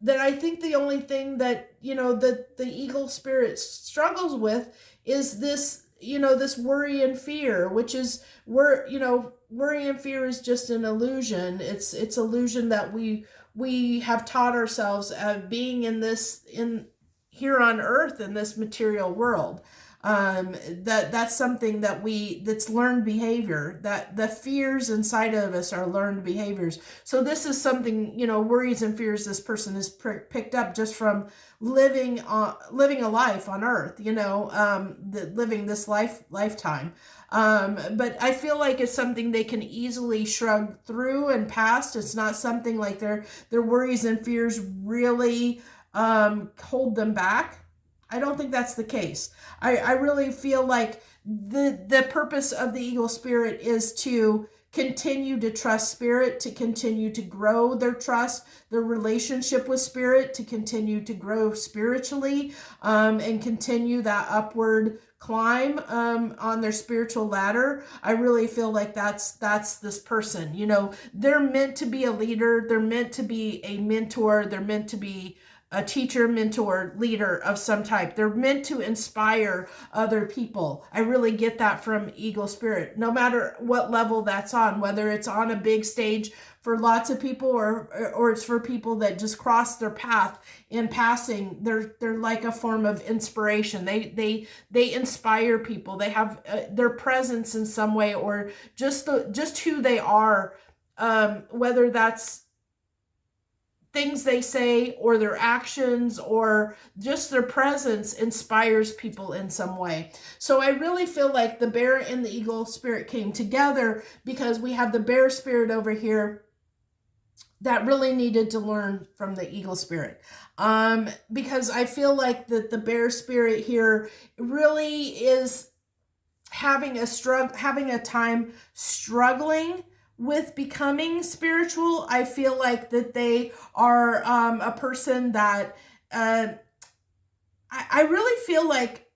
that I think the only thing that, that the eagle spirit struggles with is this, this worry and fear, which is worry and fear is just an illusion. It's illusion that we have taught ourselves of being in here on earth in this material world. That's something that's learned behavior, that the fears inside of us are learned behaviors. So this is something, worries and fears this person has picked up just from living a life on earth, living this lifetime. But I feel like it's something they can easily shrug through and past. It's not something like their worries and fears really hold them back. I don't think that's the case. I really feel like the purpose of the eagle spirit is to continue to trust spirit, to continue to grow their trust, their relationship with spirit, to continue to grow spiritually, and continue that upward climb on their spiritual ladder. I really feel like that's this person. They're meant to be a leader. They're meant to be a mentor. They're meant to be a teacher, mentor, leader of some type. They're meant to inspire other people. I really get that from eagle spirit, no matter what level that's on, whether it's on a big stage for lots of people or it's for people that just cross their path in passing. They're like a form of inspiration. They inspire people. They have their presence in some way, or just who they are, whether that's things they say or their actions or just their presence inspires people in some way. So I really feel like the bear and the eagle spirit came together because we have the bear spirit over here that really needed to learn from the eagle spirit. Because I feel like that the bear spirit here really is having a time struggling with becoming spiritual. I feel like that they are a person that I really feel like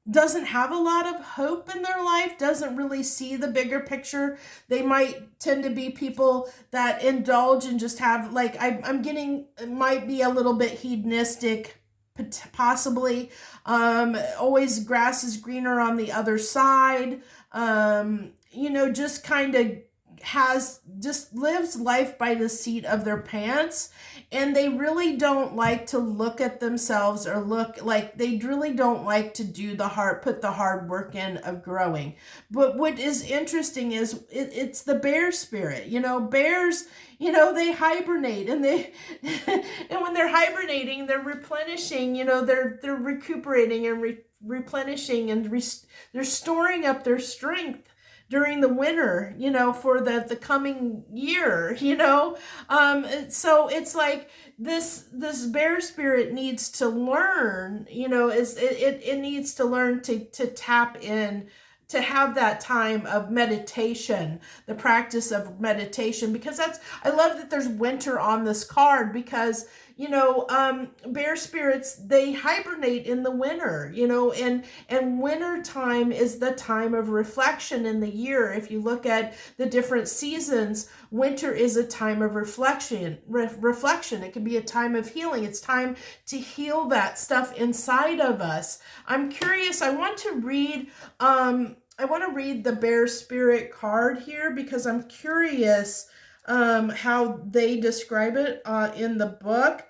doesn't have a lot of hope in their life, doesn't really see the bigger picture. They might tend to be people that indulge and just have, like, I'm getting, might be a little bit hedonistic, possibly. Always grass is greener on the other side. Just kind of lives life by the seat of their pants, and they really don't like to look at themselves or they really don't like to put the hard work in of growing. But what is interesting is it's the bear spirit. Bears, they hibernate, and and when they're hibernating, they're replenishing, they're recuperating and replenishing, and they're storing up their strength during the winter, for the coming year, so it's like this bear spirit needs to learn, it needs to learn to tap in, to have that time of meditation, the practice of meditation, because I love that there's winter on this card, because bear spirits, they hibernate in the winter, and winter time is the time of reflection in the year. If you look at the different seasons, winter is a time of reflection. It can be a time of healing. It's time to heal that stuff inside of us. I'm curious. I want to read the bear spirit card here, because I'm curious how they describe it in the book.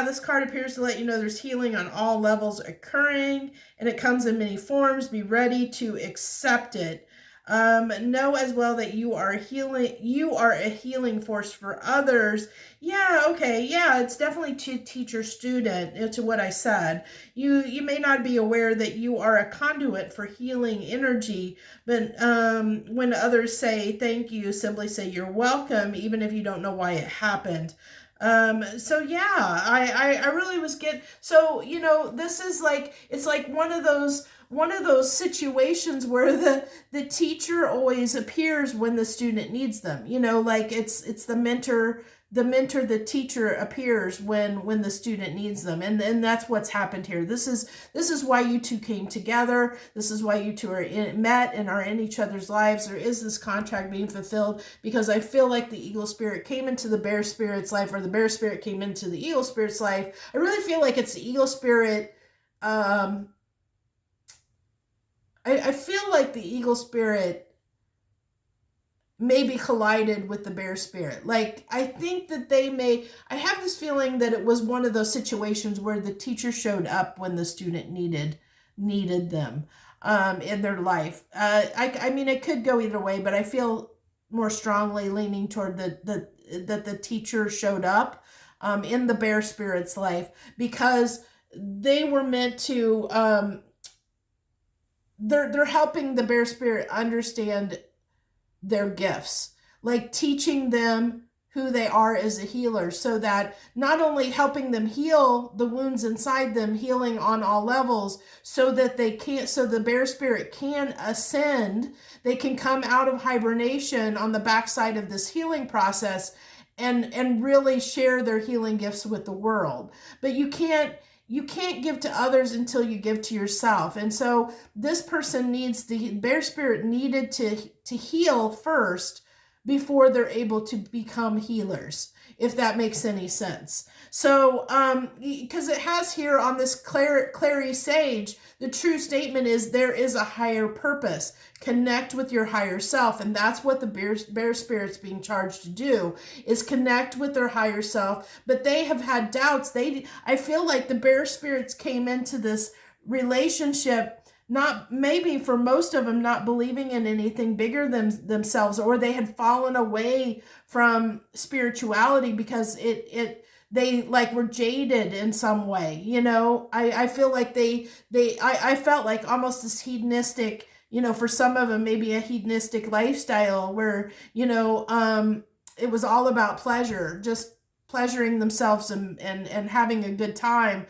This card appears to let you know there's healing on all levels occurring, and it comes in many forms. Be ready to accept it. Know as well that you are a healing force for others. It's definitely to teacher student, to what I said. You may not be aware that you are a conduit for healing energy, but when others say thank you, simply say you're welcome, even if you don't know why it happened. I really was this is like, it's like one of those situations where the teacher always appears when the student needs them, like it's the mentor the mentor, the teacher appears when the student needs them, and that's what's happened here. This is why you two came together. This is why you two met and are in each other's lives. There is this contract being fulfilled, because I feel like the eagle spirit came into the bear spirit's life, or the bear spirit came into the eagle spirit's life. I really feel like it's the eagle spirit. I feel like the eagle spirit maybe collided with the bear spirit. Like, I think that I have this feeling that it was one of those situations where the teacher showed up when the student needed them in their life. I mean, it could go either way, but I feel more strongly leaning toward that the teacher showed up in the bear spirit's life, because they were meant to, they're helping the bear spirit understand their gifts, like teaching them who they are as a healer, so that not only helping them heal the wounds inside them, healing on all levels, so that the bear spirit can ascend, they can come out of hibernation on the backside of this healing process and really share their healing gifts with the world. But you can't give to others until you give to yourself. And so this person the bear spirit needed to heal first before they're able to become healers, if that makes any sense. So, because it has here on this Clary Sage, the true statement is there is a higher purpose. Connect with your higher self. And that's what the bear spirit's being charged to do, is connect with their higher self. But they have had doubts. I feel like the bear spirits came into this relationship, not, maybe for most of them, not believing in anything bigger than themselves, or they had fallen away from spirituality because they like were jaded in some way. I feel like I felt like almost this hedonistic, for some of them, maybe a hedonistic lifestyle where, it was all about pleasure, just pleasuring themselves and having a good time.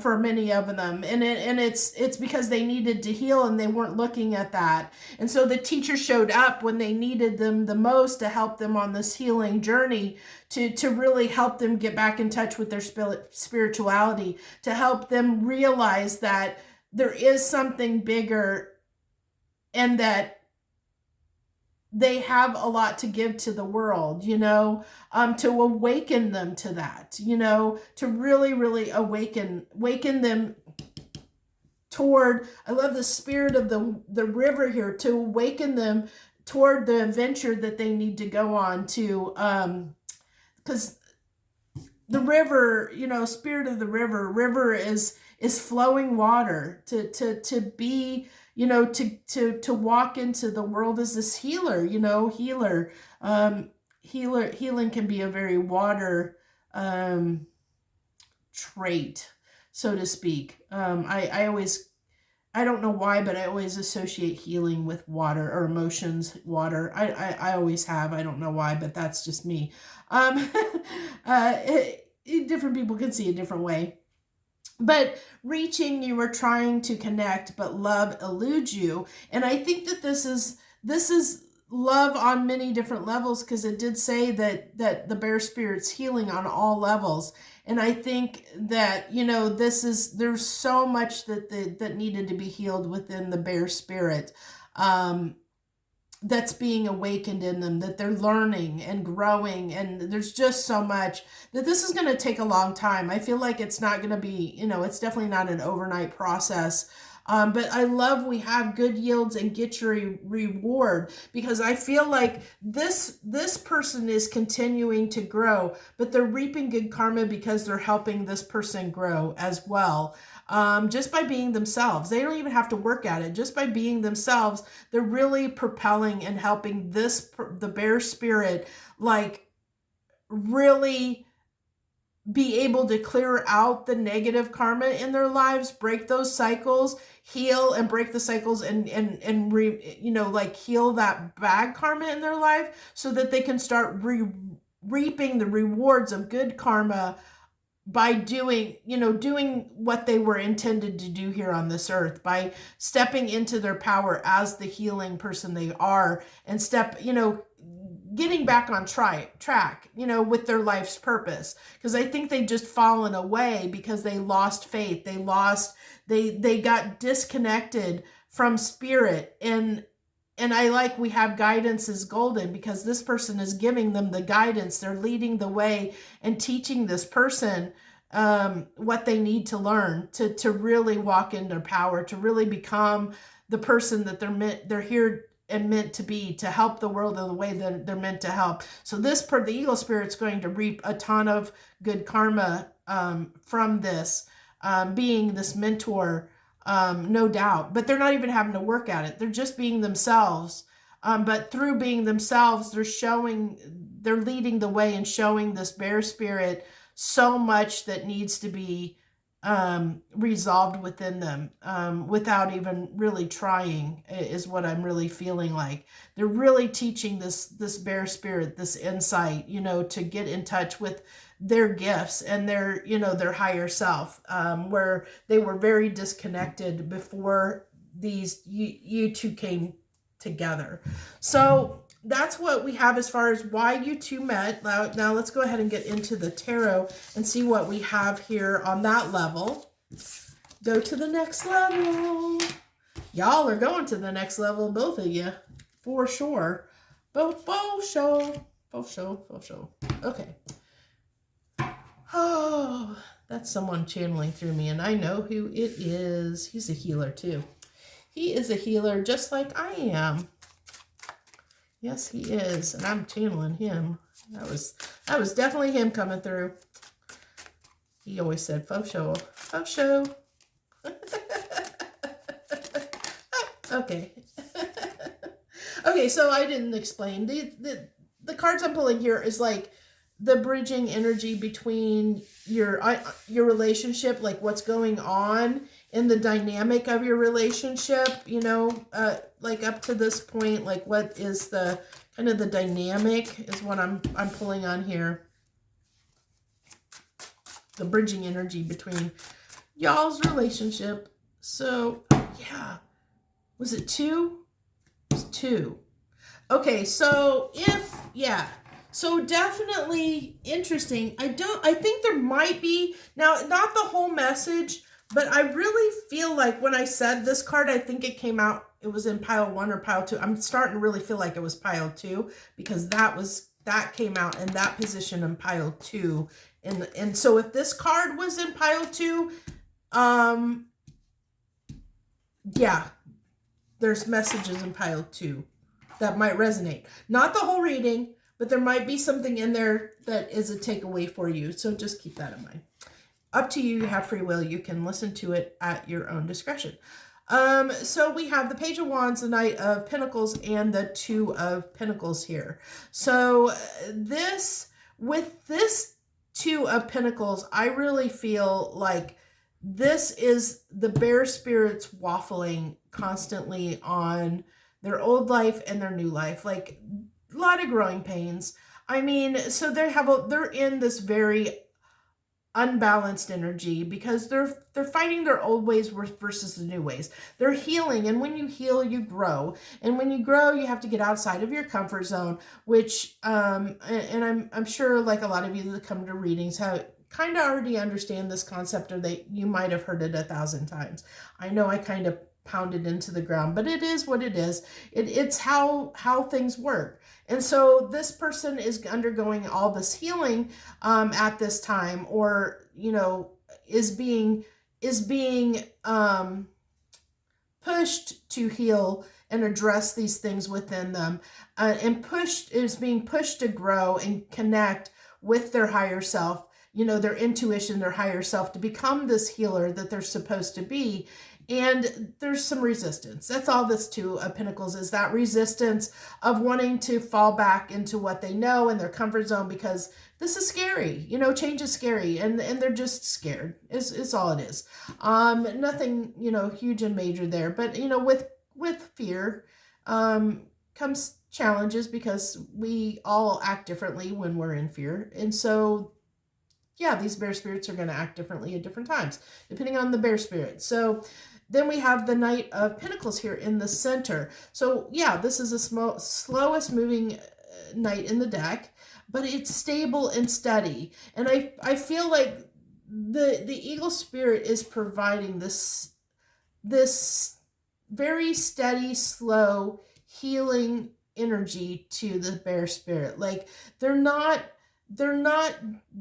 For many of them, and it's because they needed to heal and they weren't looking at that. And so the teacher showed up when they needed them the most to help them on this healing journey, to really help them get back in touch with their spirituality, to help them realize that there is something bigger and that they have a lot to give to the world, to awaken them to that, to really, really awaken them toward, I love the spirit of the river here, to awaken them toward the adventure that they need to go on to, because the river, spirit of the river is flowing water, to be, to walk into the world as this healer, healing can be a very water trait, so to speak. I don't know why, but I always associate healing with water, or emotions, water. I always have. I don't know why, but that's just me. Different people can see a different way. But reaching, you were trying to connect, but love eludes you. And I think that this is love on many different levels, because it did say that the bear spirit's healing on all levels. And I think that, there's so much that needed to be healed within the bear spirit. That's being awakened in them, that they're learning and growing, and there's just so much that this is going to take a long time. I feel like it's not going to be, it's definitely not an overnight process. But I love we have good yields and get your reward, because I feel like this person is continuing to grow, but they're reaping good karma because they're helping this person grow as well. Just by being themselves. They don't even have to work at it. Just by being themselves, they're really propelling and helping the bear spirit, like, really be able to clear out the negative karma in their lives, break those cycles, heal and break the cycles, and heal that bad karma in their life, so that they can start reaping the rewards of good karma by doing what they were intended to do here on this earth, by stepping into their power as the healing person they are, and getting back on track, with their life's purpose. Because I think they just fallen away because they lost faith. They got disconnected from spirit. And we have guidance is golden, because this person is giving them the guidance. They're leading the way and teaching this person what they need to learn to really walk in their power, to really become the person that they're here and meant to be, to help the world in the way that they're meant to help. So the eagle spirit's going to reap a ton of good karma from this, being this mentor, no doubt. But they're not even having to work at it. They're just being themselves. But through being themselves, they're leading the way and showing this bear spirit so much that needs to be resolved within them, without even really trying, is what I'm really feeling like. They're really teaching this bear spirit this insight, to get in touch with their gifts and their higher self, where they were very disconnected before you two came together. So that's what we have as far as why you two met. Now let's go ahead and get into the tarot and see what we have here on that level. Go to the next level. Y'all are going to the next level, both of you, for sure. Both show. Okay. Oh, that's someone channeling through me, and I know who it is. He's a healer too. He is a healer just like I am. Yes, he is, and I'm channeling him. That was definitely him coming through. He always said, faux show. Okay. Okay, so I didn't explain. The cards I'm pulling here is like the bridging energy between your relationship, like what's going on in the dynamic of your relationship, like up to this point, like what is the kind of the dynamic is what I'm pulling on here. The bridging energy between y'all's relationship. So yeah, was it 2? It was 2. Okay, so so definitely interesting. I think there might be, now not the whole message, but I really feel like when I said this card, I think it came out, it was in pile 1 or pile 2. I'm starting to really feel like it was pile 2, because that came out in that position in pile 2. And so if this card was in pile 2, yeah, there's messages in pile 2 that might resonate. Not the whole reading, but there might be something in there that is a takeaway for you. So just keep that in mind. Up to you. You have free will. You can listen to it at your own discretion. So we have the Page of Wands, the Knight of Pentacles, and the Two of Pentacles here. So with this Two of Pentacles, I really feel like this is the bear spirits waffling constantly on their old life and their new life, like a lot of growing pains. I mean, so they're in this very unbalanced energy, because they're fighting their old ways versus the new ways. They're healing, and when you heal, you grow, and when you grow, you have to get outside of your comfort zone, which and I'm sure, like a lot of you that come to readings have kind of already understand this concept, or you might have heard it 1,000 times. I know I kind of pounded into the ground, but it is what it is. It's how things work. And so this person is undergoing all this healing at this time, or is being pushed to heal and address these things within them, and is being pushed to grow and connect with their higher self, their intuition, their higher self, to become this healer that they're supposed to be. And there's some resistance. That's all this Two of Pentacles is, that resistance of wanting to fall back into what they know in their comfort zone, because this is scary. Change is scary, and they're just scared. It's all it is. Nothing, huge and major there. But, with fear comes challenges, because we all act differently when we're in fear. And so, yeah, these bear spirits are going to act differently at different times, depending on the bear spirit. So then we have the Knight of Pentacles here in the center. So yeah, this is the slowest moving knight in the deck, but it's stable and steady. And I feel like the eagle spirit is providing this very steady, slow healing energy to the bear spirit. Like they're not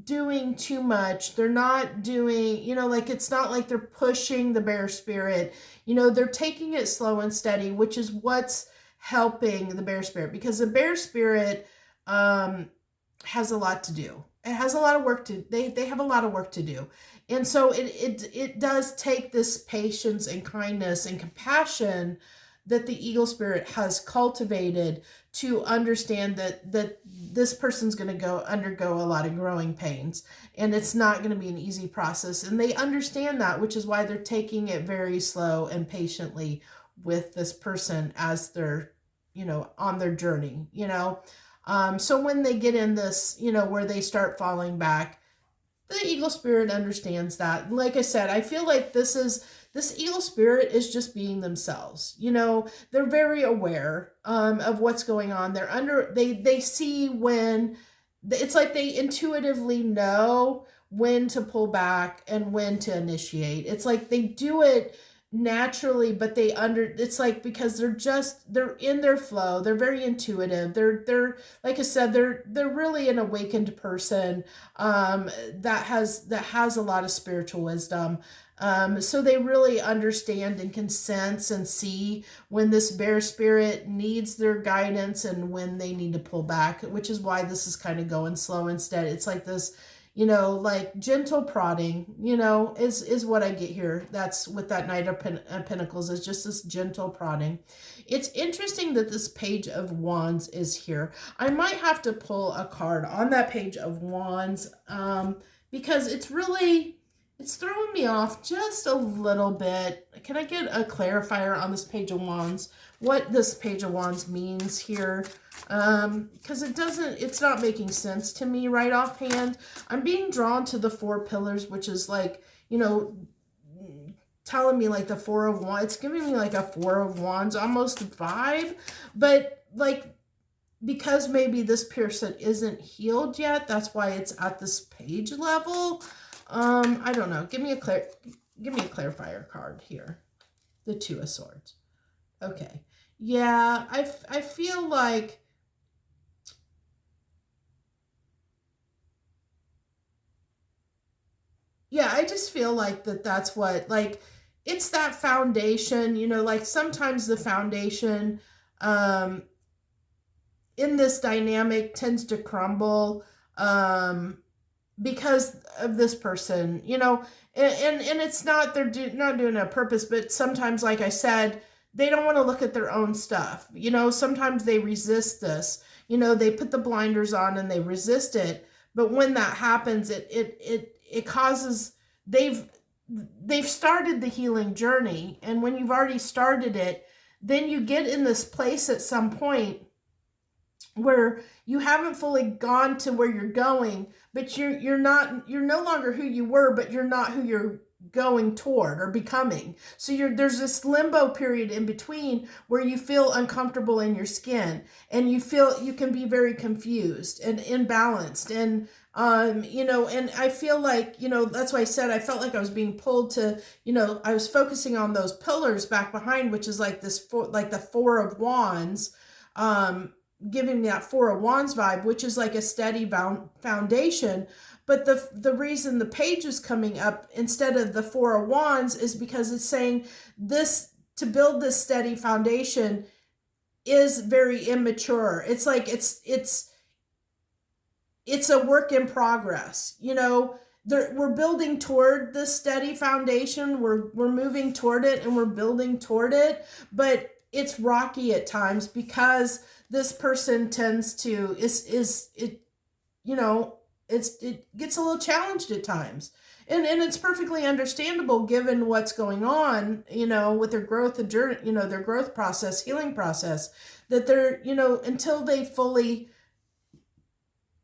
doing too much. They're not doing, like it's not like they're pushing the bear spirit. They're taking it slow and steady, which is what's helping the bear spirit, because the bear spirit has a lot to do. It has a lot of work to, they have a lot of work to do. And so it does take this patience and kindness and compassion that the eagle spirit has cultivated to understand that this person's going to undergo a lot of growing pains, and it's not going to be an easy process. And they understand that, which is why they're taking it very slow and patiently with this person as they're, on their journey, So when they get in this, where they start falling back, the eagle spirit understands that. Like I said, I feel like this eagle spirit is just being themselves. They're very aware of what's going on. They see when, it's like they intuitively know when to pull back and when to initiate. It's like they do it naturally, but it's like, because they're in their flow. They're very intuitive. They're like I said, they're really an awakened person that has a lot of spiritual wisdom. So they really understand and can sense and see when this bear spirit needs their guidance and when they need to pull back, which is why this is kind of going slow instead. It's like this, like gentle prodding, is what I get here. That's with that Knight of Pentacles, is just this gentle prodding. It's interesting that this Page of Wands is here. I might have to pull a card on that Page of Wands because it's throwing me off just a little bit. Can I get a clarifier on this Page of Wands? What this Page of Wands means here? Because it's not making sense to me right offhand. I'm being drawn to the 4 pillars, which is like, telling me like the 4 of Wands. It's giving me like a 4 of Wands almost vibe. But like, because maybe this person isn't healed yet, that's why it's at this page level. I don't know. Give me a clarifier card here. The 2 of Swords. Okay. Yeah, I feel like I just feel like that's what, like, it's that foundation, like sometimes the foundation in this dynamic tends to crumble because of this person, and it's not, not doing it on purpose, but sometimes, like I said, they don't want to look at their own stuff. Sometimes they resist this. They put the blinders on and they resist it. But when that happens, it causes, they've started the healing journey. And when you've already started it, then you get in this place at some point where you haven't fully gone to where you're going, but you're no longer who you were, but you're not who you're going toward or becoming. So there's this limbo period in between where you feel uncomfortable in your skin, and you feel you can be very confused and imbalanced, and and I feel like, that's why I said I felt like I was being pulled to, I was focusing on those pillars back behind, which is like like the 4 of Wands, giving me that 4 of Wands vibe, which is like a steady foundation. But the reason the page is coming up instead of the 4 of Wands is because it's saying this, to build this steady foundation, is very immature. It's like it's a work in progress. We're building toward this steady foundation. We're moving toward it, and we're building toward it, but it's rocky at times because this person tends to it gets a little challenged at times. And it's perfectly understandable given what's going on, with their growth and journey, their growth process, healing process, that they're, until they fully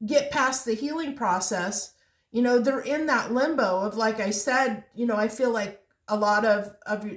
get past the healing process, they're in that limbo of, like I said, I feel like a lot of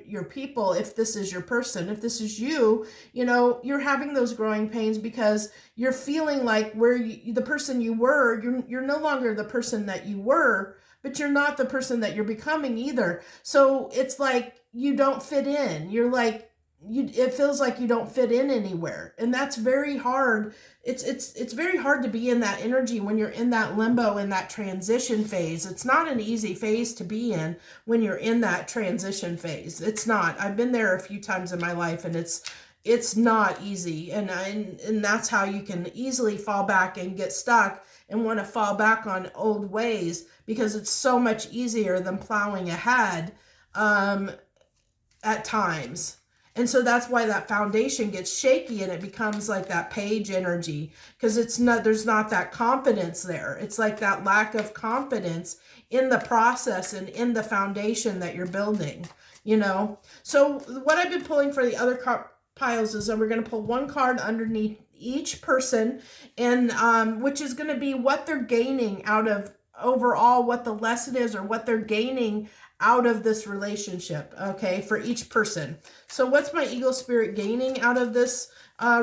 your people, if this is your person, if this is you, you know, you're having those growing pains because you're feeling like the person you were, you're no longer the person that you were, but you're not the person that you're becoming either. So it's like you don't fit in. You're like, it feels like you don't fit in anywhere. And that's very hard. It's very hard to be in that energy when you're in that limbo, in that transition phase. It's not an easy phase to be in when you're in that transition phase. It's not. I've been there a few times in my life, and it's not easy. And that's how you can easily fall back and get stuck and want to fall back on old ways, because it's so much easier than plowing ahead at times. And so that's why that foundation gets shaky and it becomes like that page energy, because there's not that confidence there. It's like that lack of confidence in the process and in the foundation that you're building, you know? So what I've been pulling for the other piles is that we're going to pull one card underneath each person, and which is going to be what they're gaining out of overall, what the lesson is, or what they're gaining out of this relationship, okay, for each person. So what's my Eagle Spirit gaining out of this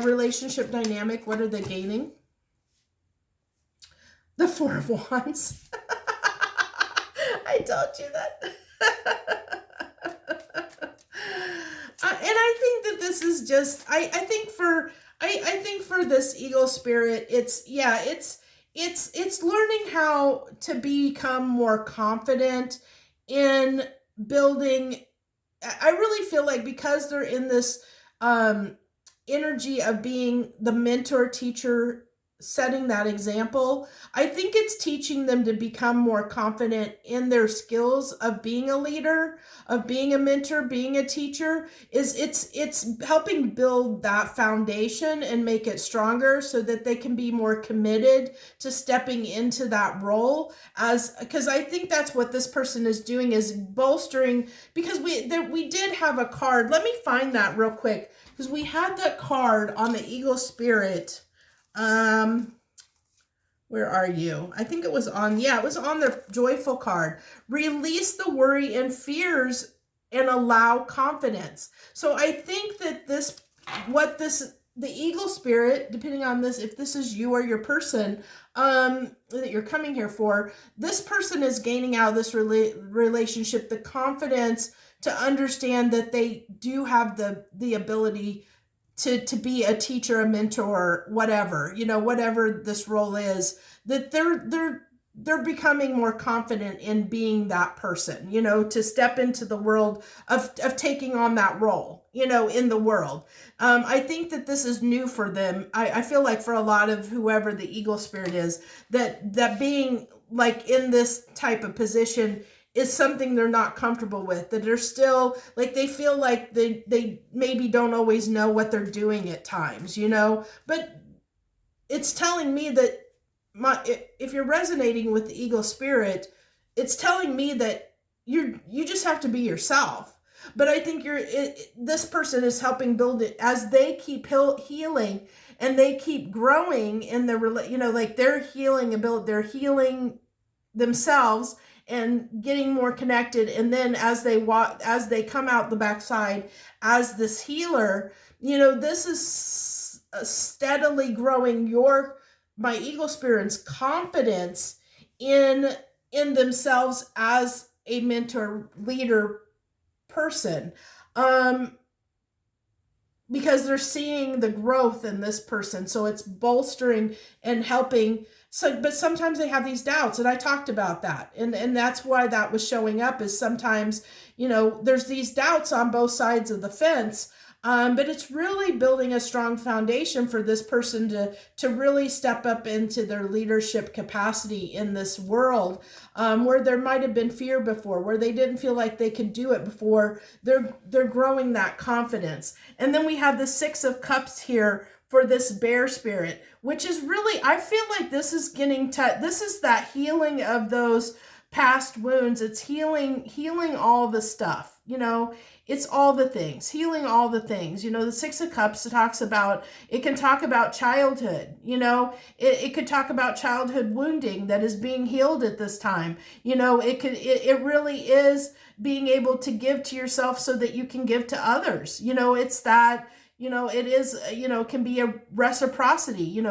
relationship dynamic? What are they gaining? The Four of Wands. I told you that. And I think that this is just, I think for this Eagle Spirit, it's learning how to become more confident in building. I really feel like because they're in this energy of being the mentor, teacher, setting that example, I think it's teaching them to become more confident in their skills of being a leader, of being a mentor, being a teacher. It's helping build that foundation and make it stronger so that they can be more committed to stepping into that role, because I think that's what this person is doing, is bolstering, because we did have a card. Let me find that real quick, because we had that card on the Eagle Spirit. Where are you? I think it was on, it was on the joyful card. Release the worry and fears and allow confidence. So I think that the Eagle Spirit, depending on this, if this is you or your person that you're coming here for, this person is gaining out of this relationship the confidence to understand that they do have the ability to be a teacher, a mentor, whatever, whatever this role is, that they're becoming more confident in being that person, to step into the world of taking on that role, in the world. I think that this is new for them. I feel like for a lot of whoever the Eagle Spirit is, that being like in this type of position is something they're not comfortable with, that they're still like, they feel like they maybe don't always know what they're doing at times, but it's telling me that if you're resonating with the Eagle Spirit, it's telling me that you just have to be yourself. But I think this person is helping build it as they keep healing and they keep growing in the, like they're healing they're healing themselves and getting more connected. And then as they come out the backside as this healer, this is steadily growing my Eagle Spirit's confidence in themselves as a mentor, leader person, because they're seeing the growth in this person. So it's bolstering and helping. So, but sometimes they have these doubts, and I talked about that. And that's why that was showing up, is sometimes, there's these doubts on both sides of the fence. But it's really building a strong foundation for this person to really step up into their leadership capacity in this world, where there might have been fear before, where they didn't feel like they could do it before. They're growing that confidence. And then we have the Six of Cups here for this Bear Spirit, which is really, I feel like this is this is that healing of those past wounds. It's healing all the stuff, it's all the things, healing all the things. The Six of Cups talks about, it can talk about childhood, it could talk about childhood wounding that is being healed at this time. It really is being able to give to yourself so that you can give to others. It's that, it is, can be a reciprocity,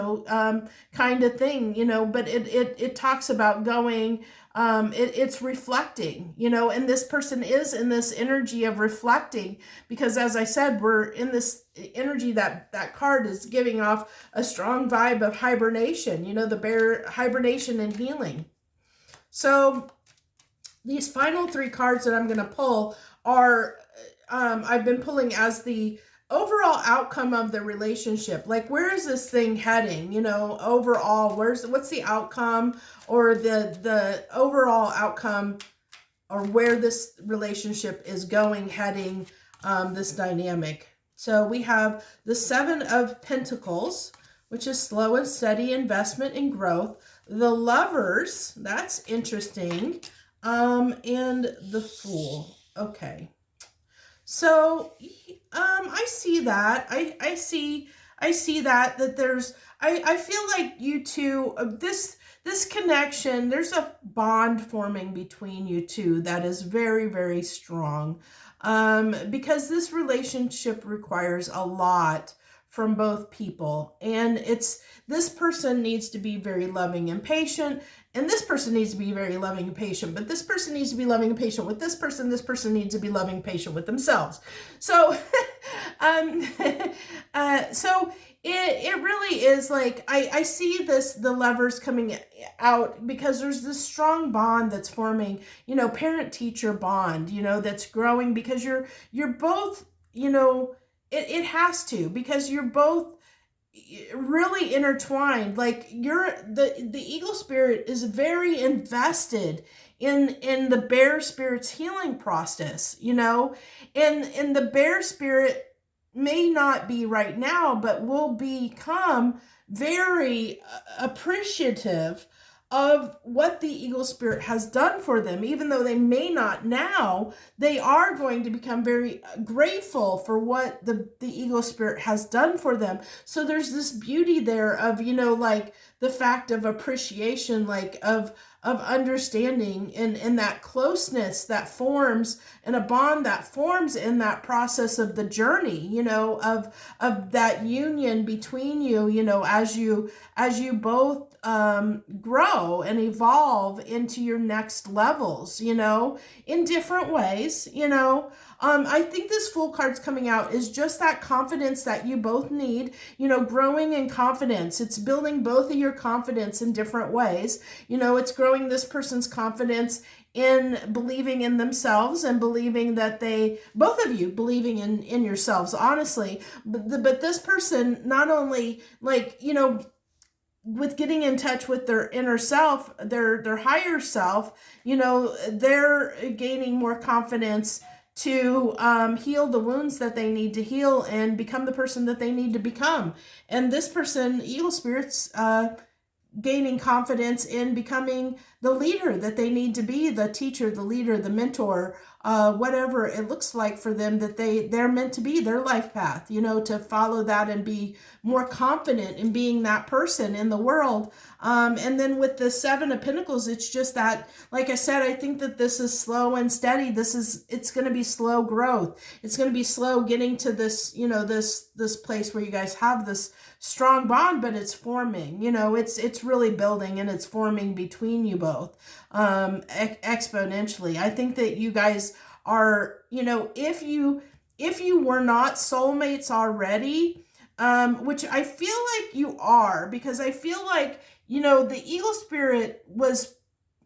kind of thing, but it talks about going, it's reflecting, and this person is in this energy of reflecting, because as I said, we're in this energy that card is giving off a strong vibe of hibernation, the bear, hibernation and healing. So these final three cards that I'm going to pull are, I've been pulling as the overall outcome of the relationship. Like, where is this thing heading? Overall, what's the outcome, or the overall outcome, or where this relationship is going, heading, this dynamic. So we have the Seven of Pentacles, which is slow and steady investment and growth. The Lovers, that's interesting. And the Fool. Okay. So, I see that. I see that there's, I feel like you two, this connection, there's a bond forming between you two that is very, very strong. Because this relationship requires a lot from both people, and this person needs to be very loving and patient, and this person needs to be very loving and patient, but this person needs to be loving and patient with this person needs to be loving and patient with themselves. So so it really is like, I see the Lovers coming out, because there's this strong bond that's forming, parent-teacher bond, that's growing, because you're both, it has to, because you're both really intertwined. Like, the eagle spirit is very invested in the bear spirit's healing process, and the bear spirit may not be right now, but will become very appreciative of what the eagle spirit has done for them. Even though they may not now, they are going to become very grateful for what the eagle spirit has done for them. So there's this beauty there of, like the fact of appreciation, like of understanding, and that closeness that forms, and a bond that forms in that process of the journey, of that union between you, as you both grow and evolve into your next levels, in different ways. I think this Fool card's coming out is just that confidence that you both need, growing in confidence. It's building both of your confidence in different ways. It's growing this person's confidence in believing in themselves, and believing that both of you believing in yourselves, honestly. But this person, not only, like, with getting in touch with their inner self, their higher self, they're gaining more confidence to heal the wounds that they need to heal, and become the person that they need to become. And this person, eagle spirits, gaining confidence in becoming the leader that they need to be, the teacher, the leader, the mentor, whatever it looks like for them, that they're meant to be, their life path, to follow that and be more confident in being that person in the world. And then with the Seven of Pentacles, it's just that, like I said, I think that this is slow and steady. It's going to be slow growth. It's going to be slow getting to this, this place where you guys have this strong bond, but it's forming, it's really building, and it's forming between you both, exponentially. I think that you guys are, if you were not soulmates already, which I feel like you are, because I feel like, the eagle spirit was,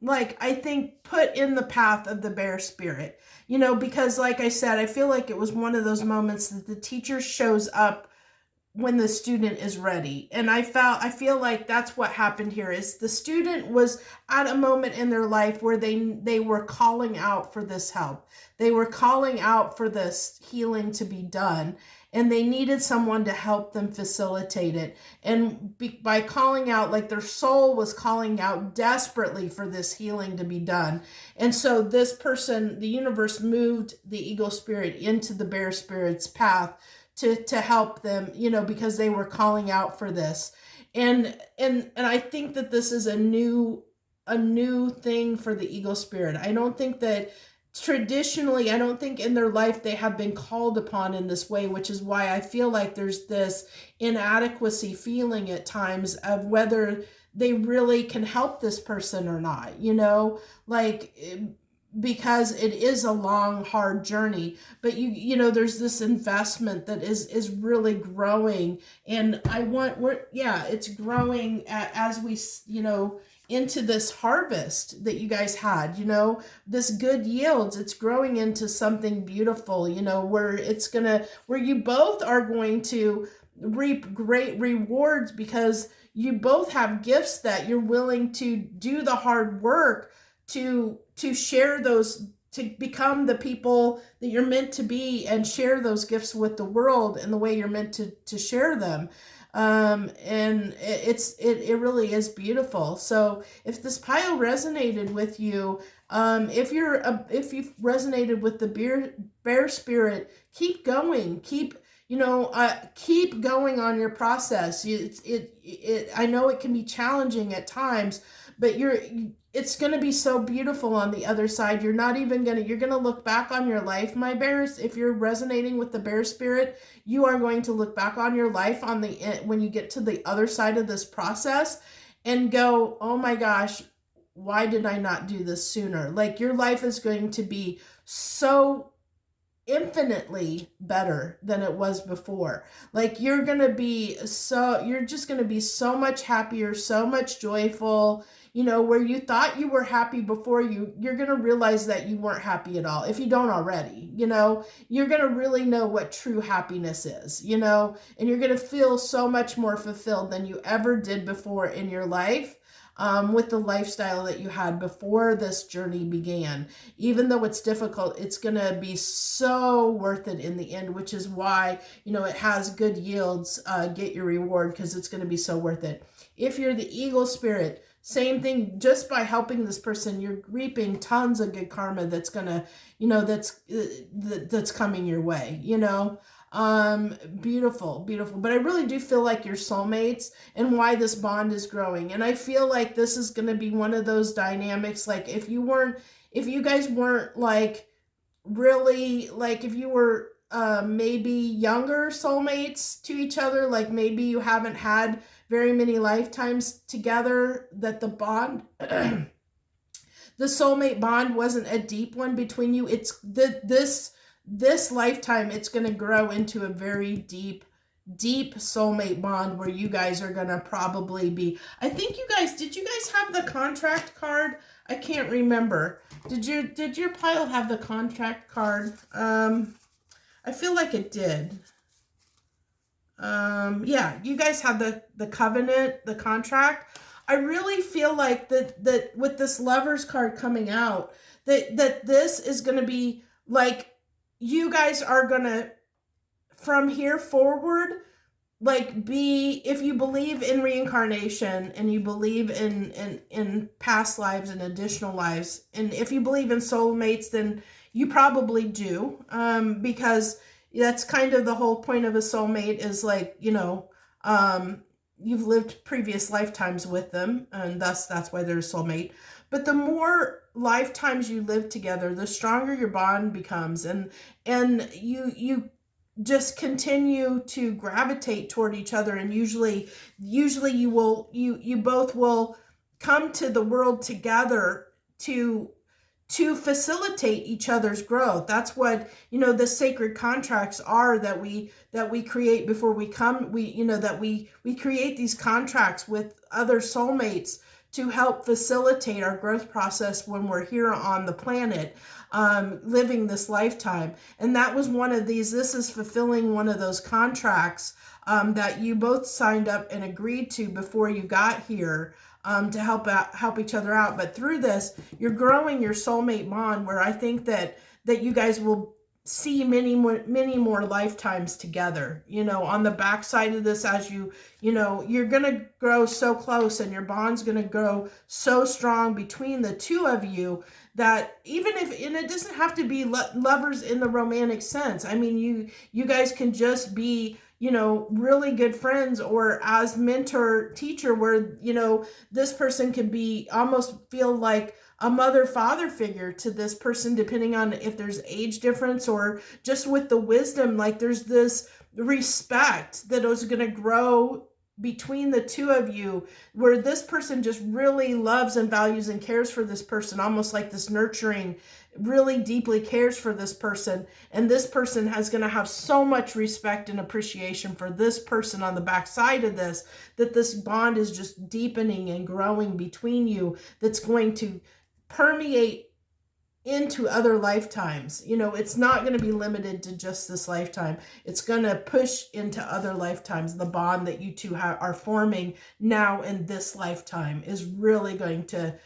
like, I think, put in the path of the bear spirit, because like I said, I feel like it was one of those moments that the teacher shows up when the student is ready. And I feel like that's what happened here is the student was at a moment in their life where they were calling out for this help. They were calling out for this healing to be done, and they needed someone to help them facilitate it. And by calling out, like their soul was calling out desperately for this healing to be done. And so this person, the universe moved the eagle spirit into the bear spirit's path to help them, because they were calling out for this. And I think that this is a new thing for the eagle spirit. I don't think that traditionally, I don't think in their life they have been called upon in this way, which is why I feel like there's this inadequacy feeling at times of whether they really can help this person or not, like, because it is a long, hard journey. But there's this investment that is really growing, and it's growing as we, into this harvest that you guys had, this good yields. It's growing into something beautiful, where you both are going to reap great rewards, because you both have gifts that you're willing to do the hard work to share those, to become the people that you're meant to be and share those gifts with the world in the way you're meant to share them. And it really is beautiful. So if this pile resonated with you, if you've resonated with the bear spirit, keep going, keep going on your process. I know it can be challenging at times, but it's going to be so beautiful on the other side. You're going to look back on your life, my bears. If you're resonating with the bear spirit, you are going to look back on your life when you get to the other side of this process and go, oh my gosh, why did I not do this sooner? Like, your life is going to be so infinitely better than it was before. Like, you're just going to be so much happier, so much joyful. Where you thought you were happy before, you're going to realize that you weren't happy at all. If you don't already, you're going to really know what true happiness is, and you're going to feel so much more fulfilled than you ever did before in your life. With the lifestyle that you had before this journey began. Even though it's difficult, it's going to be so worth it in the end, which is why, it has good yields. Get your reward, because it's going to be so worth it. If you're the eagle spirit, same thing. Just by helping this person, you're reaping tons of good karma that's going to, that's coming your way, beautiful. But I really do feel like you're soulmates, and why this bond is growing. And I feel like this is going to be one of those dynamics. Like, if you guys weren't like really, like, if you were maybe younger soulmates to each other, like maybe you haven't had very many lifetimes together, that the bond, the soulmate bond wasn't a deep one between you. It's this lifetime, it's going to grow into a very deep soulmate bond, where you guys are going to probably be, I think did you guys have the contract card? I can't remember. Did your pile have the contract card? I feel like it did. Yeah, you guys have the covenant, the contract. I really feel like that with this Lovers card coming out, that this is going to be like, you guys are going to, from here forward, like, if you believe in reincarnation, and you believe in past lives and additional lives, and if you believe in soulmates, then you probably do, because that's kind of the whole point of a soulmate, is like, you've lived previous lifetimes with them, and that's why they're a soulmate. But the more lifetimes you live together, the stronger your bond becomes, and you just continue to gravitate toward each other, and usually you both will come to the world together to facilitate each other's growth. That's what, the sacred contracts are that we create before we come. We create these contracts with other soulmates to help facilitate our growth process when we're here on the planet, living this lifetime. And that was one of these. This is fulfilling one of those contracts that you both signed up and agreed to before you got here, to help each other out. But through this, you're growing your soulmate bond, where I think that you guys will see many more lifetimes together. On the backside of this, as you're gonna grow so close, and your bond's gonna grow so strong between the two of you, that even if, and it doesn't have to be lovers in the romantic sense. I mean, you guys can just be really good friends, or as mentor teacher, where this person could be, almost feel like a mother father figure to this person, depending on if there's age difference, or just with the wisdom. Like, there's this respect that is going to grow between the two of you, where this person just really loves and values and cares for this person, almost like this nurturing, really deeply cares for this person. And this person is going to have so much respect and appreciation for this person on the backside of this, that this bond is just deepening and growing between you, that's going to permeate into other lifetimes. It's not going to be limited to just this lifetime. It's going to push into other lifetimes. The bond that you two are forming now in this lifetime is really going to,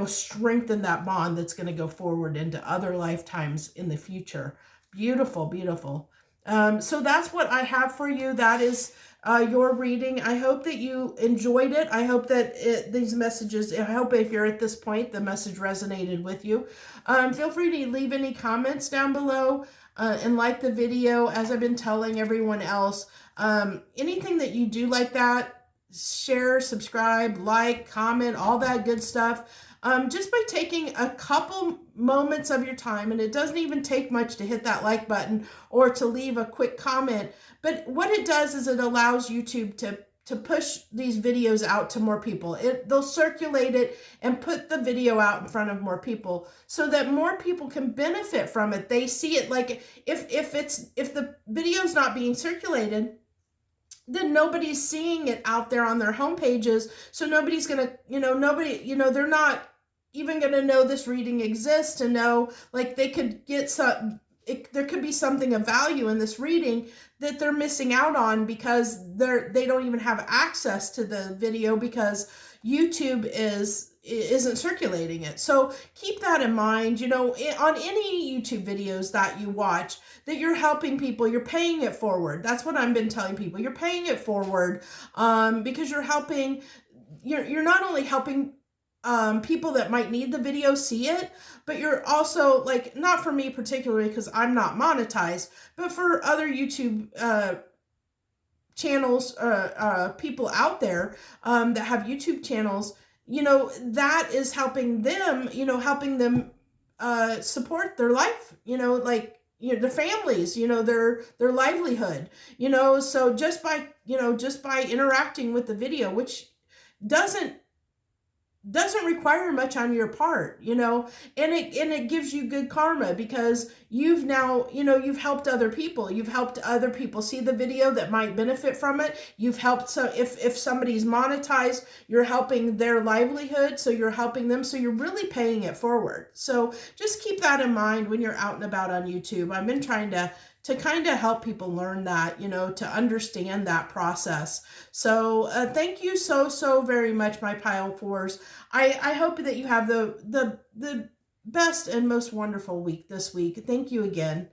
strengthen that bond, that's going to go forward into other lifetimes in the future. Beautiful, beautiful. So that's what I have for you. That is your reading. I hope that you enjoyed it. I hope that these messages, I hope if you're at this point, the message resonated with you. Feel free to leave any comments down below, and like the video, as I've been telling everyone else. Anything that you do like that, share, subscribe, like, comment, all that good stuff. Just by taking a couple moments of your time, and it doesn't even take much to hit that like button or to leave a quick comment. But what it does is it allows YouTube to push these videos out to more people. They'll circulate it and put the video out in front of more people, so that more people can benefit from it. They see it. Like, if the video's not being circulated, then nobody's seeing it out there on their home pages. So nobody's gonna, they're not even gonna know this reading exists, to know, like, they could get there could be something of value in this reading that they're missing out on, because they don't even have access to the video, because YouTube isn't circulating it. So keep that in mind. On any YouTube videos that you watch, that you're helping people, you're paying it forward. That's what I've been telling people. You're paying it forward, because you're not only helping people that might need the video see it, but you're also, like, not for me particularly, because I'm not monetized, but for other YouTube channels, people out there that have YouTube channels, that is helping them, support their life, their families, their livelihood, so just by interacting with the video, which doesn't require much on your part, and it gives you good karma, because you've now, you've helped other people. You've helped other people see the video that might benefit from it. You've helped, so if somebody's monetized, you're helping their livelihood, so you're helping them, so you're really paying it forward. So just keep that in mind when you're out and about on YouTube. I've been trying to kind of help people learn that, to understand that process. So thank you so very much, my pile fours. I hope that you have the best and most wonderful week this week. Thank you again.